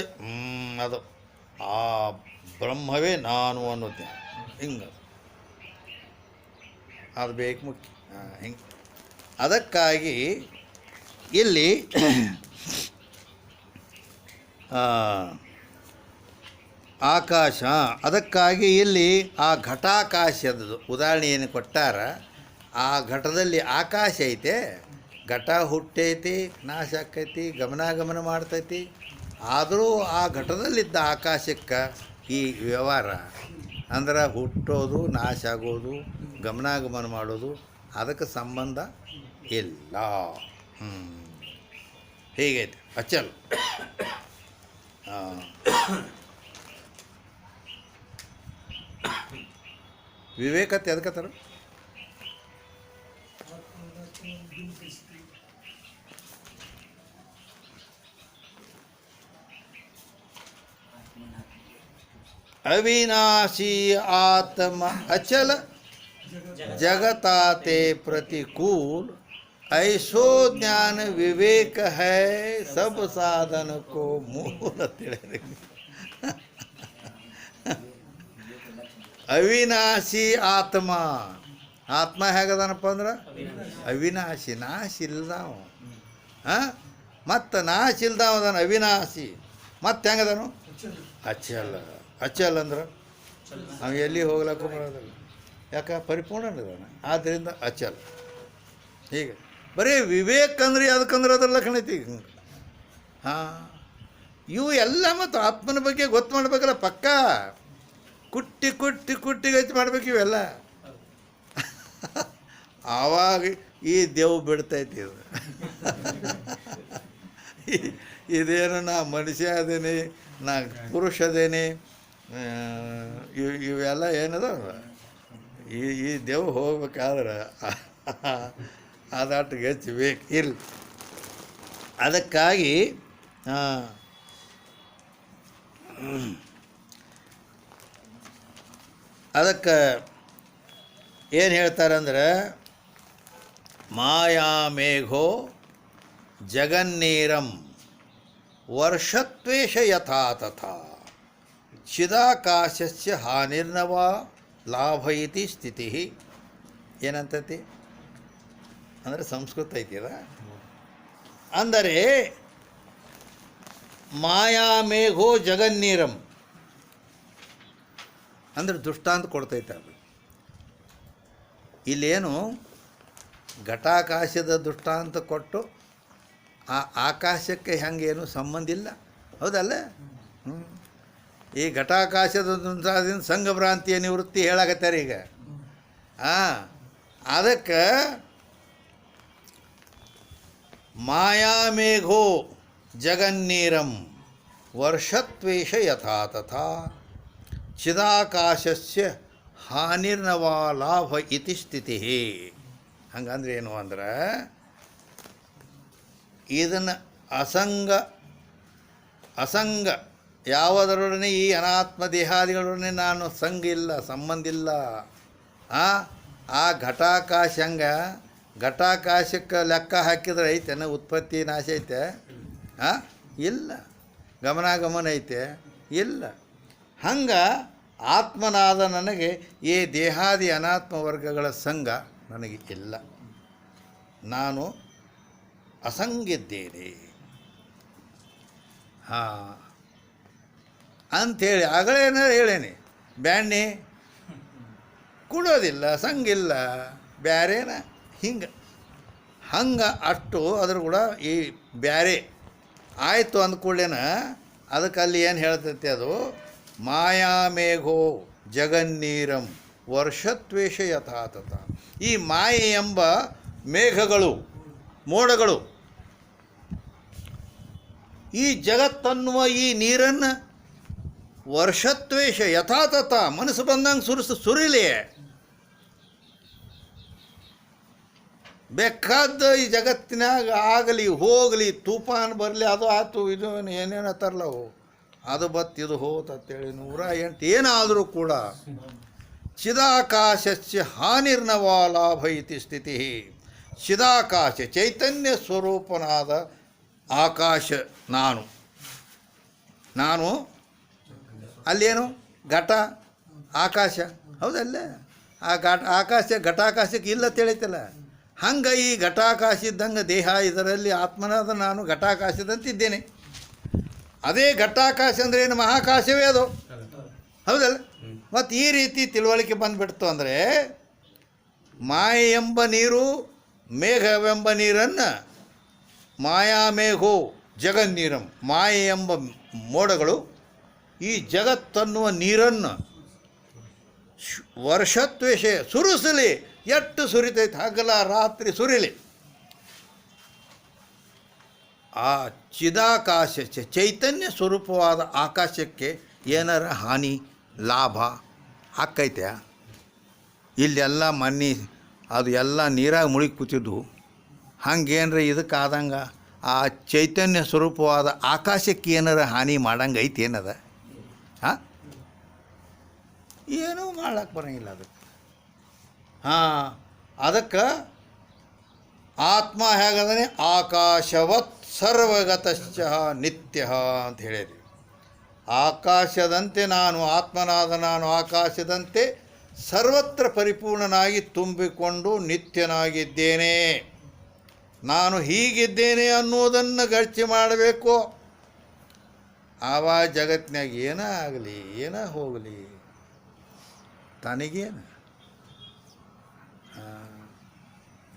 ಅದು ಆ ಬ್ರಹ್ಮವೇ ನಾನು ಅನ್ನೋ ಜ್ಞಾನ. ಹಿಂಗೆ ಅದು ಬೇಕು, ಮುಖ್ಯ. ಹಿಂಗೆ ಅದಕ್ಕಾಗಿ ಇಲ್ಲಿ ಆಕಾಶ, ಅದಕ್ಕಾಗಿ ಇಲ್ಲಿ ಆ ಘಟಾಕಾಶದ ಉದಾಹರಣೆ ಏನು ಕೊಟ್ಟಾರ, ಆ ಘಟದಲ್ಲಿ ಆಕಾಶ ಐತೆ. ಘಟ ಹುಟ್ಟೈತಿ, ನಾಶ ಆಕೈತಿ, ಗಮನಾಗಮನ ಮಾಡ್ತೈತಿ. ಆದರೂ ಆ ಘಟದಲ್ಲಿದ್ದ ಆಕಾಶಕ್ಕೆ ಈ ವ್ಯವಹಾರ ಅಂದ್ರೆ ಹುಟ್ಟೋದು, ನಾಶ ಆಗೋದು, ಗಮನಾಗಮನ ಮಾಡೋದು ಅದಕ್ಕೆ ಸಂಬಂಧ ಇಲ್ಲ. ಹೀಗೈತೆ ಅಚಲ್. ವಿವೇಕತೆ ಅದಕ್ಕತ್ತಾರ. अविनाशी आत्म अचल जगताते प्रतिकूल ऐसो ज्ञान विवेक है सब साधन को मूल तिळे. ಅವಿನಾಶಿ ಆತ್ಮ. ಆತ್ಮ ಹೇಗದಾನಪ್ಪ ಅಂದ್ರೆ ಅವಿನಾಶಿ, ನಾಶ ಇಲ್ದಾವ. ಹಾಂ, ಮತ್ತು ನಾಶ ಇಲ್ದಾವ ಅದಾನ ಅವಿನಾಶಿ. ಮತ್ತು ಹೆಂಗದಾನು? ಅಚಲ. ಅಚಲ್ ಅಂದ್ರೆ ನಾವು ಎಲ್ಲಿ ಹೋಗ್ಲಕ್ಕೂ ಬರೋದಿಲ್ಲ. ಯಾಕೆ? ಪರಿಪೂರ್ಣನಿದಾನ. ಆದ್ದರಿಂದ ಅಚಲ. ಹೀಗೆ ಬರೀ ವಿವೇಕ ಅಂದ್ರೆ ಅದಕ್ಕಂದ್ರೆ ಅದ್ರ ಲಕ್ಷಣ ಐತಿ. ಹಾಂ, ಇವು ಎಲ್ಲ ಮತ್ತು ಆತ್ಮನ ಬಗ್ಗೆ ಗೊತ್ತು ಮಾಡ್ಬೇಕಲ್ಲ. ಪಕ್ಕ ಕುಟ್ಟಿ ಕುಟ್ಟಿ ಕುಟ್ಟಿ ಗಚ್ಚಿ ಮಾಡ್ಬೇಕು ಇವೆಲ್ಲ. ಆವಾಗ ಈ ದೇವು ಬಿಡ್ತೈತಿ. ಇದು ಇದೇನು ನಾ ಮನುಷ್ಯ ಅದೇನೆ, ನಾ ಪುರುಷ ಅದೇನೆ, ಇವೆಲ್ಲ ಏನದ ಈ ದೇವು ಹೋಗ್ಬೇಕಾದ್ರೆ ಅದಾಟು ಹೆಚ್ಚು ಬೇಕು ಇರಲಿ. ಅದಕ್ಕಾಗಿ ಅದಕ್ಕೆ ಏನು ಹೇಳ್ತಾರಂದ್ರೆ ಮಾಯಾಮೇಘೋ ಜಗನ್ನೀರಂ ವರ್ಷತ್ವೇಷ ಯಥಾ ತಥಾ ಚಿದಾಕಾಶಸ್ಯ ಹಾನಿರ್ನವ ಲಾಭ ಇತಿ ಸ್ಥಿತಿ. ಏನಂತತಿ ಅಂದರೆ ಸಂಸ್ಕೃತ ಐತಿದ. ಅಂದರೆ ಮಾಯಾಮೇಘೋ ಜಗನ್ನೀರಂ ಅಂದರೆ ದೃಷ್ಟಾಂತ ಕೊಡ್ತೈತೆ ಅದು. ಇಲ್ಲೇನು ಘಟಾಕಾಶದ ದೃಷ್ಟಾಂತ ಕೊಟ್ಟು ಆ ಆಕಾಶಕ್ಕೆ ಹೆಂಗೇನು ಸಂಬಂಧ ಇಲ್ಲ, ಹೌದಲ್ಲ? ಈ ಘಟಾಕಾಶದ ದೃಷ್ಟಾಂತದಿಂದ ಸಂಘಭ್ರಾಂತಿಯ ನಿವೃತ್ತಿ ಹೇಳಾಕತ್ತಾರೆ ಈಗ. ಅದಕ್ಕೆ ಮಾಯಾಮೇಘೋ ಜಗನ್ನೀರಂ ವರ್ಷತ್ವೇಷ ಯಥಾ ತಥಾ ಚಿದಾಕಾಶಸ್ಯ ಹಾನಿರ್ನವಾ ಲಾಭ ಇತಿ ಸ್ಥಿತಿ. ಹಂಗಂದ್ರೆ ಏನು ಅಂದ್ರೆ ಇದನ್ನು ಅಸಂಗ ಯಾವುದರೊಡನೆ ಈ ಅನಾತ್ಮ ದೇಹಾದಿಗಳೊಡನೆ ನಾನು ಸಂಘ ಇಲ್ಲ, ಸಂಬಂಧ ಇಲ್ಲ. ಆ ಘಟಾಕಾಶ ಹಂಗೆ ಘಟಾಕಾಶಕ್ಕೆ ಲೆಕ್ಕ ಹಾಕಿದ್ರೆ ಐತೆನ ಉತ್ಪತ್ತಿ ನಾಶ ಐತೆ? ಇಲ್ಲ. ಗಮನಾಗಮನ ಐತೆ? ಇಲ್ಲ. ಹಂಗೆ ಆತ್ಮನಾದ ನನಗೆ ಈ ದೇಹಾದಿ ಅನಾತ್ಮ ವರ್ಗಗಳ ಸಂಘ ನನಗೆ ಇಲ್ಲ. ನಾನು ಅಸಂಗಿದ್ದೇನೆ ಅಂಥೇಳಿ ಆಗಲೇನ ಹೇಳೇನಿ. ಬ್ಯಾಣ್ಣಿ ಕೊಡೋದಿಲ್ಲ, ಸಂಗಿಲ್ಲ, ಬ್ಯಾರೇನ ಹಂಗೆ ಅಷ್ಟು ಅದ್ರ ಕೂಡ ಈ ಬ್ಯಾರೆ ಆಯಿತು ಅಂದ್ಕೊಳ್ಳೇನ. ಅದಕ್ಕೆ ಅಲ್ಲಿ ಏನು ಹೇಳ್ತೈತಿ ಅದು ಮಾಯಾಮೇಘೋ ಜಗನ್ನೀರಂ ವರ್ಷತ್ವೇಷ ಯಥಾತಥ. ಈ ಮಾಯೆ ಎಂಬ ಮೇಘಗಳು, ಮೋಡಗಳು ಈ ಜಗತ್ತನ್ನುವ ಈ ನೀರನ್ನು ವರ್ಷತ್ವೇಷ ಯಥಾತಥ ಮನಸ್ಸು ಬಂದಂಗೆ ಸುರಿಲಿ. ಬೇಕಾದ ಈ ಜಗತ್ತಿನಾಗ ಆಗಲಿ ಹೋಗಲಿ, ತೂಫಾನ್ ಬರಲಿ, ಅದು ಆಯ್ತು ಇದು ಏನೇನು ತರಲವು, ಅದು ಬತ್ತು ಇದು ಹೋತಂತೇಳಿ 108 ಏನಾದರೂ ಕೂಡ ಚಿದಾಕಾಶಸ್ಯ ಹಾನಿರ್ನವಾ ಲಾಭ ಇತಿ ಸ್ಥಿತಿ. ಚಿದಾಕಾಶ ಚೈತನ್ಯ ಸ್ವರೂಪನಾದ ಆಕಾಶ ನಾನು ಅಲ್ಲೇನು ಘಟ ಆಕಾಶ, ಹೌದಲ್ಲ? ಆ ಘಟಾಕಾಶಕ್ಕೆ ಇಲ್ಲ ತಿಳಿತಲ್ಲ. ಹಂಗೆ ಈ ಘಟಾಕಾಶ ಇದ್ದಂಗೆ ದೇಹ, ಇದರಲ್ಲಿ ಆತ್ಮನಾದ ನಾನು ಘಟಾಕಾಶದಂತಿದ್ದೇನೆ. ಅದೇ ಘಟಾಕಾಶ ಅಂದರೆ ಏನು? ಮಹಾಕಾಶವೇ ಅದು, ಹೌದಲ್ಲ? ಮತ್ತು ಈ ರೀತಿ ತಿಳುವಳಿಕೆ ಬಂದುಬಿಡ್ತು ಅಂದರೆ ಮಾಯೆ ಎಂಬ ನೀರು, ಮೇಘವೆಂಬ ನೀರನ್ನು ಮಾಯಾಮೇಘೋ ಜಗನ್ನೀರಂ, ಮಾಯೆ ಎಂಬ ಮೋಡಗಳು ಈ ಜಗತ್ತನ್ನುವ ನೀರನ್ನು ವರ್ಷತ್ವೇಷ ಸುರಿಸಲಿ. ಎಷ್ಟು ಸುರಿತೈತೆ, ಹಗಲ ರಾತ್ರಿ ಸುರಿಲಿ. ಆ ಚಿದಾಕಾಶ ಚೈತನ್ಯ ಸ್ವರೂಪವಾದ ಆಕಾಶಕ್ಕೆ ಏನಾರ ಹಾನಿ ಲಾಭ ಆಕ್ಕೈತೆ? ಇಲ್ಲೆಲ್ಲ ಮಣ್ಣಿ ಅದು ಎಲ್ಲ ನೀರಾಗ ಮುಳುಗಿ ಕೂತಿದ್ದು. ಹಂಗೇನ್ರ ಇದಕ್ಕಾದಂಗೆ ಆ ಚೈತನ್ಯ ಸ್ವರೂಪವಾದ ಆಕಾಶಕ್ಕೆ ಏನಾರ ಹಾನಿ ಮಾಡಂಗೆ ಐತಿ ಏನದ? ಏನೂ ಮಾಡಕ್ಕೆ ಬರೋಂಗಿಲ್ಲ ಅದಕ್ಕೆ. ಅದಕ್ಕೆ ಆತ್ಮ ಹೇಗಂದರೆ ಆಕಾಶವತ್ ಸರ್ವಗತಶ್ಚ ನಿತ್ಯ ಅಂತ ಹೇಳಿದ್ವಿ. ಆಕಾಶದಂತೆ ನಾನು, ಆತ್ಮನಾದ ನಾನು ಆಕಾಶದಂತೆ ಸರ್ವತ್ರ ಪರಿಪೂರ್ಣನಾಗಿ ತುಂಬಿಕೊಂಡು ನಿತ್ಯನಾಗಿದ್ದೇನೆ. ನಾನು ಹೀಗಿದ್ದೇನೆ ಅನ್ನೋದನ್ನು ಗರ್ಚಿ ಮಾಡಬೇಕು. ಆವಾಗ ಜಗತ್ತಿನಾಗ ಏನೇ ಆಗಲಿ ಏನೇ ಹೋಗಲಿ ತನಗೇನು.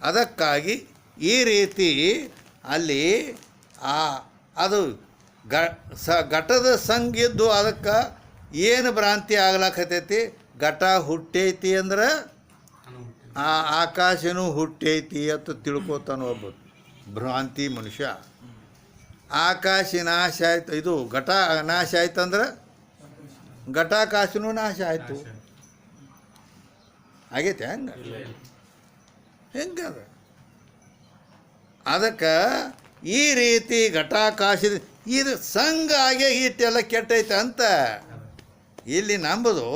ಅದಕ್ಕಾಗಿ ಈ ರೀತಿ ಅಲ್ಲಿ ಅದು ಘಟದ ಸಂಗಿದ್ದು ಅದಕ್ಕೆ ಏನು ಭ್ರಾಂತಿ ಆಗ್ಲಾಕತೈತಿ? ಘಟ ಹುಟ್ಟೈತಿ ಅಂದ್ರೆ ಆ ಆಕಾಶನೂ ಹುಟ್ಟೈತಿ ಅಂತ ತಿಳ್ಕೊತಾನೆ ಒಬ್ಬ ಭ್ರಾಂತಿ ಮನುಷ್ಯ. ಆಕಾಶ ನಾಶ ಆಯ್ತು, ಇದು ಘಟ ನಾಶ ಆಯ್ತಂದ್ರೆ ಘಟಾಕಾಶನೂ ನಾಶ ಆಯಿತು. ಆಗೈತೆ ಹೆಂಗದ? ಅದಕ್ಕೆ ಈ ರೀತಿ ಘಟಾಕಾಶದ ಇದು ಸಂಘ ಆಗೇ ಇಟ್ಟೆಲ್ಲ ಕೆಟ್ಟೈತೆ ಅಂತ ಇಲ್ಲಿ ನಂಬುದು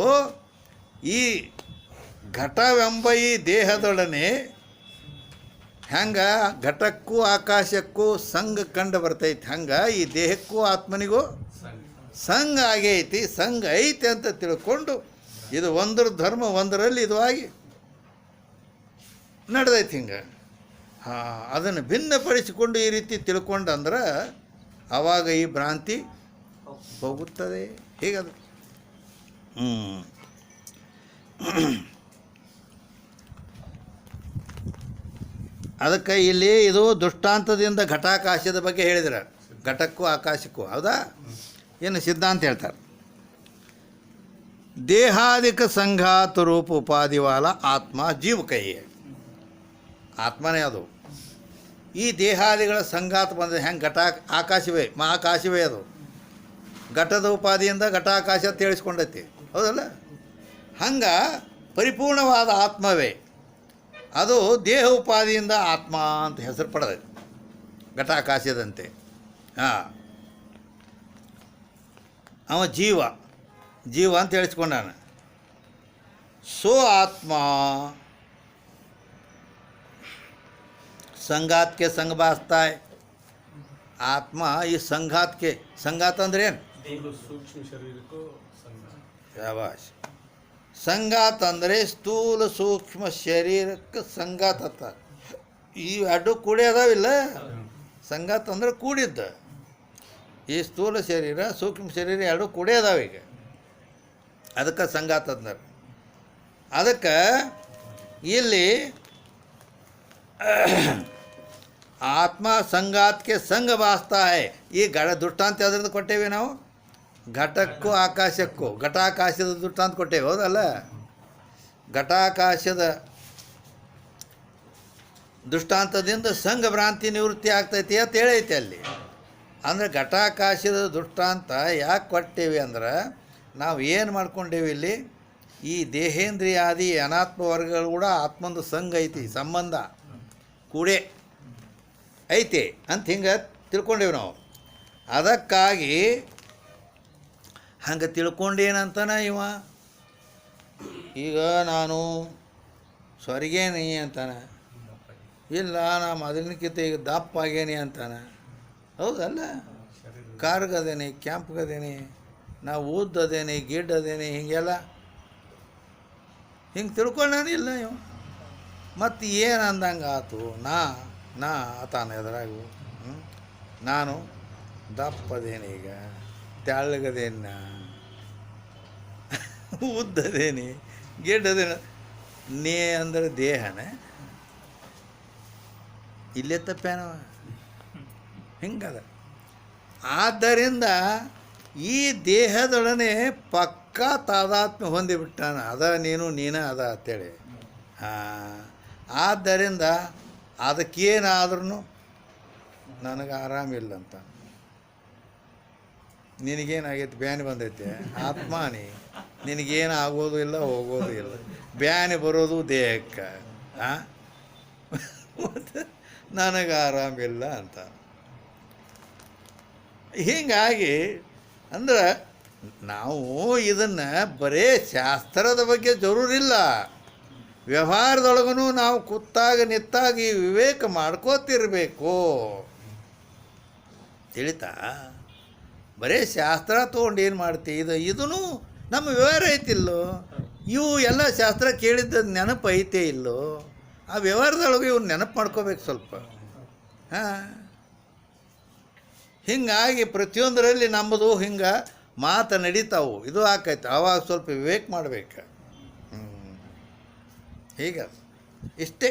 ಈ ಘಟವೆಂಬ ಈ ದೇಹದೊಡನೆ ಹೆಂಗೆ ಘಟಕ್ಕೂ ಆಕಾಶಕ್ಕೂ ಸಂಘ ಕಂಡು ಬರ್ತೈತಿ ಹಂಗೆ ಈ ದೇಹಕ್ಕೂ ಆತ್ಮನಿಗೂ ಸಂಘ ಆಗೈತಿ ಸಂಘ ಐತಿ ಅಂತ ತಿಳ್ಕೊಂಡು ಇದು ಒಂದರ ಧರ್ಮ ಒಂದರಲ್ಲಿ ಇದು ಆಗಿ ನಡೆದೈತಿ ಹಿಂಗೆ ಹಾಂ ಅದನ್ನು ಭಿನ್ನಪಡಿಸಿಕೊಂಡು ಈ ರೀತಿ ತಿಳ್ಕೊಂಡಂದ್ರೆ ಆವಾಗ ಈ ಭ್ರಾಂತಿ ಹೋಗುತ್ತದೆ ಹೇಗದು ಅದಕ್ಕೆ ಇಲ್ಲಿ ಇದು ದೃಷ್ಟಾಂತದಿಂದ ಘಟಾಕಾಶದ ಬಗ್ಗೆ ಹೇಳಿದ್ರೆ ಘಟಕ್ಕೂ ಆಕಾಶಕ್ಕೂ ಹೌದಾ ಏನು ಸಿದ್ಧಾಂತ ಹೇಳ್ತಾರೆ ದೇಹಾದಿಕ ಸಂಘಾತ ರೂಪ ಉಪಾಧಿವಾಲ ಆತ್ಮ ಜೀವಕಯ್ಯ ಆತ್ಮನೇ ಅದು ಈ ದೇಹಾದಿಗಳ ಸಂಘಾತ ಬಂದರೆ ಹೆಂಗೆ ಆಕಾಶವೇ ಮಹಾಕಾಶವೇ ಅದು ಘಟದ ಉಪಾಧಿಯಿಂದ ಘಟಾಕಾಶ ತಿಳಿಸ್ಕೊಂಡೈತಿ ಹೌದಲ್ಲ ಹಂಗೆ ಪರಿಪೂರ್ಣವಾದ ಆತ್ಮವೇ ಅದು ದೇಹ ಉಪಾಧಿಯಿಂದ ಆತ್ಮ ಅಂತ ಹೆಸರು ಪಡೆದೈತಿ ಘಟಾಕಾಶದಂತೆ ಹಾಂ ಅವ ಜೀವ ಅಂತ ಹೇಳಿಸ್ಕೊಂಡಾನ ಸೋ ಆತ್ಮ संगात के संग बाजता है आत्मा इस संघात के संघात ಅಂದ್ರೆ ಏನು ಸೂಕ್ಷ್ಮ ಶರೀರಕ್ಕೂ ಶಾಬಾಷ್ ಸಂಘಾತ ಅಂದರೆ ಸ್ಥೂಲ ಸೂಕ್ಷ್ಮ ಶರೀರಕ್ಕೆ ಸಂಘಾತ ಅಂತ ಈ ಅಡ್ಡು ಕೂಡಿ ಅದಾವಿಲ್ಲ ಸಂಘಾತ ಅಂದ್ರೆ ಕೂಡಿದ್ದ ಈ ಸ್ಥೂಲ ಶರೀರ ಸೂಕ್ಷ್ಮ ಶರೀರ ಎರಡು ಕೂಡಿ ಅದಾವ ಈಗ ಅದಕ್ಕೆ ಸಂಘಾತ ಅಂದ್ರೆ ಅದಕ್ಕೆ ಇಲ್ಲಿ ಆತ್ಮ ಸಂಘಾತಕ್ಕೆ ಸಂಘ ಬಾಸ್ತಾ ಹೈ ಈ ದೃಷ್ಟಾಂತ ಯಾವ್ದ್ರದ್ದು ಕೊಟ್ಟೇವೆ ನಾವು ಘಟಕ್ಕೂ ಆಕಾಶಕ್ಕೂ ಘಟಾಕಾಶದ ದೃಷ್ಟಾಂತ ಕೊಟ್ಟೇವೆ ಹೌದಲ್ಲ ಘಟಾಕಾಶದ ದೃಷ್ಟಾಂತದಿಂದ ಸಂಘ ಭ್ರಾಂತಿ ನಿವೃತ್ತಿ ಆಗ್ತೈತಿ ಅಂತ ಹೇಳೈತೆ ಅಲ್ಲಿ ಅಂದರೆ ಘಟಾಕಾಶದ ದೃಷ್ಟಾಂತ ಯಾಕೆ ಕೊಟ್ಟೇವಿ ಅಂದ್ರೆ ನಾವು ಏನು ಮಾಡ್ಕೊಂಡೇವಿ ಇಲ್ಲಿ ಈ ದೇಹೇಂದ್ರಿಯಾದಿ ಅನಾತ್ಮ ವರ್ಗಗಳು ಕೂಡ ಆತ್ಮಂದು ಸಂಘ ಐತಿ ಸಂಬಂಧ ಕೂಡೇ ಐತೆ ಅಂತ ಹಿಂಗೆ ತಿಳ್ಕೊಂಡೇವಿ ನಾವು ಅದಕ್ಕಾಗಿ ಹಂಗೆ ತಿಳ್ಕೊಂಡೇನಂತಾನ ಇವ ಈಗ ನಾನು ಸ್ವರ್ಗೇನಿ ಅಂತಾನೆ ಇಲ್ಲ ನಾ ಮೊದಲಿನಕ್ಕಿಂತ ಈಗ ದಪ್ಪ ಆಗೇನಿ ಅಂತಾನೆ ಹೌದಲ್ಲ ಕಾರ್ಗದೇನಿ ಕ್ಯಾಂಪ್ಗದೇನಿ ನಾ ಊದ್ದದೇನಿ ಗಿಡ್ಡದೇನಿ ಹೀಗೆಲ್ಲ ಹಿಂಗೆ ತಿಳ್ಕೊಂಡಾನಿಲ್ಲ ಇವ ಮತ್ತು ಏನು ಅಂದಂಗೆ ಆತು ನಾ ಆತಾನ ಎದುರಾಗು ನಾನು ದಪ್ಪದೇನಿ ಈಗ ತೆಳ್ಳಗದೇನ ಉದ್ದದೇನಿ ಗಿಡ್ಡದೇನ ನೀ ಅಂದ್ರೆ ದೇಹನೇ ಇಲ್ಲೇ ತಪ್ಪೇನವ ಹಿಂಗದ ಆದ್ದರಿಂದ ಈ ದೇಹದೊಡನೆ ಪಕ್ಕಾ ತಾದಾತ್ಮ್ಯ ಹೊಂದಿಬಿಟ್ಟಾನ ಅದ ನೀನ ಅದ ಅಂತೇಳಿ ಆದ್ದರಿಂದ ಅದಕ್ಕೇನಾದ್ರೂ ನನಗೆ ಆರಾಮಿಲ್ಲ ಅಂತ ನಿನಗೇನಾಗೈತೆ ಬ್ಯಾನಿ ಬಂದೈತೆ ಆತ್ಮಾನಿ ನಿನಗೇನು ಆಗೋದು ಇಲ್ಲ ಹೋಗೋದು ಇಲ್ಲ ಬ್ಯಾನಿ ಬರೋದು ದೇಹಕ್ಕೆ ಮತ್ತು ನನಗೆ ಆರಾಮಿಲ್ಲ ಅಂತ ಹೀಗಾಗಿ ಅಂದ್ರೆ ನಾವು ಇದನ್ನು ಬರೇ ಶಾಸ್ತ್ರದ ಬಗ್ಗೆ ಜರೂರಿಲ್ಲ ವ್ಯವಹಾರದೊಳಗೂ ನಾವು ಕೂತಾಗ ನಿತ್ತಾಗ ಈ ವಿವೇಕ ಮಾಡ್ಕೋತಿರ್ಬೇಕು ತಿಳಿತಾ ಬರೀ ಶಾಸ್ತ್ರ ತೊಗೊಂಡು ಏನು ಮಾಡ್ತೀವಿ ಇದೂ ನಮ್ಮ ವ್ಯವಹಾರ ಐತಿಲ್ಲೋ ಇವು ಎಲ್ಲ ಶಾಸ್ತ್ರ ಕೇಳಿದ್ದ ನೆನಪು ಐತೆ ಇಲ್ಲೋ ಆ ವ್ಯವಹಾರದೊಳಗೆ ಇವ್ನು ನೆನಪು ಮಾಡ್ಕೋಬೇಕು ಸ್ವಲ್ಪ ಹಿಂಗಾಗಿ ಪ್ರತಿಯೊಂದರಲ್ಲಿ ನಮ್ಮದು ಹಿಂಗೆ ಮಾತು ನಡೀತಾವು ಇದು ಆಕೈತೆ ಆವಾಗ ಸ್ವಲ್ಪ ವಿವೇಕ ಮಾಡ್ಬೇಕು ಹೀಗೆ ಇಷ್ಟೇ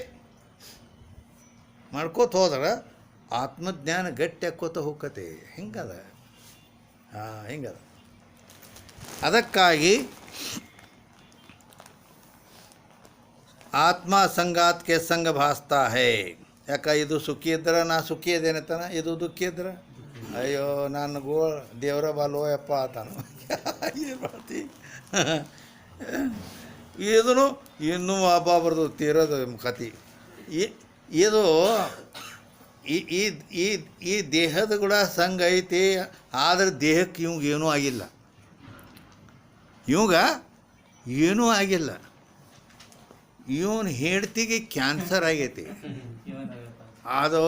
ಮಾಡ್ಕೋತ ಹೋದ್ರೆ ಆತ್ಮಜ್ಞಾನ ಗಟ್ಟಿ ಹಾಕೋತ ಹೋಗತ್ತೆ ಹಿಂಗದ ಹಿಂಗದ ಅದಕ್ಕಾಗಿ ಆತ್ಮ ಸಂಗಾತಕ್ಕೆ ಸಂಘ ಭಾಸ್ತಾ ಹೇ ಯಾಕೆ ಇದು ಸುಖಿ ಇದ್ರೆ ನಾ ಸುಖಿ ಇದೇನತ್ತಾನ ಇದು ದುಃಖಿ ಇದ್ರೆ ಅಯ್ಯೋ ನಾನು ದೇವರ ಬಾಲೋ ಯಪ್ಪ ಆತಾನು ಏನು ಮಾಡ್ತಿ ಇದೂ ಇನ್ನೂ ಹಬ್ಬ ಬರ್ದು ತೀರೋದು ಕತಿ ಇದು ಈ ಈ ಈ ಈ ದೇಹದ ಕೂಡ ಸಂಘ ಐತಿ, ಆದರೆ ದೇಹಕ್ಕೆ ಇವಂಗೆ ಏನೂ ಆಗಿಲ್ಲ. ಇವಾಗ ಏನೂ ಆಗಿಲ್ಲ. ಇವನು ಹೆಂಡ್ತಿಗೆ ಕ್ಯಾನ್ಸರ್ ಆಗೈತಿ. ಅದು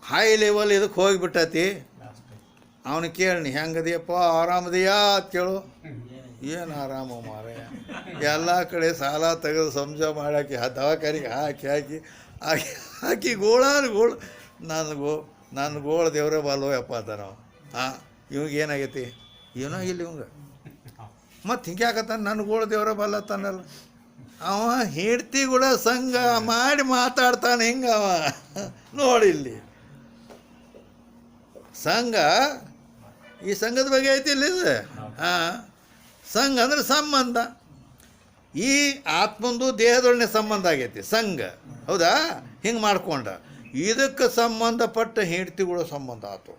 ಹೈ ಲೆವೆಲ್ ಇದಕ್ಕೆ ಹೋಗಿಬಿಟ್ಟತಿ. ಅವನು ಕೇಳಿ ಹೆಂಗದಿಯಪ್ಪ, ಆರಾಮದಿಯಾ ಅಂತ ಕೇಳು. ಏನು ಆರಾಮ ಮಾರೆ, ಎಲ್ಲ ಕಡೆ ಸಾಲ ತೆಗೆದು ಸಂಜೆ ಮಾಡಾಕಿ ದವಾಖಾನಿಗೆ ಹಾಕಿ ಗೋಳು ನನ್ನ ಗೋಳು ದೇವ್ರೆ ಬಾಲೋ ಯಪ್ಪ ಅಂತ ನಾವು. ಇವಾಗ ಏನಾಗೈತಿ, ಏನೋ ಇಲ್ಲ ಇವಂಗೆ. ಮತ್ತು ಹಿಂಗೆ ಯಾಕತ್ತಾನ, ನನ್ನ ಗೋಳು ದೇವ್ರೆ ಬಾಲತ್ತಾನಲ್ಲ. ಅವ ಹೆಂಡ್ತಿ ಕೂಡ ಸಂಘ ಮಾಡಿ ಮಾತಾಡ್ತಾನೆ ಹಿಂಗೆ. ಅವ ನೋಡಿಲ್ಲಿ ಸಂಘ, ಈ ಸಂಘದ ಬಗ್ಗೆ ಐತಿ ಇಲ್ಲಿ ಇದು. ಸಂಘ ಅಂದ್ರೆ ಸಂಬಂಧ. ಈ ಆತ್ಮಂದು ದೇಹದೊಳನೆ ಸಂಬಂಧ ಆಗೈತಿ ಸಂಘ, ಹೌದಾ? ಹಿಂಗೆ ಮಾಡ್ಕೊಂಡ ಇದಕ್ಕೆ ಸಂಬಂಧಪಟ್ಟ ಹೆಂಡ್ತಿಗಳು ಸಂಬಂಧ ಆಯ್ತು.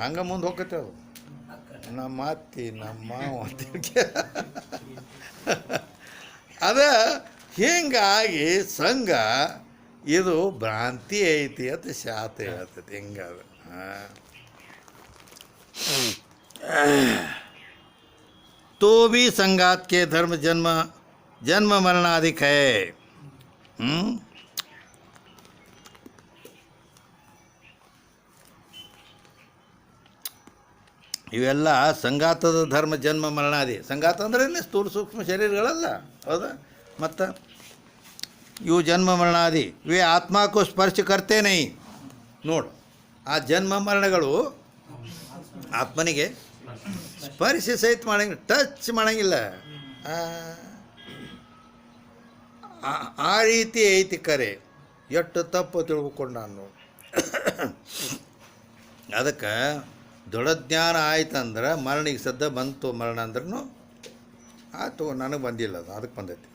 ಹಂಗೆ ಮುಂದೆ ಹೋಗತ್ತೆ ಅದು. ನಮ್ಮ ಅತ್ತಿ ನಮ್ಮ ಮಾವ ಅದ ಹಿಂಗಾಗಿ ಸಂಘ ಇದು ಭ್ರಾಂತಿ ಐತಿ ಅಂತ ಶಾತ ಹೇಳ್ತೈತಿ. ಹಿಂಗದ तो भी संगात के धर्म जन्म मरणाधिक है. ಇವೆಲ್ಲ ಸಂಗಾತದ ಧರ್ಮ ಜನ್ಮ ಮರಣಾದಿ. ಸಂಗಾತ ಅಂದ್ರೆ ಸ್ಥೂಲ ಸೂಕ್ಷ್ಮ ಶರೀರಗಳಲ್ಲ, ಹೌದಾ? ಮತ್ತು ಇವು ಜನ್ಮ ಮರಣಾದಿ ಇವೆ ಆತ್ಮಕ್ಕೂ ಸ್ಪರ್ಶ ಕರ್ತೇನೆ. ನೋಡು, ಆ ಜನ್ಮ ಮರಣಗಳು ಆತ್ಮನಿಗೆ ಸ್ಪರ್ಶ ಸಹಿತ ಮಾಡಂಗಿಲ್ಲ, ಟಚ್ ಮಾಡಂಗಿಲ್ಲ. ಆ ರೀತಿ ಐತಿ ಕರೆ. ಎಷ್ಟು ತಪ್ಪು ತಿಳ್ಕೊಂಡು ನಾನು ಅದಕ್ಕೆ ದೊಡ್ಡ ಜ್ಞಾನ ಆಯ್ತಂದ್ರೆ ಮರಣಿಗೆ ಸದ್ದ ಬಂತು. ಮರಣ ಅಂದ್ರೂ ಆಯ್ತು, ನನಗೆ ಬಂದಿಲ್ಲ, ಅದು ಅದಕ್ಕೆ ಬಂದೈತಿ.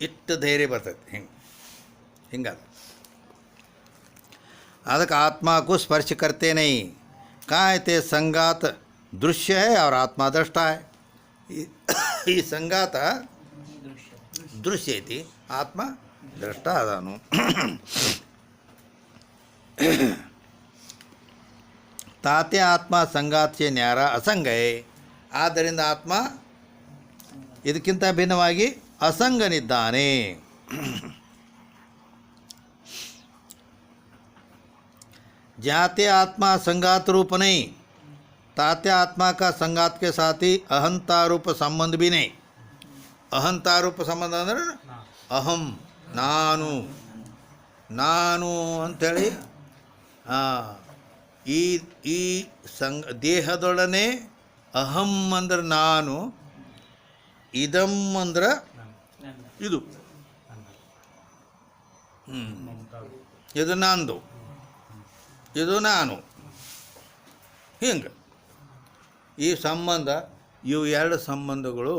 ಇಷ್ಟು ಧೈರ್ಯ ಬರ್ತೈತಿ. ಹಿಂಗಾದ ಅದಕ್ಕೆ आत्मा को स्पर्श करते नहीं. कहाँ ते संगात दृश्य है और आत्मा दृष्टा है. ಈ ಸಂಗಾತ ದೃಶ್ಯ ಐತಿ, ಆತ್ಮ ದೃಷ್ಟ ಅದಾನು. ತಾತೆ ಆತ್ಮ ಸಂಗಾತ ನ್ಯಾರ ಅಸಂಗೈ. ಆದ್ದರಿಂದ ಆತ್ಮ ಇದಕ್ಕಿಂತ ಭಿನ್ನವಾಗಿ ಅಸಂಗನಿದ್ದಾನೆ. जाते आत्मा संगात रूप नहीं, ताते आत्मा का संगात के साथ ही अहंता रूप संबंध भी नहीं. अहंता रूप संबंध ಅಂದ್ರೆ ಅಹಂ, ನಾನು ಅಂಥೇಳಿ ಈ ದೇಹದೊಡನೆ ಅಹಂ ಅಂದ್ರೆ ನಾನು, ಇದಂ ಅಂದ್ರೆ ಇದು, ಇದು ನಂದು, ಇದು ನಾನು. ಹಿಂಗೆ ಈ ಸಂಬಂಧ, ಇವು ಎರಡು ಸಂಬಂಧಗಳು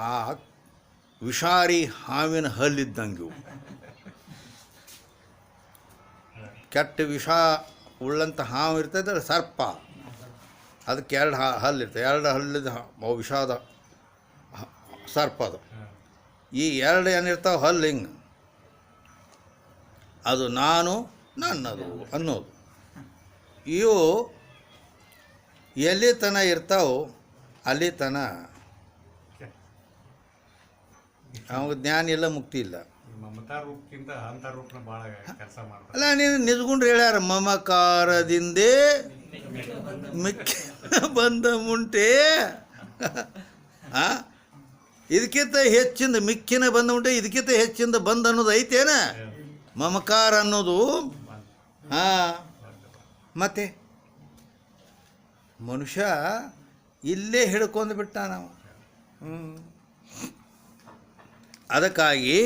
ಆ ವಿಷಾರಿ ಹಾವಿನ ಹಲ್ಲಿದ್ದಂಗೆ. ಇವು ಕೆಟ್ಟ ವಿಷ ಉಳ್ಳಂಥ ಹಾವು ಇರ್ತದೆ, ಸರ್ಪ, ಅದಕ್ಕೆ ಎರಡು ಹಲ್ಲಿರ್ತದೆ. ಎರಡು ಹಲ್ಲಿದ ವಿಷಾದ ಸರ್ಪ ಅದು. ಈ ಎರಡು ಏನಿರ್ತಾವೆ ಹಲ್ಲು ಹಿಂಗೆ, ಅದು ನಾನು ನನ್ನದು ಅನ್ನೋದು. ಇವು ಎಲ್ಲಿ ತನ ಇರ್ತಾವೆ ಅಲ್ಲಿ ತನ ಅವಾಗ ಜ್ಞಾನ ಇಲ್ಲ, ಮುಕ್ತಿ ಇಲ್ಲ. ಅಲ್ಲ, ನೀನು ನಿಜಗುಂಡ್ರು ಹೇಳ್ಯಾರ, ಮಮಕಾರದಿಂದೇ ಮಿಕ್ಕ ಬಂದ ಮುಂಟೆ. ಇದಕ್ಕಿಂತ ಹೆಚ್ಚಿಂದ ಮಿಕ್ಕಿನ ಬಂದ ಉಂಟೆ, ಇದಕ್ಕಿಂತ ಹೆಚ್ಚಿಂದ ಬಂದ ಅನ್ನೋದು ಐತೇನ ಮಮಕಾರ ಅನ್ನೋದು. ಮತ್ತೆ ಮನುಷ್ಯ ಇಲ್ಲೇ ಹಿಡ್ಕೊಂಡು ಬಿಟ್ಟ ನಾವು. ಅದಕ್ಕಾಗಿ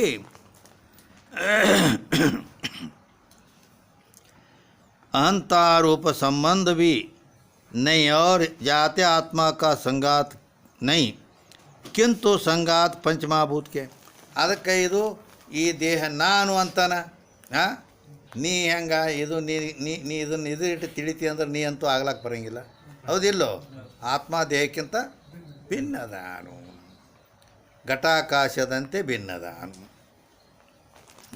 अहंतारूप संबंध भी नहीं और जाते आत्मा का संगात नहीं, किंतु संगात पंचमहाभूत के. ಅದಕ್ಕೆ ಇದು ಈ ದೇಹ ನಾನು ಅಂತಾನ. ನೀ ಹೆಂಗ ಇದು ನೀ ಇದನ್ನು ಇಟ್ಟು ತಿಳಿತಿ ಅಂದ್ರೆ ನೀ ಅಂತೂ ಆಗ್ಲಕ್ಕೆ ಬರೋಂಗಿಲ್ಲ, ಹೌದಿಲ್ಲೋ? ಆತ್ಮ ದೇಹಕ್ಕಿಂತ ಭಿನ್ನ ನಾನು. ಘಟಾಕಾಶದಂತೆ ಭಿನ್ನದ.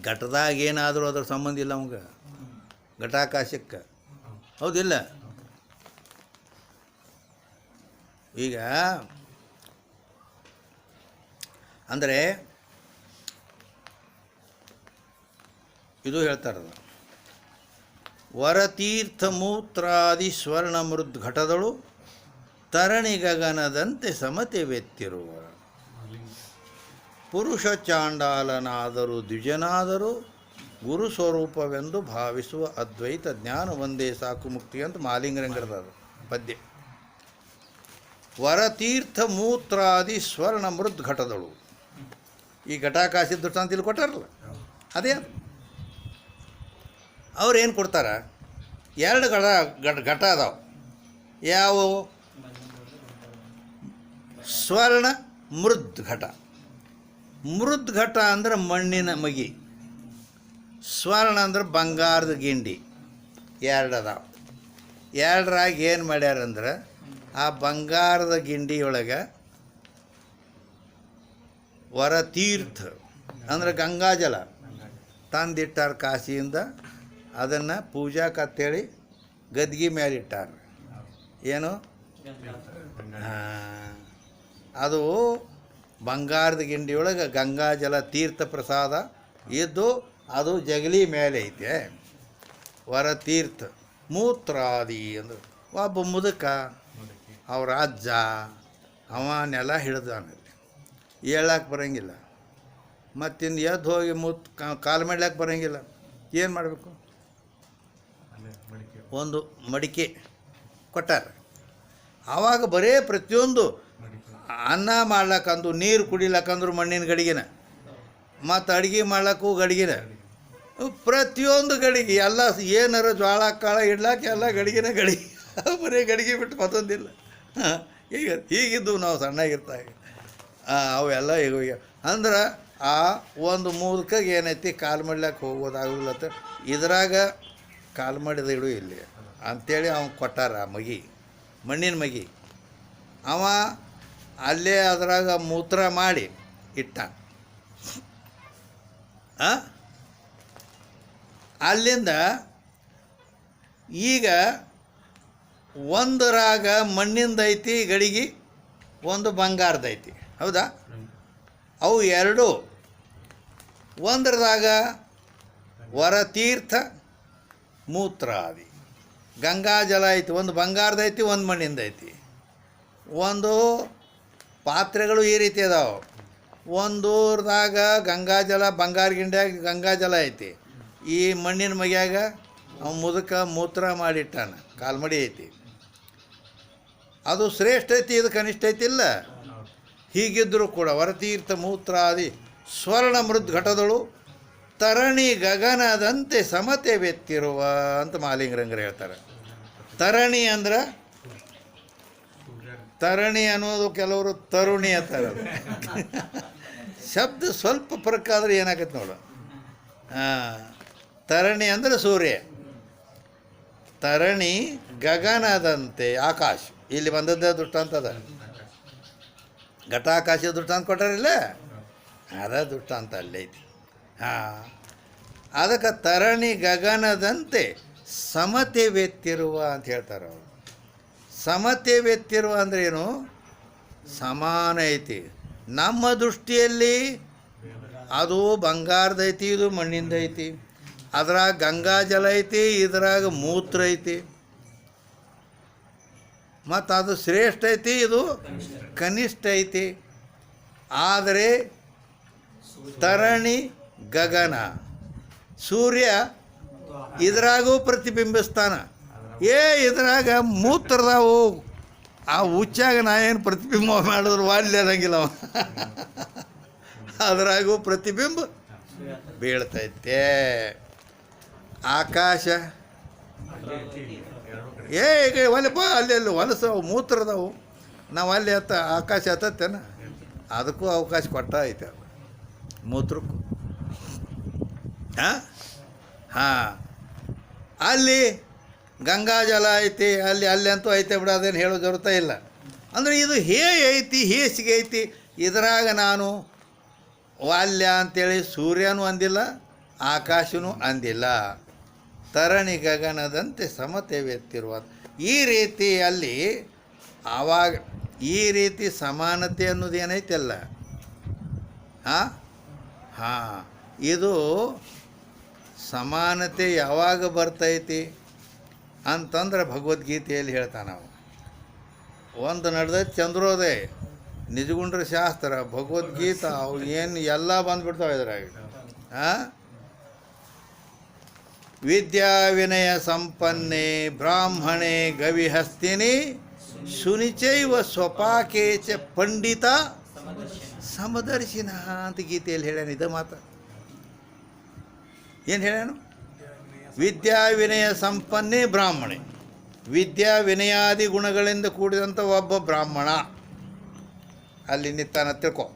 ಘಟದಾಗ ಏನಾದರೂ ಅದ್ರ ಸಂಬಂಧ ಇಲ್ಲ ಅವಂಗೆ ಘಟಾಕಾಶಕ್ಕೆ, ಹೌದಿಲ್ಲ? ಈಗ ಅಂದರೆ ಇದು ಹೇಳ್ತಾರಲ್ಲ, ವರತೀರ್ಥ ಮೂತ್ರಾದಿ ಸ್ವರ್ಣ ಮೃದ್ ಘಟದಳು ತರಣಿ ಗಗನದಂತೆ ಸಮತೆ ವೆತ್ತಿರುವ ಪುರುಷ ಚಾಂಡಾಲನಾದರೂ ದ್ವಿಜನಾದರೂ ಗುರು ಸ್ವರೂಪವೆಂದು ಭಾವಿಸುವ ಅದ್ವೈತ ಜ್ಞಾನ ಒಂದೇ ಸಾಕು ಮುಕ್ತಿ ಅಂತ ಮಾಲಿಂಗರಂಗರದ ಪದ್ಯ. ವರತೀರ್ಥ ಮೂತ್ರಾದಿ ಸ್ವರ್ಣ ಮೃದ್ ಘಟದಳು, ಈ ಘಟಾಕಾಶದ ದೃಷ್ಟಾಂತ ಇಲ್ಲಿ ಕೊಟ್ಟಾರಲ್ಲ, ಅದೇ ಅದು. ಅವ್ರು ಏನು ಕೊಡ್ತಾರೆ? 2 ಘಟ ಅದಾವೆ. ಯಾವುವು? ಸ್ವರ್ಣ ಮೃದ್ ಘಟ. ಮೃದ್ ಘಟ ಅಂದ್ರೆ ಮಣ್ಣಿನ ಮಗಿ, ಸ್ವರ್ಣ ಅಂದ್ರೆ ಬಂಗಾರದ ಗಿಂಡಿ. 2 ಅದಾವೆ. 2ರಾಗ ಏನು ಮಾಡ್ಯಾರಂದ್ರೆ, ಆ ಬಂಗಾರದ ಗಿಂಡಿಯೊಳಗೆ ವರತೀರ್ಥ ಅಂದ್ರೆ ಗಂಗಾಜಲ ತಂದಿಟ್ಟಾರ ಕಾಶಿಯಿಂದ. ಅದನ್ನು ಪೂಜಾಕತ್ತೇಳಿ ಗದ್ಗಿ ಮೇಲೆ ಇಟ್ಟಾರ. ಏನು? ಅದು ಬಂಗಾರದ ಗಿಂಡಿಯೊಳಗೆ ಗಂಗಾಜಲ ತೀರ್ಥ ಪ್ರಸಾದ ಇದ್ದು ಅದು ಜಗಲಿ ಮೇಲೆ ಐತೆ. ವರತೀರ್ಥ ಮೂತ್ರಾದಿ ಅಂದ್ರೆ ಒಬ್ಬ ಮುದುಕ, ಅವ್ರ ಅಜ್ಜ ಅವನ್ನೆಲ್ಲ ಹಿಡ್ದಾನಲ್ಲಿ ಹೇಳಕ್ಕೆ ಬರೋಂಗಿಲ್ಲ. ಮತ್ತಿಂದು ಎದ್ದು ಹೋಗಿ ಕಾಲು ಮಾಡ್ಲಿಕ್ಕೆ ಬರೋಂಗಿಲ್ಲ. ಏನು ಮಾಡಬೇಕು? ಒಂದು ಮಡಿಕೆ ಕೊಟ್ಟಾರ. ಆವಾಗ ಬರೇ ಪ್ರತಿಯೊಂದು ಅನ್ನ ಮಾಡ್ಲಕ್ಕಂದು, ನೀರು ಕುಡಿಲಕ್ಕಂದ್ರು ಮಣ್ಣಿನ ಗಡಿಗೆನ, ಮತ್ತು ಅಡುಗೆ ಮಾಡ್ಲಕ್ಕೂ ಗಡಿಗೆನ, ಪ್ರತಿಯೊಂದು ಗಡಿಗೆ ಎಲ್ಲ ಏನಾರು ಜ್ವಾಳ ಕಾಳ ಇಡ್ಲಾಕ ಎಲ್ಲ ಗಡಿಗೆನ ಗಡಿಗೆ. ಬರೀ ಗಡಿಗೆ ಬಿಟ್ಟು ಮತ್ತೊಂದಿಲ್ಲ. ಹೀಗಿದ್ದು ನಾವು ಸಣ್ಣಾಗಿರ್ತಾಗ ಅವೆಲ್ಲ ಈಗ ಅಂದ್ರೆ ಆ ಒಂದು ಮುದುಕಾಗ ಏನೈತಿ ಕಾಲು ಮಾಡ್ಲಿಕ್ಕೆ ಹೋಗೋದಾಗಲಿಲ್ಲ. ಇದ್ರಾಗ ಕಾಲು ಮಾಡಿದ ಇಡು ಇಲ್ಲಿ ಅಂಥೇಳಿ ಅವ್ನು ಕೊಟ್ಟಾರ. ಆ ಮಗಿ, ಮಣ್ಣಿನ ಮಗಿ. ಅವ ಅಲ್ಲೇ ಅದ್ರಾಗ ಮೂತ್ರ ಮಾಡಿ ಇಟ್ಟ. ಅಲ್ಲಿಂದ ಈಗ ಒಂದರಾಗ ಮಣ್ಣಿಂದೈತಿ ಗಡಿಗೆ, ಒಂದು ಬಂಗಾರದೈತಿ, ಹೌದಾ? ಅವು 2 ಒಂದರದಾಗ ವರತೀರ್ಥ ಮೂತ್ರಾದಿ ಗಂಗಾಜಲ ಐತಿ, ಒಂದು ಬಂಗಾರದೈತಿ, ಒಂದು ಮಣ್ಣಿಂದೈತಿ. ಒಂದು ಪಾತ್ರೆಗಳು ಈ ರೀತಿ ಅದಾವೆ. ಒಂದೂರದಾಗ ಗಂಗಾಜಲ, ಬಂಗಾರ ಗಿಂಡ್ಯಾಗ ಗಂಗಾಜಲ ಐತಿ. ಈ ಮಣ್ಣಿನ ಮಗ್ಯಾಗ ಅವ್ನು ಮುದುಕ ಮೂತ್ರ ಮಾಡಿಟ್ಟಾನ, ಕಾಲ್ಮಡಿ ಐತಿ. ಅದು ಶ್ರೇಷ್ಠ ಐತಿ, ಇದು ಕನಿಷ್ಠ ಐತಿಲ್ಲ. ಹೀಗಿದ್ದರೂ ಕೂಡ ವರತೀರ್ಥ ಮೂತ್ರಾದಿ ಸ್ವರ್ಣ ಮೃದ್ ಘಟದಳು ತರಣಿ ಗಗನದಂತೆ ಸಮತೆ ಬೆತ್ತಿರುವ ಅಂತ ಮಾಲಿಂಗರಂಗರು ಹೇಳ್ತಾರೆ. ತರಣಿ ಅಂದ್ರೆ, ತರಣಿ ಅನ್ನೋದು ಕೆಲವರು ತರುಣಿ ಅಂತಾರೆ. ಶಬ್ದ ಸ್ವಲ್ಪ ಫರಕ್ ಆದರೆ ಏನಾಗತ್ತೆ ನೋಡು. ತರಣಿ ಅಂದರೆ ಸೂರ್ಯ, ತರಣಿ ಗಗನದಂತೆ ಆಕಾಶ. ಇಲ್ಲಿ ಬಂದದ್ದೇ ದೃಷ್ಟಾಂತದ, ಘಟಾಕಾಶ ದೃಷ್ಟಾಂತ ಕೊಟ್ಟಾರಿಲ್ಲ, ಅದ ದೃಷ್ಟಾಂತ ಅಲ್ಲೈತಿ. ಅದಕ್ಕೆ ತರಣಿ ಗಗನದಂತೆ ಸಮತೆ ಬೆತ್ತಿರುವ ಅಂತ ಹೇಳ್ತಾರೆ ಅವರು. ಸಮತೆ ಬೆತ್ತಿರುವ ಅಂದ್ರೆ ಏನು? ಸಮಾನ ಐತಿ. ನಮ್ಮ ದೃಷ್ಟಿಯಲ್ಲಿ ಅದು ಬಂಗಾರದೈತಿ, ಇದು ಮಣ್ಣಿಂದೈತಿ. ಅದ್ರಾಗ ಗಂಗಾಜಲ ಐತಿ, ಇದ್ರಾಗ ಮೂತ್ರ ಐತಿ. ಮತ್ತು ಅದು ಶ್ರೇಷ್ಠ ಐತಿ, ಇದು ಕನಿಷ್ಠ ಐತಿ. ಆದರೆ ತರಣಿ ಗಗನ, ಸೂರ್ಯ ಇದ್ರಾಗೂ ಪ್ರತಿಬಿಂಬಿಸ್ತಾನ. ಇದ್ರಾಗ ಮೂತ್ರದಾವು, ಆ ಹುಚ್ಚಾಗ ನಾ ಏನು ಪ್ರತಿಬಿಂಬ ಮಾಡಿದ್ರು ವಾಲ್ಯ ಅನ್ನಂಗಿಲ್ಲ. ಅದ್ರಾಗೂ ಪ್ರತಿಬಿಂಬ ಬೀಳ್ತೈತೆ. ಆಕಾಶ ಈಗ ಒಲೆಪ್ಪ ಅಲ್ಲಿ ಹೊಲಸು ಮೂತ್ರದವು, ನಾವು ಅಲ್ಲಿ ಆಕಾಶ ಹತ್ತತ್ತೇನ, ಅದಕ್ಕೂ ಅವಕಾಶ ಕೊಟ್ಟ ಐತೆ ಮೂತ್ರಕ್ಕೂ. ಅಲ್ಲಿ ಗಂಗಾಜಲ ಐತಿ, ಅಲ್ಲಿ ಅಂತೂ ಐತೆ ಬಿಡ, ಅದೇನು ಹೇಳೋ ಜರುತ್ತ ಇಲ್ಲ. ಅಂದರೆ ಇದು ಹೇಗೆ ಐತಿ, ಹೇಸಿಗೆ ಐತಿ, ಇದರಾಗ ನಾನು ವಾಲ್ಯ ಅಂತೇಳಿ ಸೂರ್ಯನೂ ಅಂದಿಲ್ಲ, ಆಕಾಶನೂ ಅಂದಿಲ್ಲ. ತರಣಿ ಗಗನದಂತೆ ಸಮತೆ ವ್ಯಕ್ತಿರುವ ಈ ರೀತಿ ಅಲ್ಲಿ ಆವಾಗ ಈ ರೀತಿ ಸಮಾನತೆ ಅನ್ನೋದು ಏನೈತಲ್ಲ, ಹಾಂ ಹಾಂ, ಇದು ಸಮಾನತೆ ಯಾವಾಗ ಬರ್ತೈತಿ ಅಂತಂದ್ರೆ ಭಗವದ್ಗೀತೆಯಲ್ಲಿ ಹೇಳ್ತಾನೆ ನಾವು. ಒಂದು ನಡೆದೈತೆ ಚಂದ್ರೋದಯ, ನಿಜಗುಂಡ್ರ ಶಾಸ್ತ್ರ, ಭಗವದ್ಗೀತಾ, ಅವು ಏನು ಎಲ್ಲ ಬಂದುಬಿಡ್ತಾವೆ ಇದ್ರಾಗ. ಹಾಂ, ವಿದ್ಯಾ ವಿನಯ ಸಂಪನ್ನೆ ಬ್ರಾಹ್ಮಣೆ ಗವಿಹಸ್ತಿನಿ ಸುನಿಚೈವ ಸ್ವಪಾಕೆ ಚ ಪಂಡಿತ ಸಮದರ್ಶಿನ ಅಂತ ಗೀತೆಯಲ್ಲಿ ಹೇಳ್ಯಾನ. ಇದು ಮಾತು ಏನು ಹೇಳ್ಯಾನು? ವಿದ್ಯಾ ವಿನಯ ಸಂಪನ್ನೆ ಬ್ರಾಹ್ಮಣೆ, ವಿದ್ಯಾ ವಿನಯಾದಿ ಗುಣಗಳಿಂದ ಕೂಡಿದಂಥ ಒಬ್ಬ ಬ್ರಾಹ್ಮಣ ಅಲ್ಲಿ ನಿತ್ತಾನ ತಿಳ್ಕೊ.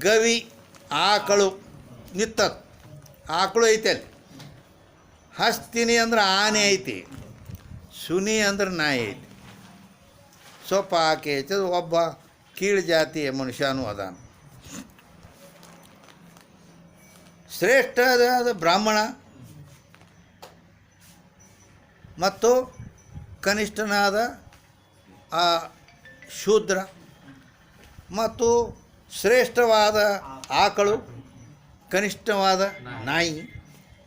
ಗವಿ ಆಕಳು ನಿತ್ತದ, ಆಕಳು ಐತೆ ಅಲ್ಲಿ. ಹಸ್ತಿನಿ ಅಂದ್ರೆ ಆನೆ ಐತಿ, ಸುನಿ ಅಂದ್ರೆ ನಾಯಿ ಐತಿ. ಸೊಪ್ಪ ಆಕೆ ಐತೆ, ಒಬ್ಬ ಕೀಳು ಜಾತಿಯ ಮನುಷ್ಯನೂ ಅದಾನ. ಶ್ರೇಷ್ಠವಾದ ಬ್ರಾಹ್ಮಣ ಮತ್ತು ಕನಿಷ್ಠನಾದ ಆ ಶೂದ್ರ ಮತ್ತು ಶ್ರೇಷ್ಠವಾದ ಆಕಳು, ಕನಿಷ್ಠವಾದ ನಾಯಿ,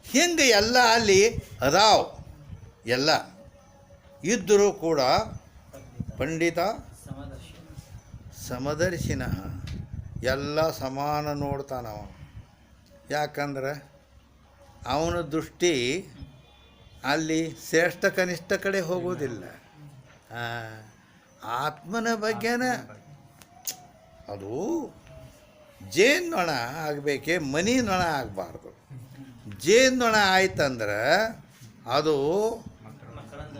ಹಿಂಗೆ ಎಲ್ಲ ಅಲ್ಲಿ ಅದಾವ. ಎಲ್ಲ ಇದ್ದರೂ ಕೂಡ ಪಂಡಿತ ಸಮದರ್ಶಿನ ಎಲ್ಲ ಸಮಾನ ನೋಡ್ತಾನವ. ಯಾಕಂದ್ರೆ ಅವನ ದೃಷ್ಟಿ ಅಲ್ಲಿ ಶ್ರೇಷ್ಠ ಕನಿಷ್ಠ ಕಡೆ ಹೋಗೋದಿಲ್ಲ. ಆತ್ಮನ ಬಗ್ಗೆನ ಅದು ಜೇನ್ನೊಣ ಆಗಬೇಕೆ, ಮನಿ ನೊಣ ಆಗಬಾರ್ದು. ಜೇನ್ನೊಣ ಆಯ್ತಂದ್ರೆ ಅದು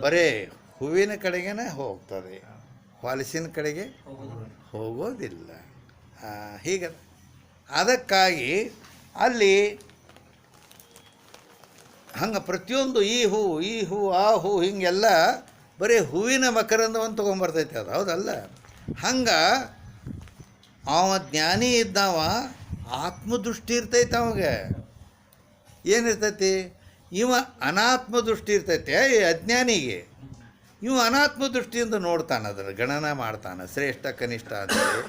ಬರೀ ಹೂವಿನ ಕಡೆಗೇ ಹೋಗ್ತದೆ, ಹೊಲಸಿನ ಕಡೆಗೆ ಹೋಗೋದಿಲ್ಲ. ಹೀಗೆ ಅದಕ್ಕಾಗಿ ಅಲ್ಲಿ ಹಂಗೆ ಪ್ರತಿಯೊಂದು ಈ ಹೂ ಆ ಹೂ ಹಿಂಗೆಲ್ಲ ಬರೀ ಹೂವಿನ ಮಕರಂದವನ್ನು ತೊಗೊಂಬರ್ತೈತೆ. ಅದು ಹೌದಲ್ಲ? ಹಂಗೆ ಅವ ಜ್ಞಾನಿ ಇದ್ದವ ಆತ್ಮದೃಷ್ಟಿ ಇರ್ತೈತೆ. ಅವಾಗ ಏನಿರ್ತೈತಿ? ಇವ ಅನಾತ್ಮ ದೃಷ್ಟಿ ಇರ್ತೈತೆ ಈ ಅಜ್ಞಾನಿಗೆ. ಇವ ಅನಾತ್ಮ ದೃಷ್ಟಿಯಿಂದ ನೋಡ್ತಾನೆ, ಅದನ್ನು ಗಣನ ಮಾಡ್ತಾನೆ, ಶ್ರೇಷ್ಠ ಕನಿಷ್ಠ ಅಂತೇಳಿ.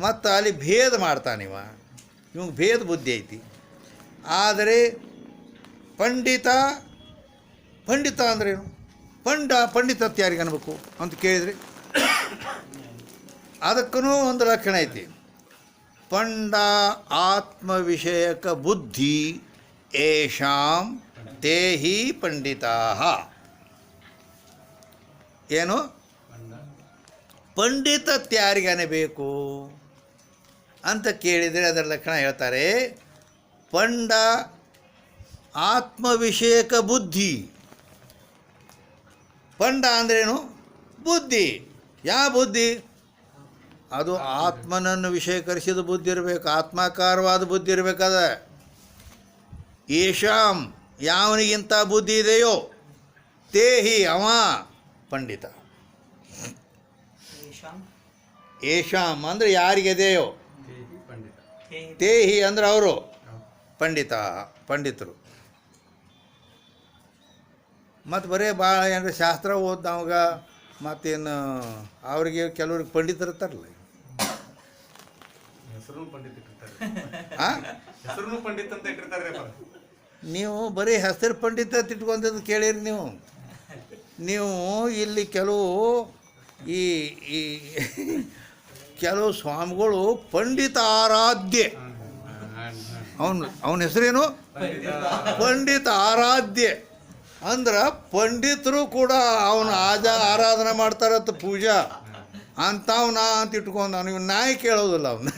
ಮತ್ತು ಅಲ್ಲಿ ಭೇದ ಮಾಡ್ತಾನೆ ಇವಂಗೆ ಭೇದ ಬುದ್ಧಿ ಐತಿ. ಆದರೆ ಪಂಡಿತ ಅಂದ್ರೇನು? ಪಂಡಿತತ್ವ ಯಾರಿಗೆ ಅನ್ಬೇಕು ಅಂತ ಕೇಳಿದ್ರಿ, ಅದಕ್ಕೂ ಒಂದು ಲಕ್ಷಣ ಐತಿ. ಪಂಡ ಆತ್ಮವಿಷಯಕ ಬುದ್ಧಿ ಏಷಾಂ ತೇಹಿ ಪಂಡಿತಾ. ಏನು ಪಂಡಿತತ್ವ ಯಾರಿಗಾನೆ ಬೇಕು ಅಂತ ಕೇಳಿದರೆ ಅದರ ಲಕ್ಷಣ ಹೇಳ್ತಾರೆ. ಪಂಡ ಆತ್ಮವಿಷಯಕ ಬುದ್ಧಿ. ಪಂಡ ಅಂದ್ರೇನು? ಬುದ್ಧಿ. ಯಾವ ಬುದ್ಧಿ? ಅದು ಆತ್ಮನನ್ನು ವಿಷಯಕರಿಸಿದ ಬುದ್ಧಿ ಇರಬೇಕು, ಆತ್ಮಾಕಾರವಾದ ಬುದ್ಧಿ ಇರಬೇಕದ. ಏಷಾಂ ಯಾವನಿಗಿಂತ ಬುದ್ಧಿ ಇದೆಯೋ ತೇಹಿ ಅವ ಪಂಡಿತ. ಏಷಾಂ ಅಂದರೆ ಯಾರಿಗಿದೆಯೋ, ತೇಹಿ ಅಂದ್ರೆ ಅವರು ಪಂಡಿತರು. ಮತ್ತು ಬರೀ ಭಾಳ ಏನಾರ ಶಾಸ್ತ್ರ ಓದ್ದವಾಗ ಮತ್ತೇನು ಅವ್ರಿಗೆ ಕೆಲವ್ರಿಗೆ ಪಂಡಿತರು ಇರ್ತಾರಲ್ಲ. ನೀವು ಬರೀ ಹೆಸರು ಪಂಡಿತ ತಿಟ್ಕೊಂಡದ್ದು ಕೇಳಿರಿ ನೀವು ಇಲ್ಲಿ ಕೆಲವು ಸ್ವಾಮಿಗಳು ಪಂಡಿತ ಆರಾಧ್ಯ. ಅವನ ಹೆಸರೇನು? ಪಂಡಿತ ಆರಾಧ್ಯ. ಅಂದ್ರೆ ಪಂಡಿತರು ಕೂಡ ಅವನ ಆರಾಧನೆ ಮಾಡ್ತಾರತ್ತ, ಪೂಜಾ ಅಂಥವ್ನ ಅಂತ ಇಟ್ಕೊಂಡು ನೀವು ನಾಯಿ ಕೇಳೋದಿಲ್ಲ ಅವನ್ನ.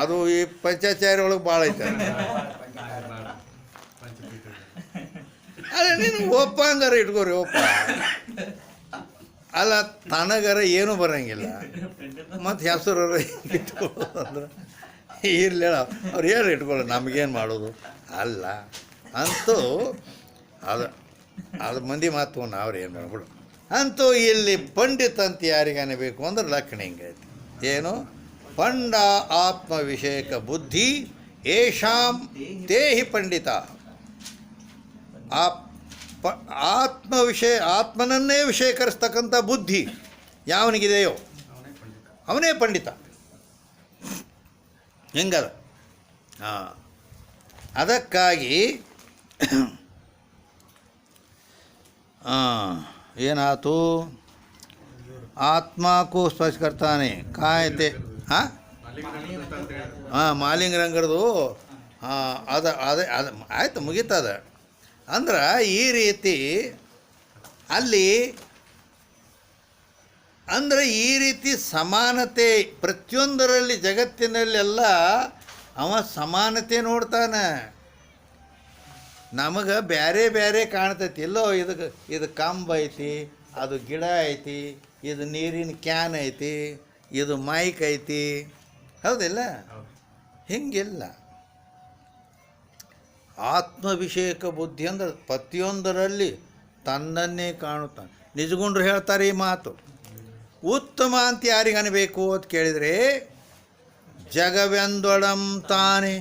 ಅದು ಈ ಪಂಚಾಚಾರ್ಯ ಒಳಗೆ ಭಾಳ ಐತೆ. ಅಲ್ಲ ನೀನು ಒಪ್ಪಂಗಾರ ಇಟ್ಕೋರಿ, ಒಪ್ಪ ಅಲ್ಲ, ತನಗರ ಏನೂ ಬರೋಂಗಿಲ್ಲ. ಮತ್ತು ಹೆಸರು ಇಟ್ಕೊಳ್ಳೋದು ಅಂದ್ರೆ ಇರಲಿ, ಅವ್ರು ಏನು ಇಟ್ಕೊಳ್ಳೋ, ನಮಗೇನು ಮಾಡೋದು ಅಲ್ಲ ಅಂತೂ. ಅದು ಅದು ಮಂದಿ ಮಾತು ಅವ್ರು ಏನು ಮಾಡ್ಬಿಡು. ಅಂತೂ ಇಲ್ಲಿ ಪಂಡಿತ ಅಂತ ಯಾರಿಗಾನೆ ಬೇಕು ಅಂದ್ರೆ ಲಕ್ಷಣ ಹಿಂಗೈತಿ. ಏನು? ಪಂಡ ಆತ್ಮ ವಿಷಯಕ ಬುದ್ಧಿ ಏಷಾಂ ತೇಹಿ ಪಂಡಿತ. ಆತ್ಮ ವಿಷಯ, ಆತ್ಮನನ್ನೇ ವಿಷಯಕರಿಸ್ತಕ್ಕಂಥ ಬುದ್ಧಿ ಯಾವನಿಗಿದೆಯೋ ಅವನೇ ಪಂಡಿತ. ಹೆಂಗದ? ಹಾಂ, ಅದಕ್ಕಾಗಿ ಏನಾಯ್ತು? ಆತ್ಮಕ್ಕೂ ಸ್ಪರ್ಶ ಕರ್ತಾನೆ ಕಾಯತೆ. ಹಾಂ ಹಾಂ, ಮಾಲಿಂಗರಂಗರದು. ಹಾಂ, ಅದು ಆಯ್ತು, ಮುಗೀತದ. ಅಂದ್ರೆ ಈ ರೀತಿ ಅಲ್ಲಿ ಅಂದರೆ ಈ ರೀತಿ ಸಮಾನತೆ ಪ್ರತಿಯೊಂದರಲ್ಲಿ ಜಗತ್ತಿನಲ್ಲೆಲ್ಲ ಅವ ಸಮಾನತೆ ನೋಡ್ತಾನೆ. ನಮಗೆ ಬೇರೆ ಬೇರೆ ಕಾಣ್ತೈತಿ. ಎಲ್ಲೋ ಇದು ಕಂಬ ಐತಿ, ಅದು ಗಿಡ ಐತಿ, ಇದು ನೀರಿನ ಕ್ಯಾನ್ ಐತಿ, ಇದು ಮೈಕ್ ಐತಿ, ಹೌದಿಲ್ಲ? ಹಿಂಗಿಲ್ಲ. ಆತ್ಮವಿಷಯಕ ಬುದ್ಧಿ ಅಂದ್ರೆ ಪ್ರತಿಯೊಂದರಲ್ಲಿ ತನ್ನನ್ನೇ ಕಾಣುತ್ತಾನೆ. ನಿಜಗುಂಡ್ರು ಹೇಳ್ತಾರೆ ಈ ಮಾತು. ಉತ್ತಮ ಅಂತ ಯಾರಿಗನಬೇಕು ಅಂತ ಕೇಳಿದರೆ, ಜಗವೆಂದೊಡಂ ತಾನೆ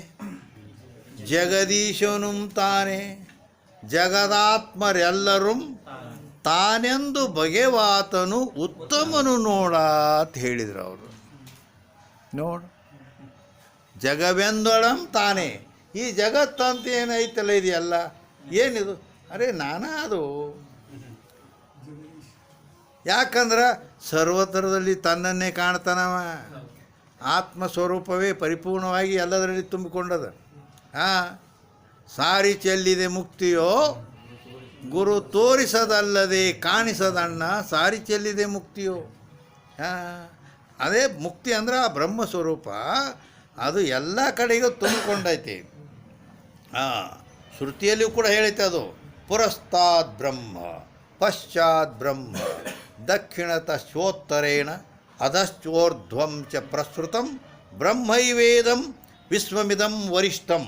ಜಗದೀಶನು ತಾನೆ ಜಗದಾತ್ಮರೆಲ್ಲರೂ ತಾನೆಂದು ಬಗೆವಾತನು ಉತ್ತಮನು ನೋಡ ಅಂತ ಹೇಳಿದರು ಅವರು. ನೋಡು, ಜಗವೆಂದೊಡಂ ತಾನೆ. ಈ ಜಗತ್ತು ಅಂತ ಏನೈತಲ್ಲ ಇದೆಯಲ್ಲ, ಏನಿದು? ಅರೆ ನಾನಾ ಅದು. ಯಾಕಂದ್ರೆ ಸರ್ವತರದಲ್ಲಿ ತನ್ನನ್ನೇ ಕಾಣ್ತಾನವ. ಆತ್ಮ ಸ್ವರೂಪವೇ ಪರಿಪೂರ್ಣವಾಗಿ ಎಲ್ಲದರಲ್ಲಿ ತುಂಬಿಕೊಂಡದ. ಹಾಂ, ಸಾರಿ ಚೆಲ್ಲಿದೆ ಮುಕ್ತಿಯೋ ಗುರು ತೋರಿಸದಲ್ಲದೆ ಕಾಣಿಸದಣ್ಣ, ಸಾರಿ ಚೆಲ್ಲಿದೆ ಮುಕ್ತಿಯೋ. ಹಾಂ, ಅದೇ ಮುಕ್ತಿ ಅಂದ್ರೆ ಆ ಬ್ರಹ್ಮ ಸ್ವರೂಪ, ಅದು ಎಲ್ಲ ಕಡೆಗೂ ತುಂಬಿಕೊಂಡೈತಿ. ಹಾಂ, ಶ್ರುತಿಯಲ್ಲಿಯೂ ಕೂಡ ಹೇಳೈತೆ ಅದು. ಪುರಸ್ತಾದ್ ಬ್ರಹ್ಮ ಪಶ್ಚಾತ್ ಬ್ರಹ್ಮ ದಕ್ಷಿಣತಶ್ಚೋತ್ತರೇಣ ಅಧಶ್ಚೋರ್ಧ್ವಂ ಚ ಪ್ರಸೃತಂ ಬ್ರಹ್ಮೈವೇದಂ ವಿಶ್ವಮಿದಂ ವರಿಷ್ಠಂ.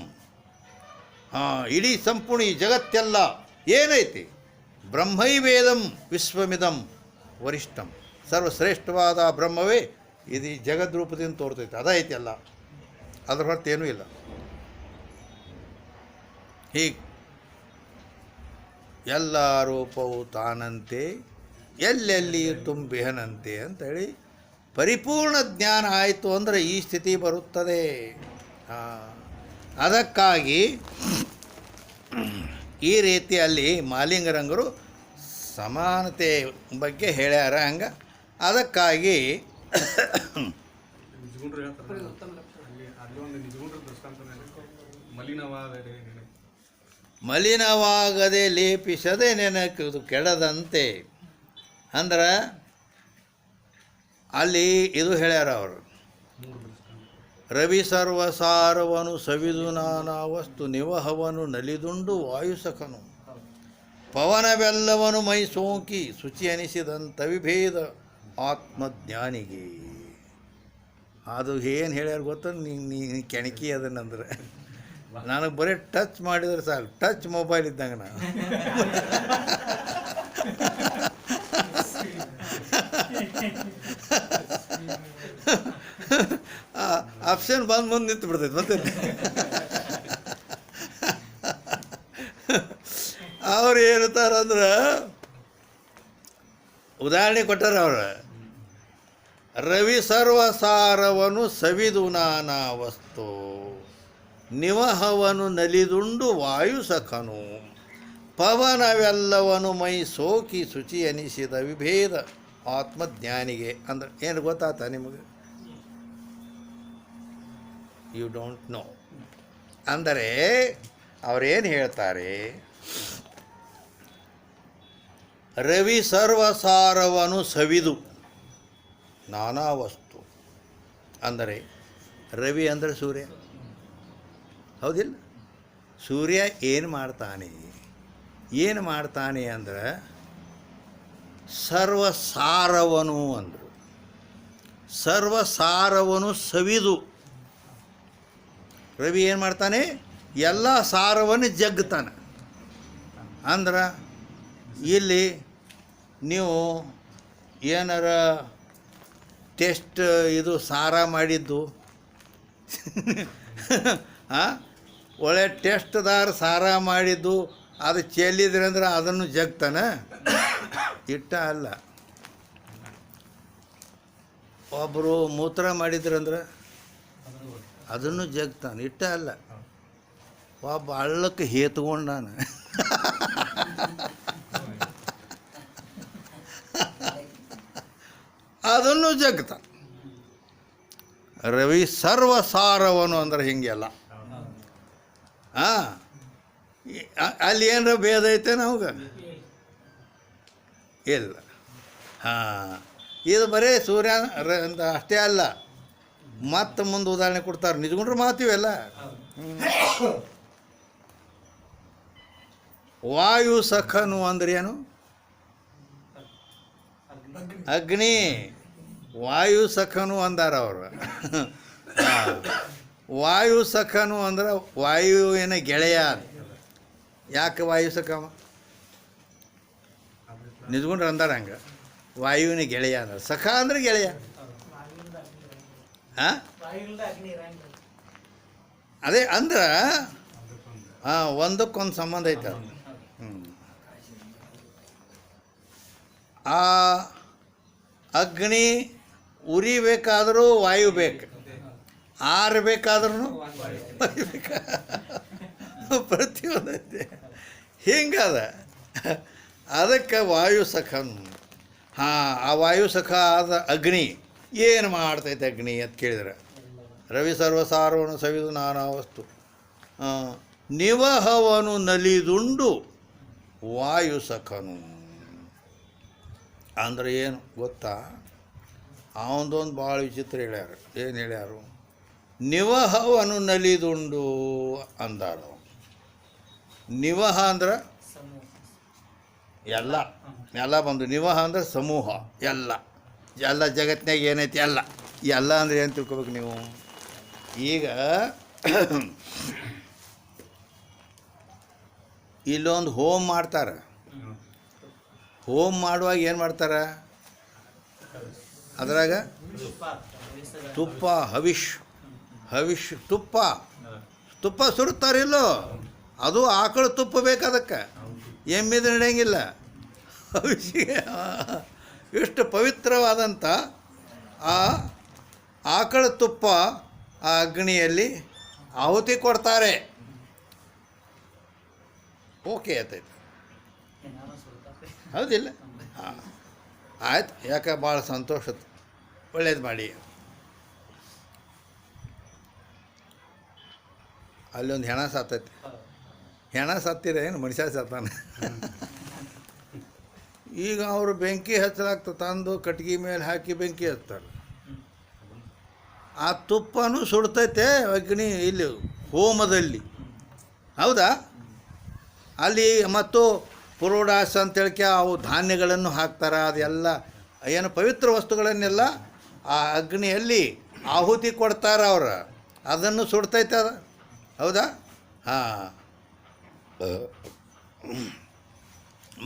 ಹಾಂ, ಇಡೀ ಸಂಪೂರ್ಣ ಈ ಜಗತ್ತೆಲ್ಲ ಏನೈತಿ? ಬ್ರಹ್ಮೈವೇದಂ ವಿಶ್ವಮಿದಂ ವರಿಷ್ಠಂ. ಸರ್ವಶ್ರೇಷ್ಠವಾದ ಬ್ರಹ್ಮವೇ ಇದು ಜಗದ್ರೂಪದಿಂದ ತೋರ್ತೈತೆ. ಅದೈತಿ ಅಲ್ಲ, ಅದ್ರ ಹೊರತು ಏನೂ ಇಲ್ಲ. ಹೀಗೆ ಎಲ್ಲ ರೂಪವು ತಾನಂತೆ ಎಲ್ಲೆಲ್ಲಿ ತುಂಬಿಹನಂತೆ ಅಂತೇಳಿ ಪರಿಪೂರ್ಣ ಜ್ಞಾನ ಆಯಿತು ಅಂದರೆ ಈ ಸ್ಥಿತಿ ಬರುತ್ತದೆ. ಅದಕ್ಕಾಗಿ ಈ ರೀತಿಯಲ್ಲಿ ಮಾಲಿಂಗರಂಗರು ಸಮಾನತೆ ಬಗ್ಗೆ ಹೇಳ್ಯಾರ. ಹಂಗೆ ಅದಕ್ಕಾಗಿ ಮಲಿನವಾಗದೆ ಲೇಪಿಸದೆ ನೆನಕುದು ಕೆಡದಂತೆ ಅಂದ್ರೆ ಅಲ್ಲಿ ಇದು ಹೇಳ್ಯಾರ ಅವರು. ರವಿ ಸರ್ವಸಾರವನು ಸವಿದು ನಾನಾ ವಸ್ತು ನಿವಹವನು ನಲಿದುಂಡು ವಾಯುಸಖನು ಪವನವೆಲ್ಲವನು ಮೈ ಸೋಂಕಿ ಶುಚಿ ಅನಿಸಿದಂಥ ವಿಭೇದ ಆತ್ಮಜ್ಞಾನಿಗೆ. ಅದು ಏನು ಹೇಳ್ಯಾರ ಗೊತ್ತ? ನೀ ಕೆಣಕಿ ಅದನ್ನಂದ್ರೆ ನನಗೆ ಬರೀ ಟಚ್ ಮಾಡಿದ್ರೆ ಸಾಕು, ಟಚ್ ಮೊಬೈಲ್ ಇದ್ದಂಗೆ ನಾನು. ಆಪ್ಷನ್ ಬಂದು ಮುಂದೆ ನಿಂತು ಬಿಡ್ತೈತೆ ಮತ್ತೆ. ಅವ್ರು ಏನಂತಾರಂದ್ರೆ ಉದಾಹರಣೆ ಕೊಟ್ಟಾರ ಅವರು. ರವಿ ಸರ್ವಸಾರವನು ಸವಿದು ನಾನಾ ವಸ್ತು ನಿವಹವನು ನಲಿದುಂಡು ವಾಯುಸಖನು ಪವನವೆಲ್ಲವನು ಮೈ ಸೋಕಿ ಶುಚಿ ಅನಿಸಿದ ವಿಭೇದ ಆತ್ಮಜ್ಞಾನಿಗೆ. ಅಂದ್ರೆ ಏನು ಗೊತ್ತಾತ ನಿಮಗೆ? You don't know. ಅಂದರೆ ಅವರೇನು ಹೇಳ್ತಾರೆ? ರವಿ ಸರ್ವಸಾರವನು ಸವಿದು ನಾನಾ ವಸ್ತು ಅಂದರೆ ರವಿ ಅಂದರೆ ಸೂರ್ಯ, ಹೌದಿಲ್ಲ? ಸೂರ್ಯ ಏನು ಮಾಡ್ತಾನೆ ಅಂದ್ರೆ ಸರ್ವಸಾರವನು ಅಂದರು. ಸರ್ವಸಾರವನು ಸವಿದು ರವಿ ಏನು ಮಾಡ್ತಾನೆ? ಎಲ್ಲ ಸಾರವನ್ನು ಜಗ್ತಾನೆ. ಅಂದ್ರೆ ಇಲ್ಲಿ ನೀವು ಏನಾರ ಟೆಸ್ಟ್ ಇದು ಸಾರ ಮಾಡಿದ್ದು ಹಾಂ, ಒಳ್ಳೆ ಟೆಸ್ಟ್ದಾರ ಸಾರ ಮಾಡಿದ್ದು ಅದು ಚೆಲ್ಲಿದ್ರಿ ಅಂದ್ರೆ ಅದನ್ನು ಜಗ್ತಾನೆ ಇಟ್ಟ ಅಲ್ಲ. ಒಬ್ಬರು ಮೂತ್ರ ಮಾಡಿದ್ರಂದ್ರೆ ಅದನ್ನು ಜಗ್ತಾನೆ ಇಟ್ಟ ಅಲ್ಲ. ಒಬ್ಬ ಹಳ್ಳಕ್ಕೆ ಹೇತ್ಕೊಂಡಾನ ಅದನ್ನು ಜಗ್ತಾನೆ. ರವಿ ಸರ್ವಸಾರವನು ಅಂದ್ರೆ ಹಿಂಗೆಲ್ಲ. ಹಾಂ, ಅಲ್ಲಿ ಏನರ ಭೇದ ಐತೆ ನಮ್ಗೆ ಇಲ್ಲ. ಹಾಂ, ಇದು ಬರೀ ಸೂರ್ಯ ಅಂತ ಅಷ್ಟೇ ಅಲ್ಲ, ಮತ್ತೆ ಮುಂದೆ ಉದಾಹರಣೆ ಕೊಡ್ತಾರೆ. ನಿಜಗೊಂಡ್ರೆ ಮಾತೀವೆಲ್ಲ. ವಾಯು ಸಖನು ಅಂದ್ರೆ ಏನು? ಅಗ್ನಿ. ವಾಯು ಸಖನು ಅಂದಾರ ಅವರು. ವಾಯು ಸಖನು ಅಂದ್ರೆ ವಾಯುವಿನ ಗೆಳೆಯ. ಯಾಕೆ ವಾಯು ಸಖವ? ನಿಜಗೊಂಡ್ರೆ ಅಂದಾರ ಹಂಗೆ, ವಾಯುವಿನ ಗೆಳೆಯ ಅಂದ್ರೆ. ಸಖ ಅಂದ್ರೆ ಗೆಳೆಯ. ಹಾಂ, ಅದೇ ಅಂದ್ರೆ ಹಾಂ, ಒಂದಕ್ಕೊಂದು ಸಂಬಂಧ ಐತೆ ಅದು. ಆ ಅಗ್ನಿ ಉರಿಬೇಕಾದರೂ ವಾಯು ಬೇಕು, ಆರಬೇಕಾದ್ರೂ ವಾಯು ಬೇಕು. ಪ್ರತಿಯೊಂದೈತೆ ಹಿಂಗದ. ಅದಕ್ಕೆ ವಾಯು ಸಖನು. ಹಾಂ, ಆ ವಾಯು ಸಖ ಆದ ಅಗ್ನಿ ಏನು ಮಾಡ್ತೈತೆ ಅಗ್ನಿ ಅಂತ ಕೇಳಿದ್ರೆ, ರವಿ ಸರ್ವಸಾರವನ್ನು ಸವಿದು ನಾನಾ ವಸ್ತು ನಿವಹವನು ನಲಿದುಂಡು ವಾಯು ಸಖನು ಅಂದ್ರೆ ಏನು ಗೊತ್ತಾ? ಅವನದೊಂದು ಭಾಳ ವಿಚಿತ್ರ ಹೇಳ್ಯಾರ. ಏನು ಹೇಳ್ಯಾರು? ನಿವಹವನು ನಲಿದುಂಡು ಅಂದಾರ. ನಿವಹ ಅಂದ್ರೆ ಎಲ್ಲ ಬಂದು, ನಿವಹ ಅಂದ್ರೆ ಸಮೂಹ, ಎಲ್ಲ ಜಗತ್ತಿನಾಗ ಏನೈತಿ ಎಲ್ಲ ಅಂದ್ರೆ ಏನು ತಿಳ್ಕೊಬೇಕು ನೀವು? ಈಗ ಇಲ್ಲೊಂದು ಹೋಮ್ ಮಾಡ್ತಾರೆ. ಹೋಮ್ ಮಾಡುವಾಗ ಏನು ಮಾಡ್ತಾರೆ? ಅದ್ರಾಗ ತುಪ್ಪ, ಹವಿಷ್ ತುಪ್ಪ ಸುಡ್ತಾರಿಲ್ಲೋ, ಅದು ಆಕಳು ತುಪ್ಪ ಬೇಕು ಅದಕ್ಕೆ, ಎಮ್ಮಿದು ನಡೆಯಂಗಿಲ್ಲ. ಹವಿಷಿಗೆ ಇಷ್ಟು ಪವಿತ್ರವಾದಂಥ ಆ ಆಕಳ ತುಪ್ಪ ಆ ಅಗ್ನಿಯಲ್ಲಿ ಆಹುತಿ ಕೊಡ್ತಾರೆ. ಓಕೆ ಆಯ್ತಾಯ್ತು, ಹೌದಿಲ್ಲ? ಹಾಂ, ಆಯ್ತು. ಯಾಕೆ ಭಾಳ ಸಂತೋಷ, ಒಳ್ಳೇದು ಮಾಡಿ. ಅಲ್ಲೊಂದು ಹೆಣ ಸತ್ತೈತಿ. ಹೆಣ ಸತ್ತಿರ ಏನು ಮನುಷ್ಯ ಸತ್ತಾನೆ. ಈಗ ಅವರು ಬೆಂಕಿ ಹಚ್ಚಲಾಗ್ತದೆ, ತಂದು ಕಟ್ಗೆ ಮೇಲೆ ಹಾಕಿ ಬೆಂಕಿ ಹಚ್ತಾರೆ. ಆ ತುಪ್ಪನೂ ಸುಡ್ತೈತೆ ಅಗ್ನಿ ಇಲ್ಲಿ ಹೋಮದಲ್ಲಿ, ಹೌದಾ? ಅಲ್ಲಿ ಮತ್ತು ಪುರೋಡಾಸ ಅಂತೇಳಿಕೆ ಅವು ಧಾನ್ಯಗಳನ್ನು ಹಾಕ್ತಾರೆ. ಅದೆಲ್ಲ ಏನು ಪವಿತ್ರ ವಸ್ತುಗಳನ್ನೆಲ್ಲ ಆ ಅಗ್ನಿಯಲ್ಲಿ ಆಹುತಿ ಕೊಡ್ತಾರೆ ಅವರು. ಅದನ್ನು ಸುಡ್ತೈತೆ ಅದು, ಹೌದಾ? ಹಾಂ.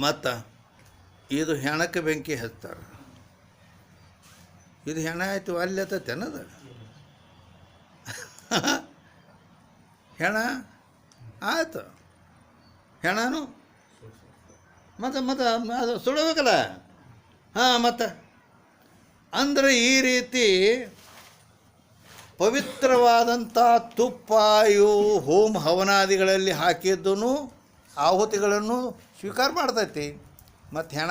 ಮತ್ತು ಇದು ಹೆಣಕ್ಕೆ ಬೆಂಕಿ ಹಚ್ತಾರೆ. ಇದು ಹೆಣ ಆಯಿತು, ಅಲ್ಲಿ ಹತ್ತೈತೆ ಅನ್ನೋದು ಹೆಣ ಆಯಿತು. ಹೆಣನು ಮತ್ತು ಅದು ಸುಡಬೇಕಲ್ಲ. ಹಾಂ, ಮತ್ತು ಅಂದರೆ ಈ ರೀತಿ ಪವಿತ್ರವಾದಂಥ ತುಪ್ಪ ಇವು ಹೋಮ ಹವನಾದಿಗಳಲ್ಲಿ ಹಾಕಿದ್ದೂ ಆಹುತಿಗಳನ್ನು ಸ್ವೀಕಾರ ಮಾಡ್ತೈತಿ. ಮತ್ತು ಹೆಣ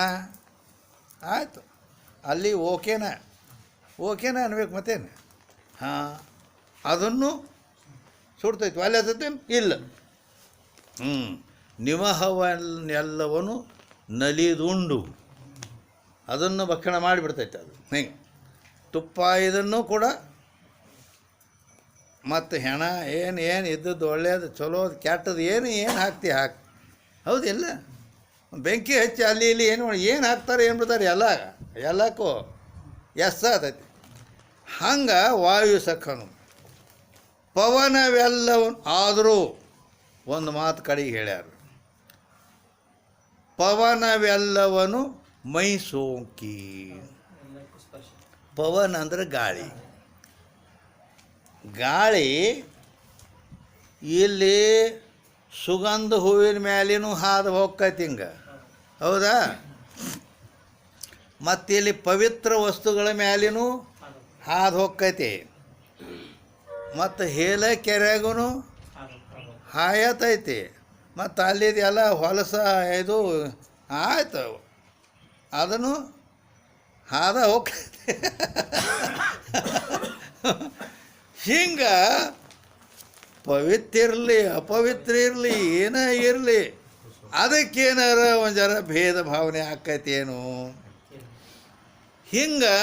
ಆಯಿತು, ಅಲ್ಲಿ ಓಕೆನಾ ಅನ್ಬೇಕು ಮತ್ತೇನು? ಹಾಂ, ಅದನ್ನು ಸುಡ್ತೈತಿ, ಅಲ್ಲಿ ಹತ್ತೈತಿ ಇಲ್ಲ. ನಿವಹವನ್ನೆಲ್ಲವನ್ನು ನಲಿದುಂಡು ಅದನ್ನು ಭಕ್ಷಣ ಮಾಡಿಬಿಡ್ತೈತೆ. ಅದು ಹಿಂಗೆ ತುಪ್ಪ ಇದನ್ನು ಕೂಡ, ಮತ್ತು ಹೆಣ ಏನು ಇದ್ದದ್ದು ಒಳ್ಳೆಯದು ಚಲೋದು ಕೆಟ್ಟದ್ದು ಏನು ಹಾಕ್ತಿ ಹೌದಿಲ್ಲ? ಬೆಂಕಿ ಹಚ್ಚಿ ಅಲ್ಲಿ ಇಲ್ಲಿ ಏನು ಹಾಕ್ತಾರೆ, ಏನು ಬಿಡ್ತಾರೆ, ಎಲ್ಲಕ್ಕೂ ಆತೈತಿ. ಹಂಗೆ ವಾಯು ಸಖನು ಪವನವೆಲ್ಲವನ್ನು. ಆದರೂ ಒಂದು ಮಾತು ಕಡೆಗೆ ಹೇಳ್ಯಾರ, ಪವನವೆಲ್ಲವನು ಮೈ ಸೋಂಕಿ. ಪವನ ಅಂದ್ರೆ ಗಾಳಿ. ಗಾಳಿ ಇಲ್ಲಿ ಸುಗಂಧ ಹೂವಿನ ಮ್ಯಾಲಿನೂ ಹಾದು ಹೋಗ್ತೈತಿ ಹಿಂಗೆ, ಹೌದಾ? ಮತ್ತು ಇಲ್ಲಿ ಪವಿತ್ರ ವಸ್ತುಗಳ ಮ್ಯಾಲಿನೂ ಹಾದು ಹೋಗ್ತೈತಿ. ಮತ್ತು ಹೇಲ ಕೆರೆಗೂ ಹಾಯತೈತಿ. ಮತ್ತು ಅಲ್ಲಿದೆಲ್ಲ ಹೊಲಸ ಇದು ಆಯ್ತು, ಅದನ್ನು ಹಾದ ಹೋಗ್ತೈತಿ. ಹಿಂಗೆ ಪವಿತ್ರ ಇರಲಿ ಅಪವಿತ್ರ ಇರಲಿ ಏನೇ ಇರಲಿ ಅದಕ್ಕೇನಾರ ಒಂದು ಜರ ಭೇದ ಭಾವನೆ ಆಕೈತಿ ಏನು? ಹಿಂಗೆ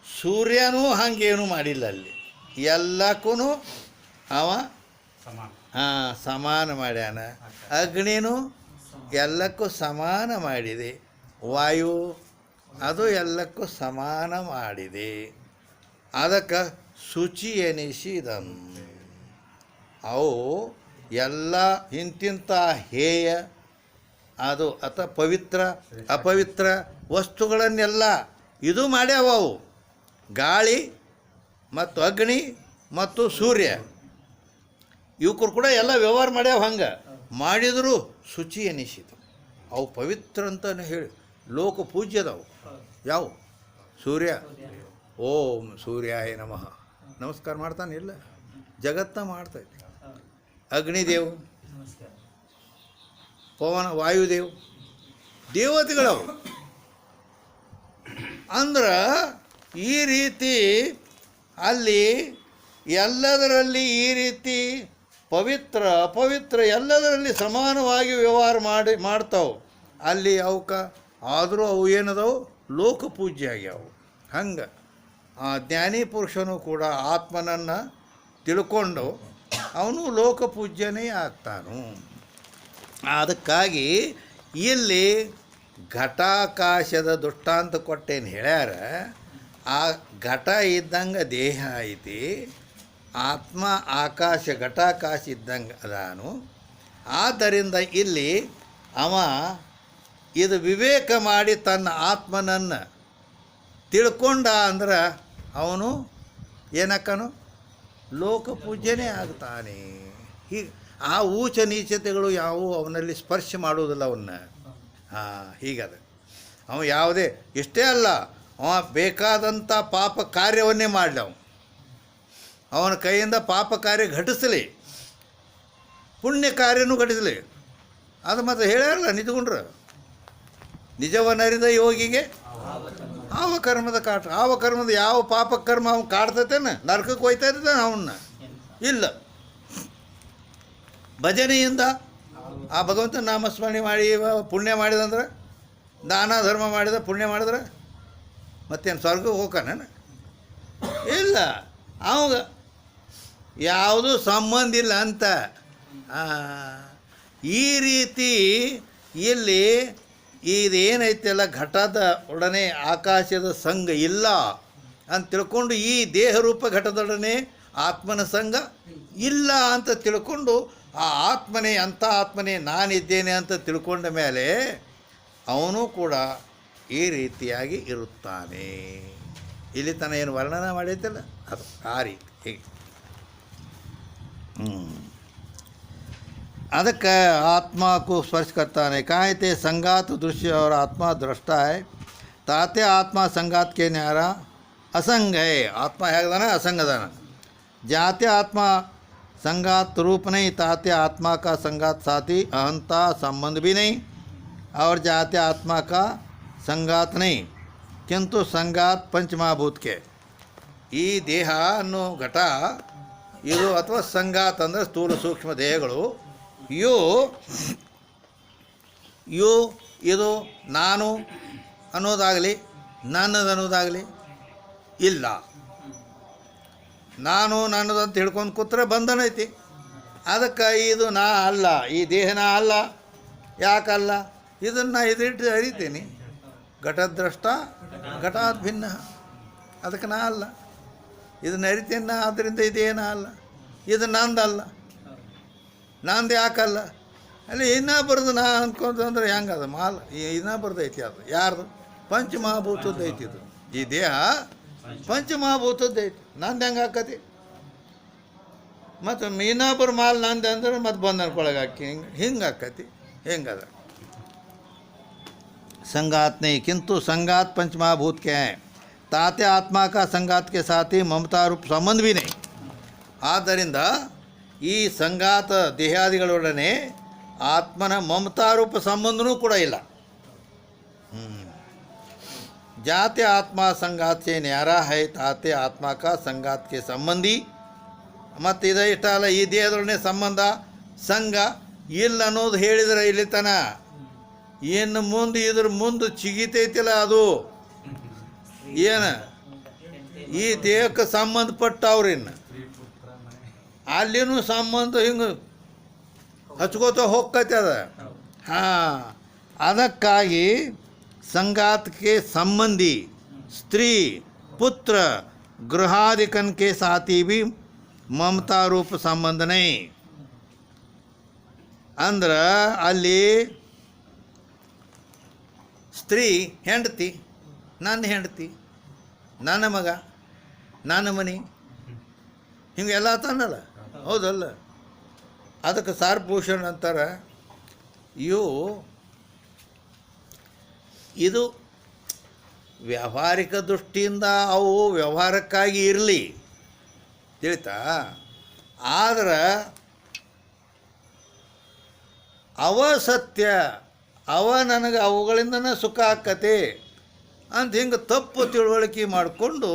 ಸೂರ್ಯನೂ ಹಂಗೇನು ಮಾಡಿಲ್ಲ. ಅಲ್ಲಿ ಎಲ್ಲಕ್ಕೂ ಅವ ಸಮಾನ ಮಾಡ್ಯಾನ. ಅಗ್ನಿನೂ ಎಲ್ಲಕ್ಕೂ ಸಮಾನ ಮಾಡಿದೆ. ವಾಯು ಅದು ಎಲ್ಲಕ್ಕೂ ಸಮಾನ ಮಾಡಿದೆ. ಅದಕ್ಕೆ ಶುಚಿ ಎನಿಸಿದನು. ಅವು ಎಲ್ಲ ಇಂತಿಂಥ ಹೇಯ ಅದು ಅಥವಾ ಪವಿತ್ರ ಅಪವಿತ್ರ ವಸ್ತುಗಳನ್ನೆಲ್ಲ ಇದು ಮಾಡ್ಯಾವ. ಅವು ಗಾಳಿ ಮತ್ತು ಅಗ್ನಿ ಮತ್ತು ಸೂರ್ಯ ಇವಕ್ಕರು ಕೂಡ ಎಲ್ಲ ವ್ಯವಹಾರ ಮಾಡ್ಯಾವ. ಹಂಗೆ ಮಾಡಿದರೂ ಶುಚಿ ಎನಿಸಿತು. ಅವು ಪವಿತ್ರ ಅಂತಲೇ ಹೇಳಿ ಲೋಕ ಪೂಜ್ಯದವು. ಯಾವ? ಸೂರ್ಯ. ಓಂ ಸೂರ್ಯಾಯ ನಮಃ ನಮಸ್ಕಾರ ಮಾಡ್ತಾನಿಲ್ಲ, ಜಗತ್ತ ಮಾಡ್ತೈತಿ. ಅಗ್ನಿದೇವ್, ಪವನ ವಾಯುದೇವ್ ದೇವತೆಗಳವು. ಅಂದ್ರೆ ಈ ರೀತಿ ಅಲ್ಲಿ ಎಲ್ಲದರಲ್ಲಿ ಈ ರೀತಿ ಪವಿತ್ರ ಅಪವಿತ್ರ ಎಲ್ಲದರಲ್ಲಿ ಸಮಾನವಾಗಿ ವ್ಯವಹಾರ ಮಾಡ್ತಾವೆ ಅಲ್ಲಿ ಅವಕ್ಕೆ. ಆದರೂ ಅವು ಏನದವು? ಲೋಕಪೂಜ್ಯ ಆಗ್ಯಾವು. ಹಂಗೆ ಆ ಜ್ಞಾನಿ ಪುರುಷನು ಕೂಡ ಆತ್ಮನನ್ನು ತಿಳ್ಕೊಂಡು ಅವನು ಲೋಕಪೂಜ್ಯನೇ ಆಗ್ತಾನು. ಅದಕ್ಕಾಗಿ ಇಲ್ಲಿ ಘಟಾಕಾಶದ ದೃಷ್ಟಾಂತ ಕೊಟ್ಟೇನು ಹೇಳ್ಯಾರ. ಆ ಘಟ ಇದ್ದಂಗೆ ದೇಹ ಐತಿ, ಆತ್ಮ ಆಕಾಶ ಘಟಾಕಾಶ ಇದ್ದಂಗೆ ಅದಾನು. ಆದ್ದರಿಂದ ಇಲ್ಲಿ ಅವ ಇದು ವಿವೇಕ ಮಾಡಿ ತನ್ನ ಆತ್ಮನನ್ನು ತಿಳ್ಕೊಂಡ ಅಂದ್ರೆ ಅವನು ಏನಕ್ಕನು? ಲೋಕಪೂಜ್ಯನೇ ಆಗ್ತಾನೆ. ಹೀಗೆ ಆ ಊಚ ನೀಚತೆಗಳು ಯಾವುವು ಅವನಲ್ಲಿ ಸ್ಪರ್ಶ ಮಾಡುವುದಿಲ್ಲ ಅವನ್ನ. ಹೀಗದ ಅವ ಯಾವುದೇ ಇಷ್ಟೇ ಅಲ್ಲ, ಅವ ಬೇಕಾದಂಥ ಪಾಪ ಕಾರ್ಯವನ್ನೇ ಮಾಡಲಿ. ಅವನ ಕೈಯಿಂದ ಪಾಪ ಕಾರ್ಯ ಘಟಿಸಲಿ, ಪುಣ್ಯ ಕಾರ್ಯನೂ ಘಟಿಸಲಿ. ಅದು ಮತ್ತು ಹೇಳ್ಯಾರಲ್ಲ ನಿಂತ್ಕೊಂಡ್ರೆ, ನಿಜವನ್ನರಿದ ಯೋಗಿಗೆ ಆವ ಕರ್ಮದ ಕಾಟ. ಆವ ಕರ್ಮದ ಯಾವ ಪಾಪ ಕರ್ಮ ಅವ್ನು ಕಾಡ್ತೈತೇನ? ನರಕಕ್ಕೆ ಹೋಯ್ತಾ ಇರ್ತಾನೆ ಅವನ್ನ? ಇಲ್ಲ. ಭಜನೆಯಿಂದ ಆ ಭಗವಂತನ ನಾಮಸ್ಮರಣೆ ಮಾಡಿ ಪುಣ್ಯ ಮಾಡಿದಂದ್ರೆ, ದಾನ ಧರ್ಮ ಮಾಡಿದ ಪುಣ್ಯ ಮಾಡಿದ್ರೆ ಮತ್ತೇನು ಸ್ವರ್ಗಕ್ಕೆ ಹೋಗ್ತಾನೇನು? ಇಲ್ಲ. ಅವಾಗ ಯಾವುದೂ ಸಂಬಂಧ ಇಲ್ಲ ಅಂತ. ಈ ರೀತಿ ಇಲ್ಲಿ ಇದೇನೈತೆಲ್ಲ ಘಟದ ಒಡನೆ ಆಕಾಶದ ಸಂಘ ಇಲ್ಲ ಅಂತ ತಿಳ್ಕೊಂಡು, ಈ ದೇಹರೂಪ ಘಟದೊಡನೆ ಆತ್ಮನ ಸಂಘ ಇಲ್ಲ ಅಂತ ತಿಳ್ಕೊಂಡು, ಆ ಆತ್ಮನೇ ಅಂಥ ಆತ್ಮನೇ ನಾನಿದ್ದೇನೆ ಅಂತ ತಿಳ್ಕೊಂಡ ಮೇಲೆ ಅವನು ಕೂಡ ಈ ರೀತಿಯಾಗಿ ಇರುತ್ತಾನೆ. ಇಲ್ಲಿ ತನ ಏನು ವರ್ಣನೆ ಮಾಡೈತಲ್ಲ ಅದು ಆ ರೀತಿ. ಹೀಗೆ ಅದಕ್ಕೆ आत्मा को स्पर्श करता नहीं कहते संगात दृश्य और आत्मा दृष्टा है ताते आत्मा संगात के न्यारा असंग है आत्मा है ना असंग दाना जाते आत्मा संगात रूप नहीं ताते आत्मा का संगात साथी अहंता संबंध भी नहीं और जाते आत्मा का संगात नहीं किंतु संगात पंचमहाभूत के ಈ ದೇಹ ಅನ್ನೋ ಘಟ ಇದು ಅಥವಾ ಸಂಗಾತ ಅಂದರೆ ಸ್ಥೂಲ ಸೂಕ್ಷ್ಮ ದೇಹಗಳು ಇವು ಇದು ನಾನು ಅನ್ನೋದಾಗಲಿ ನನ್ನದು ಅನ್ನೋದಾಗಲಿ ಇಲ್ಲ. ನಾನು ನನ್ನದಂತ ಹಿಡ್ಕೊಂಡು ಕೂತ್ರೆ ಬಂಧನ ಐತಿ. ಅದಕ್ಕೆ ಇದು ನಾ ಅಲ್ಲ, ಈ ದೇಹನ ಅಲ್ಲ. ಯಾಕಲ್ಲ? ಇದನ್ನು ಇದಿಟ್ಟು ಅರಿತೀನಿ. ಘಟದ್ರಷ್ಟ ಘಟಾತ್ ಭಿನ್ನ, ಅದಕ್ಕೆ ನಾ ಅಲ್ಲ. ಇದನ್ನು ಅರಿತೇನ, ಆದ್ದರಿಂದ ಇದೇನ ಅಲ್ಲ. ಇದು ನಂದಲ್ಲ. ನಂದು ಯಾಕಲ್ಲ? ಅಲ್ಲಿ ಇನ್ನೊಬ್ಬರದು ನಾ ಅಂದ್ಕೊಂತಂದ್ರೆ ಹೆಂಗದ ಮಾಲ್ ಇನ್ನೊಬ್ಬರದ್ದು ಐತಿ ಅದು ಯಾರ್ದು ಪಂಚಮಹಾಭೂತದ್ದು ಐತಿ ಇದು ಈ ದೇಹ ಪಂಚಮಹಾಭೂತದ್ದು ಐತಿ ನಂದು ಹೆಂಗೆ ಹಾಕತಿ ಮತ್ತು ಇನ್ನೊಬ್ಬರು ಮಾಲ್ ನಂದು ಅಂದ್ರೆ ಮತ್ತೆ ಬಂದು ಅನ್ಕೊಳಗೆ ಹಾಕಿ ಹಿಂಗೆ ಹಾಕತಿ ಹೆಂಗದ संगात नहीं किंतु संगात पंचमहाभूत के हैं ताते आत्मा का संगात के साथ ही ममता रूप संबंध भी नहीं ಆದ್ದರಿಂದ ಈ ಸಂಗಾತ ದೇಹಾದಿಗಳೊಡನೆ ಆತ್ಮನ ಮಮತಾರೂಪ ಸಂಬಂಧನೂ ಕೂಡ ಇಲ್ಲ जाते आत्मा संगात से न्यारा है ताते आत्मा का संगात के संबंधी ಮತ್ತು ಇದು ಇಷ್ಟ ಅಲ್ಲ ಈ ದೇಹದೊಡನೆ ಸಂಬಂಧ ಸಂಘ ಇಲ್ಲ ಅನ್ನೋದು ಹೇಳಿದ್ರೆ ಇಲ್ಲಿ ತನ ಏನು ಮುಂದೆ ಇದ್ರ ಮುಂದೆ ಚಿಗಿತೈತಿಲ್ಲ ಅದು ಏನು ಈ ದೇಹಕ್ಕೆ ಸಂಬಂಧಪಟ್ಟವ್ರಿನ್ನು ಅಲ್ಲಿನೂ ಸಂಬಂಧ ಹಿಂಗೆ ಹಚ್ಕೋತ ಹೋಗ್ತೈತೆ ಅದ ಹಾಂ ಅದಕ್ಕಾಗಿ ಸಂಗಾತಕ್ಕೆ ಸಂಬಂಧಿ ಸ್ತ್ರೀ ಪುತ್ರ ಗೃಹಾದಿಕನ್ के साथ ही भी ममता रूप संबंध नहीं ಅಂದ್ರೆ ಅಲ್ಲಿ ಸ್ತ್ರೀ ಹೆಂಡತಿ ನನ್ನ ಹೆಂಡತಿ ನನ್ನ ಮಗ ನನ್ನ ಮನೆ ಹಿಂಗೆಲ್ಲ ತಾನಲ್ಲ ಹೌದಲ್ಲ ಅದಕ್ಕೆ ಸಾರ್ಭೂಷಣ್ ಅಂತಾರೆ ಇದು ವ್ಯಾವಹಾರಿಕ ದೃಷ್ಟಿಯಿಂದ ಅವು ವ್ಯವಹಾರಕ್ಕಾಗಿ ಇರಲಿ ತಿಳಿತಾ ಆದ್ರೆ ಅವ ಸತ್ಯ ಅವ ನನಗೆ ಅವುಗಳಿಂದನೇ ಸುಖ ಆಕ್ಕತೆ ಅಂತ ಹಿಂಗೆ ತಪ್ಪು ತಿಳುವಳಿಕೆ ಮಾಡಿಕೊಂಡು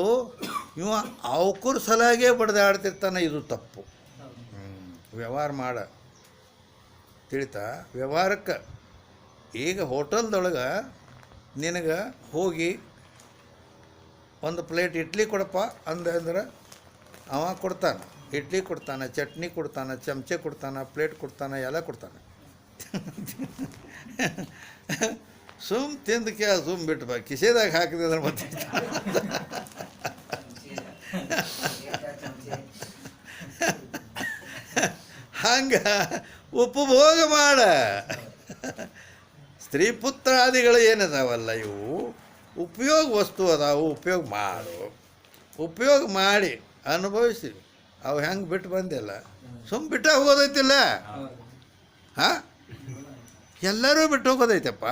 ಇವ ಅವಕರ ಸಲಾಗೆ ಬಡ್ದಾಡ್ತಿರ್ತಾನೆ ಇದು ತಪ್ಪು ವ್ಯವಹಾರ ಮಾಡ ತಿಳಿತಾ ವ್ಯವಹಾರಕ್ಕೆ ಈಗ ಹೋಟೆಲ್ದೊಳಗೆ ನಿನಗೆ ಹೋಗಿ ಒಂದು ಪ್ಲೇಟ್ ಇಡ್ಲಿ ಕೊಡಪ್ಪ ಅಂದ್ರೆ ಅವ ಕೊಡ್ತಾನೆ ಇಡ್ಲಿ ಕೊಡ್ತಾನೆ ಚಟ್ನಿ ಕೊಡ್ತಾನೆ ಚಮಚೆ ಕೊಡ್ತಾನೆ ಪ್ಲೇಟ್ ಕೊಡ್ತಾನೆ ಎಲ್ಲ ಕೊಡ್ತಾನೆ ಸುಮ್ ತಿಂದಕ್ಕೆ ಸುಮ್ ಬಿಟ್ಟು ಬಾ ಕಿಸೆದಾಗ ಹಾಕಿದ್ರೆ ಮತ್ತೆ ಹಂಗೆ ಉಪಭೋಗ ಮಾಡ ಸ್ತ್ರೀ ಪುತ್ರಾದಿಗಳು ಏನದಾವಲ್ಲ ಇವು ಉಪಯೋಗ ವಸ್ತು ಅದಾವು ಉಪಯೋಗ ಮಾಡು ಉಪಯೋಗ ಮಾಡಿ ಅನುಭವಿಸಿ ಅವು ಹೆಂಗೆ ಬಿಟ್ಟು ಬಂದಿಲ್ಲ ಸುಮ್ಮ ಬಿಟ್ಟು ಹೋಗೋದೈತಿಲ್ಲ ಹಾಂ ಎಲ್ಲರೂ ಬಿಟ್ಟು ಹೋಗೋದೈತಪ್ಪ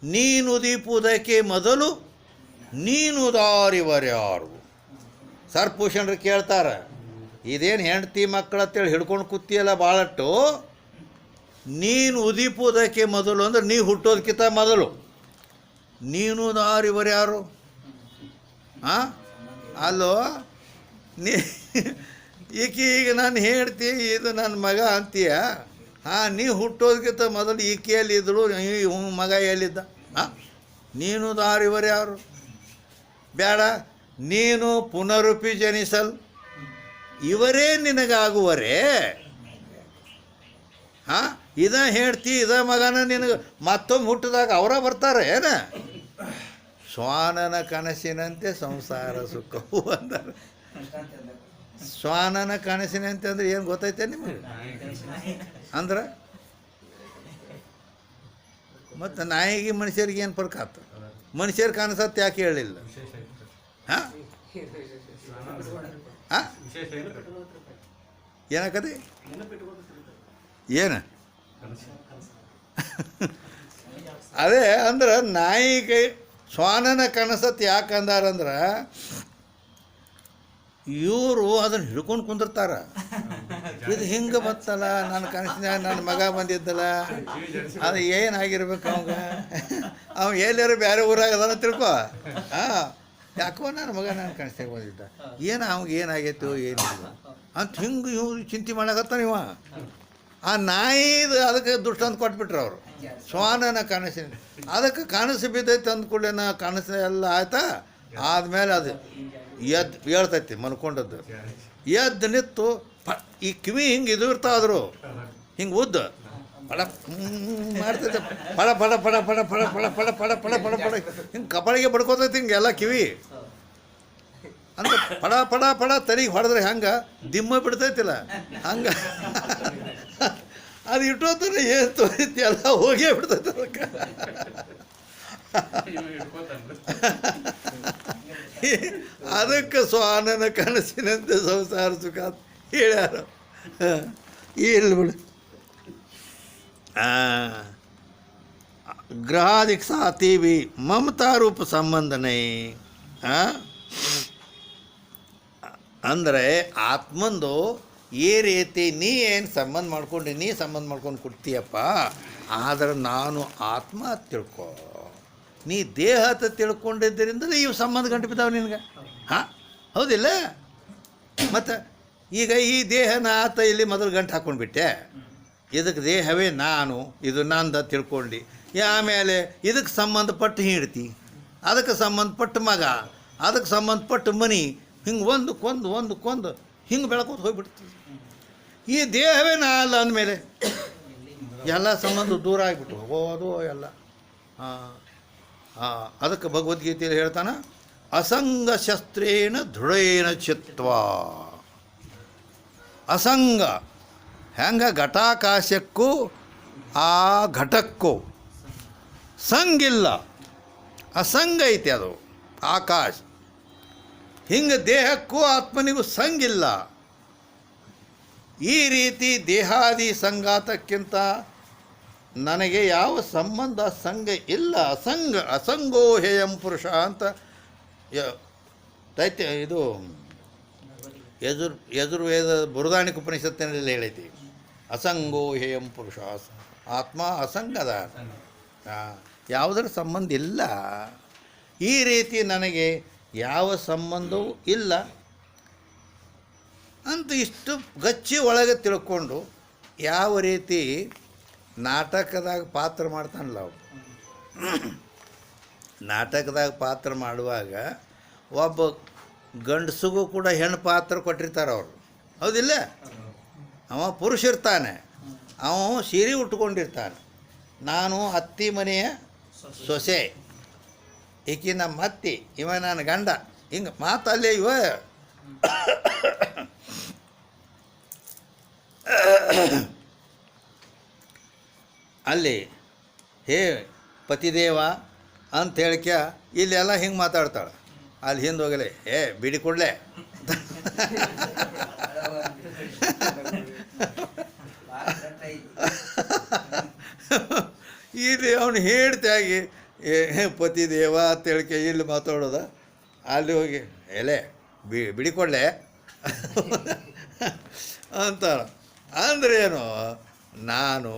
ನೀನು ಉದೀಪುವುದಕ್ಕೆ ಮೊದಲು ನೀನು ದಾರಿವರ್ಯಾರು ಸರ್ಪೂಷಣರು ಕೇಳ್ತಾರೆ ಇದೇನು ಹೆಂಡ್ತಿ ಮಕ್ಕಳು ಅಂತೇಳಿ ಹಿಡ್ಕೊಂಡು ಕೂತಿಯಲ್ಲ ಭಾಳಟ್ಟು ನೀನು ಉದೀಪುವುದಕ್ಕೆ ಮೊದಲು ಅಂದ್ರೆ ನೀ ಹುಟ್ಟೋದಕ್ಕಿಂತ ಮೊದಲು ನೀನು ದಾರಿವರ್ಯಾರು ಹಾಂ ಅಲ್ಲೋ ಈಗ ನಾನು ಹೇಳ್ತಿ ಇದು ನನ್ನ ಮಗ ಅಂತೀಯ ಹಾಂ ನೀ ಹುಟ್ಟೋದಕ್ಕಿಂತ ಮೊದಲು ಈಕೆಯಲ್ಲಿ ಇದ್ದಳು ಈ ಮಗ ಎಲ್ಲಿದ್ದ ಹಾಂ ನೀನು ದಾರಿವರ್ಯಾರು ಬೇಡ ನೀನು ಪುನರುಪಿ ಜನಿಸಲ್ ಇವರೇ ನಿನಗಾಗುವರೇ ಹಾಂ ಇದ ಹೇಳ್ತಿ ಇದ ಮಗನ ನಿನಗೆ ಮತ್ತೊಮ್ಮೆ ಹುಟ್ಟಿದಾಗ ಅವರ ಬರ್ತಾರೆ ಏನ ಶ್ವಾನನ ಕನಸಿನಂತೆ ಸಂಸಾರ ಸುಖವು ಅಂತಾರೆ ಶ್ವಾನನ ಕನಸಿನಂತೆ ಅಂದ್ರೆ ಏನು ಗೊತ್ತೈತೆ ನಿಮಗೆ ಅಂದ್ರೆ ಮತ್ತು ನಾಯಿಗೆ ಮನುಷ್ಯರಿಗೆ ಏನು ಫರ್ಕ್ ಆತ ಮನುಷ್ಯರ ಕನಸತ್ತು ಯಾಕೆ ಹೇಳಿಲ್ಲ ಹಾಂ ಹಾಂ ಏನಾಕತಿ ಏನು ಅದೇ ಅಂದ್ರೆ ನಾಯಿಗೆ ಶ್ವಾನನ ಕನಸತ್ತು ಯಾಕೆ ಅಂದಾರಂದ್ರೆ ಇವರು ಅದನ್ನು ಹಿಡ್ಕೊಂಡು ಕುಂದಿರ್ತಾರ ಇದು ಹಿಂಗೆ ಬತ್ತಲ್ಲ ನನ್ನ ಕನಸಿನಾಗ ನನ್ನ ಮಗ ಬಂದಿದ್ದಲ್ಲ ಅದು ಏನಾಗಿರ್ಬೇಕು ಅವಾಗ ಅವ ಎಲ್ಲರೂ ಬೇರೆ ಊರಾಗ ಅದನ್ನು ತಿಳ್ಕೊ ಹಾಂ ಯಾಕೋ ನನ್ನ ಮಗ ನನ್ನ ಕನಸಿನಾಗ ಬಂದಿದ್ದ ಏನು ಅವಾಗ ಏನಾಗೈತು ಏನಿಲ್ಲ ಅಂತ ಹಿಂಗೆ ಇವ್ರು ಚಿಂತೆ ಮಾಡಕತ್ತಾನ ಇವ ಆ ನಾಯಿದು ಅದಕ್ಕೆ ದುಷ್ಟಂತ ಕೊಟ್ಬಿಟ್ರು ಅವರು ಶ್ವಾನನ ಕನಸಿನ ಅದಕ್ಕೆ ಕನಸು ಬಿದ್ದೈತೆ ಅಂದ್ಕೊಳ್ಳೇನ ಕನಸು ಎಲ್ಲ ಆಯ್ತಾ ಆದಮೇಲೆ ಅದು ಎದ್ದು ಹೇಳ್ತೈತಿ ಮಲ್ಕೊಂಡದ್ದು ಎದ್ದು ನಿತ್ತು ಈ ಕಿವಿ ಹಿಂಗೆ ಇದು ಇರ್ತಾದ್ರು ಹಿಂಗೆ ಉದ್ದ ಪಡ ಮಾಡ್ತೈತೆ ಪಡ ಪಡ ಪಡ ಪಡ ಪಡ ಪಡ ಪಡ ಪಡ ಪಡ ಪಡ ಪಡ ಹಿಂಗೆ ಕಪಾಳಿಗೆ ಬಡ್ಕೋತೈತಿ ಹಿಂಗೆಲ್ಲ ಕಿವಿ ಅಂದ್ರೆ ಪಡ ಪಡ ಪಡ ತಲೆಗೆ ಹೊಡೆದ್ರೆ ಹಂಗೆ ದಿಮ್ಮ ಬಿಡ್ತೈತಿಲ್ಲ ಹಂಗೆ ಅದು ಇಟ್ಟೋದ್ರೆ ಏನು ತೋರಿತಿ ಎಲ್ಲ ಹೋಗೇ ಬಿಡ್ತೈತೆ ಅದಕ್ಕೆ. ಅದಕ್ಕೆ ಸ್ವಾನನ ಕನಸಿನಂತೆ ಸಂಸಾರ ಸುಖ ಅಂತ ಹೇಳ್ಯಾರ. ಇಲ್ಲಿ ಬಿಡು. ग्रहादिक साथी भी ममता रूप संबंध नहीं. ಅಂದರೆ ಆತ್ಮಂದು ಈ ರೀತಿ ನೀ ಏನು ಸಂಬಂಧ ಮಾಡ್ಕೊಂಡು ನೀ ಸಂಬಂಧ ಮಾಡ್ಕೊಂಡು ಕೊಡ್ತೀಯಪ್ಪ, ಆದರೆ ನಾನು ಆತ್ಮ ಅಂತ ತಿಳ್ಕೊ. ನೀ ದೇಹ ಅಂತ ತಿಳ್ಕೊಂಡಿದ್ದರಿಂದಲೇ ಇವು ಸಂಬಂಧ ಗಂಟು ಬಿದ್ದಾವೆ ನಿನಗೆ. ಹಾಂ ಹೌದಿಲ್ಲ? ಮತ್ತು ಈಗ ಈ ದೇಹನ ಆತ ಇಲ್ಲಿ ಮೊದಲು ಗಂಟು ಹಾಕ್ಕೊಂಡ್ಬಿಟ್ಟೆ, ಇದಕ್ಕೆ ದೇಹವೇ ನಾನು, ಇದು ನಂದ ತಿಳ್ಕೊಂಡು ಆಮೇಲೆ ಇದಕ್ಕೆ ಸಂಬಂಧಪಟ್ಟು ಹಿಡ್ತಿ, ಅದಕ್ಕೆ ಸಂಬಂಧಪಟ್ಟ ಮಗ, ಅದಕ್ಕೆ ಸಂಬಂಧಪಟ್ಟ ಮನಿ, ಹಿಂಗೆ ಒಂದಕ್ಕೊಂದು ಹಿಂಗೆ ಬೆಳ್ಕೋತ ಹೋಗ್ಬಿಡ್ತೀವಿ. ಈ ದೇಹವೇ ನಾ ಅಲ್ಲ ಅಂದಮೇಲೆ ಎಲ್ಲ ಸಂಬಂಧ ದೂರ ಆಗಿಬಿಟ್ಟು ಹೋಗೋದು ಎಲ್ಲ. ಅದಕ್ಕೆ ಭಗವದ್ಗೀತೆಯಲ್ಲಿ ಹೇಳ್ತಾನೆ, ಅಸಂಗ ಶಸ್ತ್ರೇಣ ದೃಢೇನ ಚಿತ್ವ. ಅಸಂಗ ಹೆಂಗೆ ಘಟಾಕಾಶಕ್ಕೂ ಆ ಘಟಕ್ಕೂ ಸಂಗಿಲ್ಲ, ಅಸಂಗ ಐತೆ ಅದು ಆಕಾಶ. ಹಿಂಗೆ ದೇಹಕ್ಕೂ ಆತ್ಮನಿಗೂ ಸಂಗಿಲ್ಲ. ಈ ರೀತಿ ದೇಹಾದಿ ಸಂಗಾತಕ್ಕಿಂತ ನನಗೆ ಯಾವ ಸಂಬಂಧ ಸಂಘ ಇಲ್ಲ. ಅಸಂಗೋ ಹೇಯಂ ಪುರುಷ ಅಂತ ದೈತ್ಯ ಇದು ಯಜುರ್ವೇದ ಬೃಹದಾರಣ್ಯಕ ಉಪನಿಷತ್ತಿನಲ್ಲಿ ಹೇಳೈತಿ. ಅಸಂಗೋ ಹೇಯಂ ಪುರುಷ, ಆತ್ಮ ಅಸಂಗದ, ಯಾವುದರ ಸಂಬಂಧ ಇಲ್ಲ. ಈ ರೀತಿ ನನಗೆ ಯಾವ ಸಂಬಂಧವೂ ಇಲ್ಲ ಅಂತ ಇಷ್ಟು ಗಚ್ಚಿ ಒಳಗೆ ತಿಳ್ಕೊಂಡು ಯಾವ ರೀತಿ ನಾಟಕದಾಗ ಪಾತ್ರ ಮಾಡ್ತಾನಲ್ಲ ಅವು. ನಾಟಕದಾಗ ಪಾತ್ರ ಮಾಡುವಾಗ ಒಬ್ಬ ಗಂಡಸಿಗೂ ಕೂಡ ಹೆಣ್ಣು ಪಾತ್ರ ಕೊಟ್ಟಿರ್ತಾರೆ ಅವರು, ಹೌದಿಲ್ಲ? ಅವ ಪುರುಷ ಇರ್ತಾನೆ, ಅವ ಸೀರೆ ಉಟ್ಕೊಂಡಿರ್ತಾನೆ, ನಾನು ಅತ್ತಿ ಮನೆಯ ಸೊಸೆ, ಈಕಿ ನಮ್ಮ ಅತ್ತಿ, ಇವ ನನ್ನ ಗಂಡ, ಹಿಂಗೆ ಮಾತಲ್ಲೇ ಇವ ಅಲ್ಲಿ ಹೇ ಪತಿದೇವ ಅಂತ ಹೇಳಿಕ ಇಲ್ಲೆಲ್ಲ ಹಿಂಗೆ ಮಾತಾಡ್ತಾಳೆ. ಅಲ್ಲಿ ಹಿಂದೆ ಹೋಗಲೆ ಬಿಡಿ ಕೊಡಲೆ ಇಲ್ಲಿ ಅವನು ಹೇಳ್ತಾಗಿ ಪತಿದೇವ ಅಂತ ಹೇಳಿಕೆ ಇಲ್ಲಿ ಮಾತಾಡೋದ, ಅಲ್ಲಿ ಹೋಗಿ ಎಲೆ ಬಿಡಿ ಕೊಡಲೆ ಅಂತಾಳೆ. ಅಂದ್ರೇನು, ನಾನು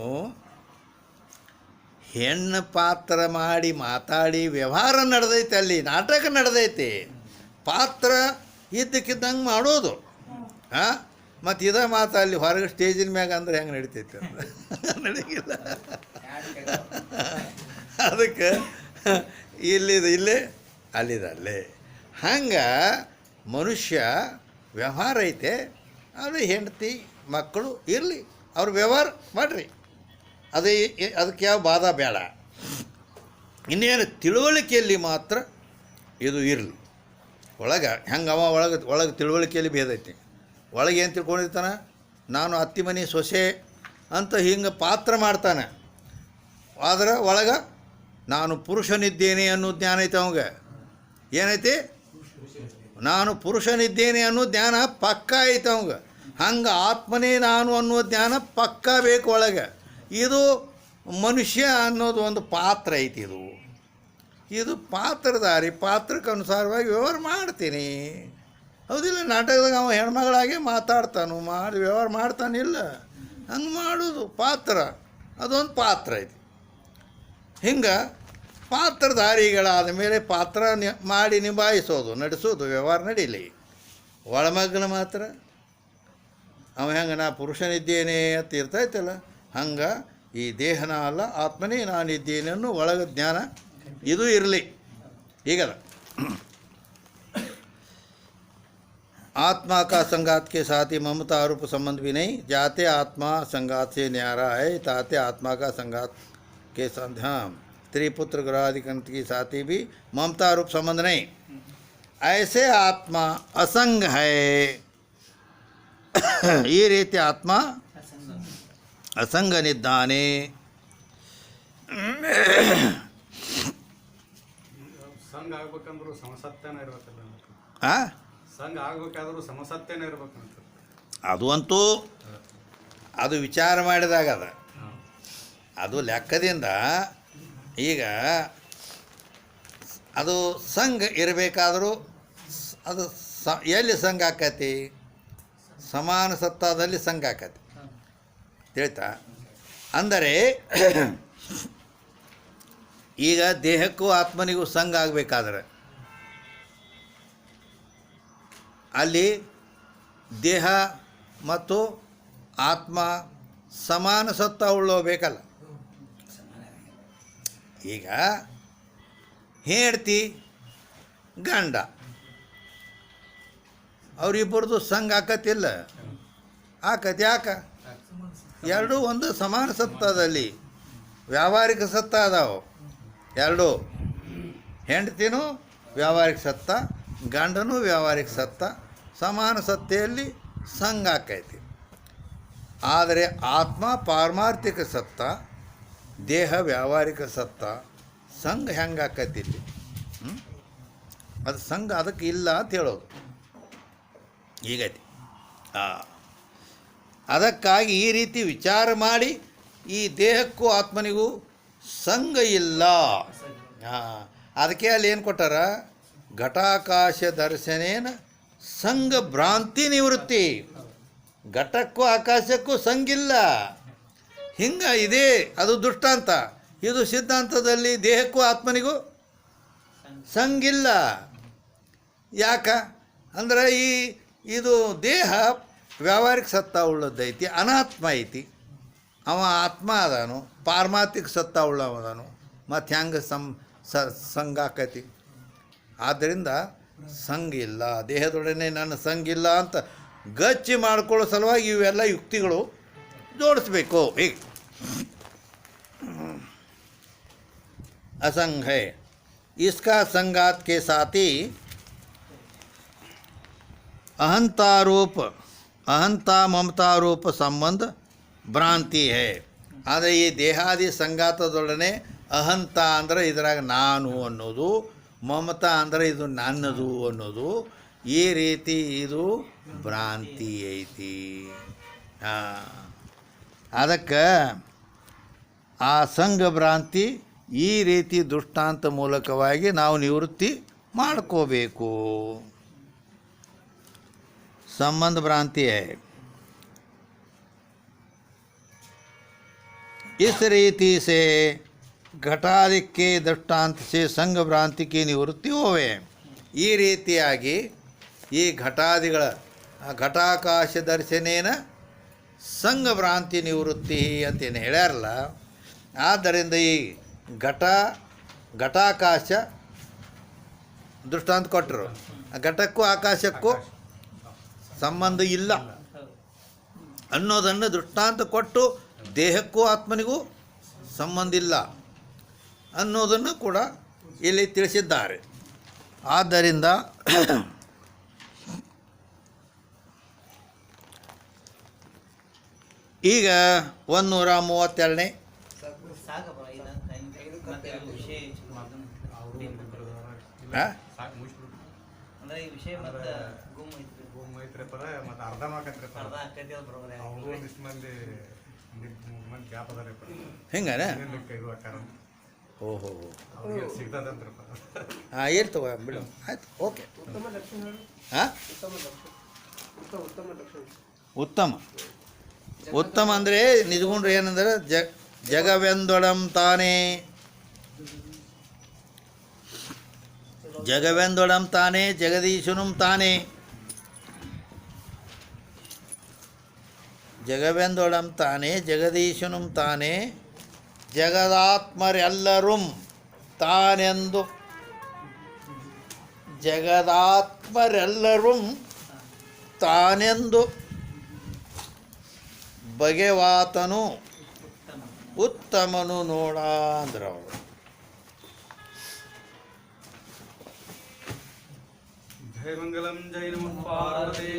ಹೆಣ್ಣು ಪಾತ್ರ ಮಾಡಿ ಮಾತಾಡಿ ವ್ಯವಹಾರ ನಡೆದೈತೆ, ಅಲ್ಲಿ ನಾಟಕ ನಡೆದೈತಿ, ಪಾತ್ರ ಇದ್ದಕ್ಕಿದ್ದಂಗೆ ಮಾಡೋದು. ಮತ್ತು ಇದೇ ಮಾತು ಅಲ್ಲಿ ಹೊರಗೆ ಸ್ಟೇಜಿನ ಮ್ಯಾಗ ಅಂದ್ರೆ ಹೆಂಗೆ ನಡಿತೈತೆ ಅಂತ ನಡೀಗಿಲ್ಲ. ಅದಕ್ಕೆ ಇಲ್ಲೇ ಅಲ್ಲಿದೆ ಹಂಗೆ ಮನುಷ್ಯ ವ್ಯವಹಾರ ಐತೆ, ಅದು ಹೆಂಡತಿ ಮಕ್ಕಳು ಇರಲಿ, ಅವ್ರ ವ್ಯವಹಾರ ಮಾಡಿರಿ, ಅದಕ್ಕೆ ಯಾವ ಬಾಧ ಬೇಡ. ಇನ್ನೇನು ತಿಳುವಳಿಕೆಯಲ್ಲಿ ಮಾತ್ರ ಇದು ಇರಲಿ. ಒಳಗೆ ಹೆಂಗೆ ಅವ ಒಳಗೆ ತಿಳುವಳಿಕೆಯಲ್ಲಿ ಭೇದ ಐತಿ. ಒಳಗೆ ಏನು ತಿಳ್ಕೊಂಡಿರ್ತಾನೆ, ನಾನು ಅತ್ತಿ ಮನೆ ಸೊಸೆ ಅಂತ ಹಿಂಗೆ ಪಾತ್ರ ಮಾಡ್ತಾನೆ, ಆದರೆ ಒಳಗೆ ನಾನು ಪುರುಷನಿದ್ದೇನೆ ಅನ್ನೋ ಜ್ಞಾನ ಐತೆ ಅವಂಗೆ. ಏನೈತಿ? ನಾನು ಪುರುಷನಿದ್ದೇನೆ ಅನ್ನೋ ಜ್ಞಾನ ಪಕ್ಕ ಐತೆ ಅವಂಗೆ. ಹಂಗೆ ಆತ್ಮನೇ ನಾನು ಅನ್ನೋ ಜ್ಞಾನ ಪಕ್ಕ ಬೇಕು ಒಳಗೆ. ಇದು ಮನುಷ್ಯ ಅನ್ನೋದು ಒಂದು ಪಾತ್ರ ಐತಿ. ಇದು ಪಾತ್ರಧಾರಿ, ಪಾತ್ರಕ್ಕೆ ಅನುಸಾರವಾಗಿ ವ್ಯವಹಾರ ಮಾಡ್ತೀನಿ, ಹೌದಿಲ್ಲ? ನಾಟಕದಾಗ ಅವ ಹೆಣ್ಮಗಳಾಗೆ ಮಾತಾಡ್ತಾನು, ಮಾಡಿ ವ್ಯವಹಾರ ಮಾಡ್ತಾನಿಲ್ಲ, ಹಂಗೆ ಮಾಡೋದು ಪಾತ್ರ, ಅದೊಂದು ಪಾತ್ರ ಐತಿ. ಹಿಂಗೆ ಪಾತ್ರಧಾರಿಗಳಾದ ಮೇಲೆ ಪಾತ್ರ ಮಾಡಿ ನಿಭಾಯಿಸೋದು, ನಡೆಸೋದು, ವ್ಯವಹಾರ ನಡೀಲಿ. ಒಳಮಗ್ನ ಮಾತ್ರ ಅವ ಹೆಂಗೆ ನಾ ಪುರುಷನಿದ್ದೇನೆ ಅಂತ ಇರ್ತೈತಲ್ಲ, ಹಂಗೆ ಈ ದೇಹನ ಅಲ್ಲ ಆತ್ಮನೇ ನಾನಿದ್ದೇನೆ ಅನ್ನೋ ಒಳಗೆ ಜ್ಞಾನ ಇದು ಇರಲಿ. ಈಗಲ್ಲ आत्मा का संगात के साथ ही ममता आरोप संबंध भी नहीं, जाते आत्मा संगात से न्यारा है, ताते आत्मा का संगात के साथ हाँ त्रिपुत्र ग्रहाधिकंत के साथ ही भी ममता आरोप संबंध नहीं. ಐಸೆ ಆತ್ಮ ಅಸಂಗ ಹೈ ಈ ರೀತಿ ಆತ್ಮ ಅಸಂಗನಿದ್ದಾನೆ. ಸಂಘ ಆಗ್ಬೇಕಂದ್ರೂ ಸಮಸತ್ಯನ ಇರ್ಬೇಕಲ್ಲ. ಆ? ಸಂಘ ಆಗ್ಬೇಕಾದ್ರೂ ಸಮಸತ್ಯನ ಇರ್ಬೇಕಂತ. ಅದು ಅಂತೂ ಅದು ವಿಚಾರ ಮಾಡಿದಾಗ ಅದು ಲೆಕ್ಕದಿಂದ ಈಗ ಅದು ಸಂಘ ಇರಬೇಕಾದರೂ ಅದು ಎಲ್ಲಿ ಸಂಘ ಆಕತಿ? ಸಮಾನ ಸತ್ತಾದಲ್ಲಿ ಸಂಘ ಆಕತಿ. ತಿಳಿತಾ? ಅಂದರೆ ಈಗ ದೇಹಕ್ಕೂ ಆತ್ಮನಿಗೂ ಸಂಘ ಆಗಬೇಕಾದ್ರೆ ಅಲ್ಲಿ ದೇಹ ಮತ್ತು ಆತ್ಮ ಸಮಾನ ಸತ್ತ ಉಳ್ಳೋಬೇಕಲ್ಲ. ಈಗ ಹೆಂಡತಿ ಗಂಡ ಅವರಿಬ್ಬರದು ಸಂಘ ಆಕತಿಲ್ಲ, ಆಕತಿ. ಯಾಕೆ? ಎರಡೂ ಒಂದು ಸಮಾನ ಸತ್ತದಲ್ಲಿ ವ್ಯಾವಹಾರಿಕ ಸತ್ತ ಅದಾವು ಎರಡೂ. ಹೆಂಡತಿನೂ ವ್ಯಾವಹಾರಿಕ ಸತ್ತ, ಗಂಡನೂ ವ್ಯಾವಹಾರಿಕ ಸತ್ತ, ಸಮಾನ ಸತ್ತೆಯಲ್ಲಿ ಸಂಘ ಆಕೈತಿ. ಆದರೆ ಆತ್ಮ ಪಾರಮಾರ್ಥಿಕ ಸತ್ತ, ದೇಹ ವ್ಯಾವಹಾರಿಕ ಸತ್ತ, ಸಂಘ ಹೆಂಗೆ ಆಕೈತಿ ಇಲ್ಲಿ? ಅದು ಸಂಘ ಅದಕ್ಕೆ ಇಲ್ಲ ಅಂತ ಹೇಳೋದು ಹೀಗೈತಿ. ಅದಕ್ಕಾಗಿ ಈ ರೀತಿ ವಿಚಾರ ಮಾಡಿ ಈ ದೇಹಕ್ಕೂ ಆತ್ಮನಿಗೂ ಸಂಘ ಇಲ್ಲ. ಅದಕ್ಕೆ ಅಲ್ಲಿ ಏನು ಕೊಟ್ಟಾರ? ಘಟಾಕಾಶ ದರ್ಶನೇನ ಸಂಘ ಭ್ರಾಂತಿ ನಿವೃತ್ತಿ. ಘಟಕ್ಕೂ ಆಕಾಶಕ್ಕೂ ಸಂಗಿಲ್ಲ. ಹಿಂಗೆ ಇದೇ ಅದು ದೃಷ್ಟಾಂತ. ಇದು ಸಿದ್ಧಾಂತದಲ್ಲಿ ದೇಹಕ್ಕೂ ಆತ್ಮನಿಗೂ ಸಂಗಿಲ್ಲ. ಯಾಕ ಅಂದ್ರೆ ಇದು ದೇಹ ವ್ಯಾವಹಾರಿಕ ಸತ್ತ ಉಳ್ಳದೈತಿ, ಅನಾತ್ಮ ಐತಿ. ಅವ ಆತ್ಮ ಅದಾನು, ಪಾರಮಾರ್ಥಿಕ ಸತ್ತ ಉಳ್ಳವ ಅದಾನು. ಮತ್ತು ಹೆಂಗೆ ಸಂಘ ಆಕೈತಿ? ಆದ್ದರಿಂದ ಸಂಘ ಇಲ್ಲ, ದೇಹದೊಡನೆ ನನ್ನ ಸಂಘ ಇಲ್ಲ ಅಂತ ಗಚ್ಚಿ ಮಾಡ್ಕೊಳ್ಳೋ ಸಲುವಾಗಿ ಇವೆಲ್ಲ ಯುಕ್ತಿಗಳು ಜೋಡಿಸ್ಬೇಕು. ಹೀಗೆ असंग है, इसका संगात के साथ ही ಅಹಂತಾ ಮಮತಾರೂಪ ಸಂಬಂಧ ಭ್ರಾಂತಿ ಹೇ. ಆದರೆ ಈ ದೇಹಾದಿ ಸಂಗಾತದೊಡನೆ ಅಹಂತ ಅಂದರೆ ಇದರಾಗ ನಾನು ಅನ್ನೋದು, ಮಮತಾ ಅಂದರೆ ಇದು ನನ್ನದು ಅನ್ನೋದು, ಈ ರೀತಿ ಇದು ಭ್ರಾಂತಿ ಐತಿ. ಅದಕ್ಕೆ ಆ ಸಂಘ ಭ್ರಾಂತಿ ಈ ರೀತಿ ದೃಷ್ಟಾಂತ ಮೂಲಕವಾಗಿ ನಾವು ನಿವೃತ್ತಿ ಮಾಡ್ಕೋಬೇಕು. संबंध भ्रांति है. इस रीति से घटादि के दृष्टांत से संघ भ्रांति की निवृत्ति होवे. ಈ ರೀತಿಯಾಗಿ ಈ ಘಟಾದಿಗಳ ಘಟಾಕಾಶ ದರ್ಶನೇನ ಸಂಘ ಭ್ರಾಂತಿ ನಿವೃತ್ತಿ ಅಂತೇನು ಹೇಳ್ಯಾರಲ್ಲ, ಆದ್ದರಿಂದ ಈ ಘಟಾಕಾಶ ದೃಷ್ಟಾಂತ ಕೊಟ್ಟರು. ಘಟಕ್ಕೂ ಆಕಾಶಕ್ಕೂ ಸಂಬಂಧ ಇಲ್ಲ ಅನ್ನೋದನ್ನು ದೃಷ್ಟಾಂತ ಕೊಟ್ಟು ದೇಹಕ್ಕೂ ಆತ್ಮನಿಗೂ ಸಂಬಂಧ ಇಲ್ಲ ಅನ್ನೋದನ್ನು ಕೂಡ ಇಲ್ಲಿ ತಿಳಿಸಿದ್ದಾರೆ. ಆದ್ದರಿಂದ ಈಗ 132ನೇ ಹಿಂಗಾನ? ಓಹೋ, ಹಾಂ, ಏನು ತಗೋ ಬಿಡು, ಆಯ್ತು, ಓಕೆ. ಹಾಂ, ಉತ್ತಮ ಉತ್ತಮ ಅಂದರೆ ನಿಜಗುಂಡ್ರೆ ಏನಂದ್ರೆ ಜಗವೆಂದೊಡಂ ತಾನೇ, ಜಗವೆಂದೊಡಂ ತಾನೇ ಜಗದೀಶನುಂ ತಾನೇ, ಜಗವೆಂದೊಡಂ ತಾನೇ ಜಗದೀಶನುಂ ತಾನೇ ಜಗದಾತ್ಮರೆಲ್ಲರೂ ತಾನೆಂದು, ಜಗದಾತ್ಮರೆಲ್ಲರೂ ತಾನೆಂದು ಬಗೆವಾತನು ಉತ್ತಮನು ನೋಡ ಅಂದ್ರವರು. ಜೈ ಮಂಗಲಂ ಜೈ ನಮಃ ಪಾರ್ವತಿ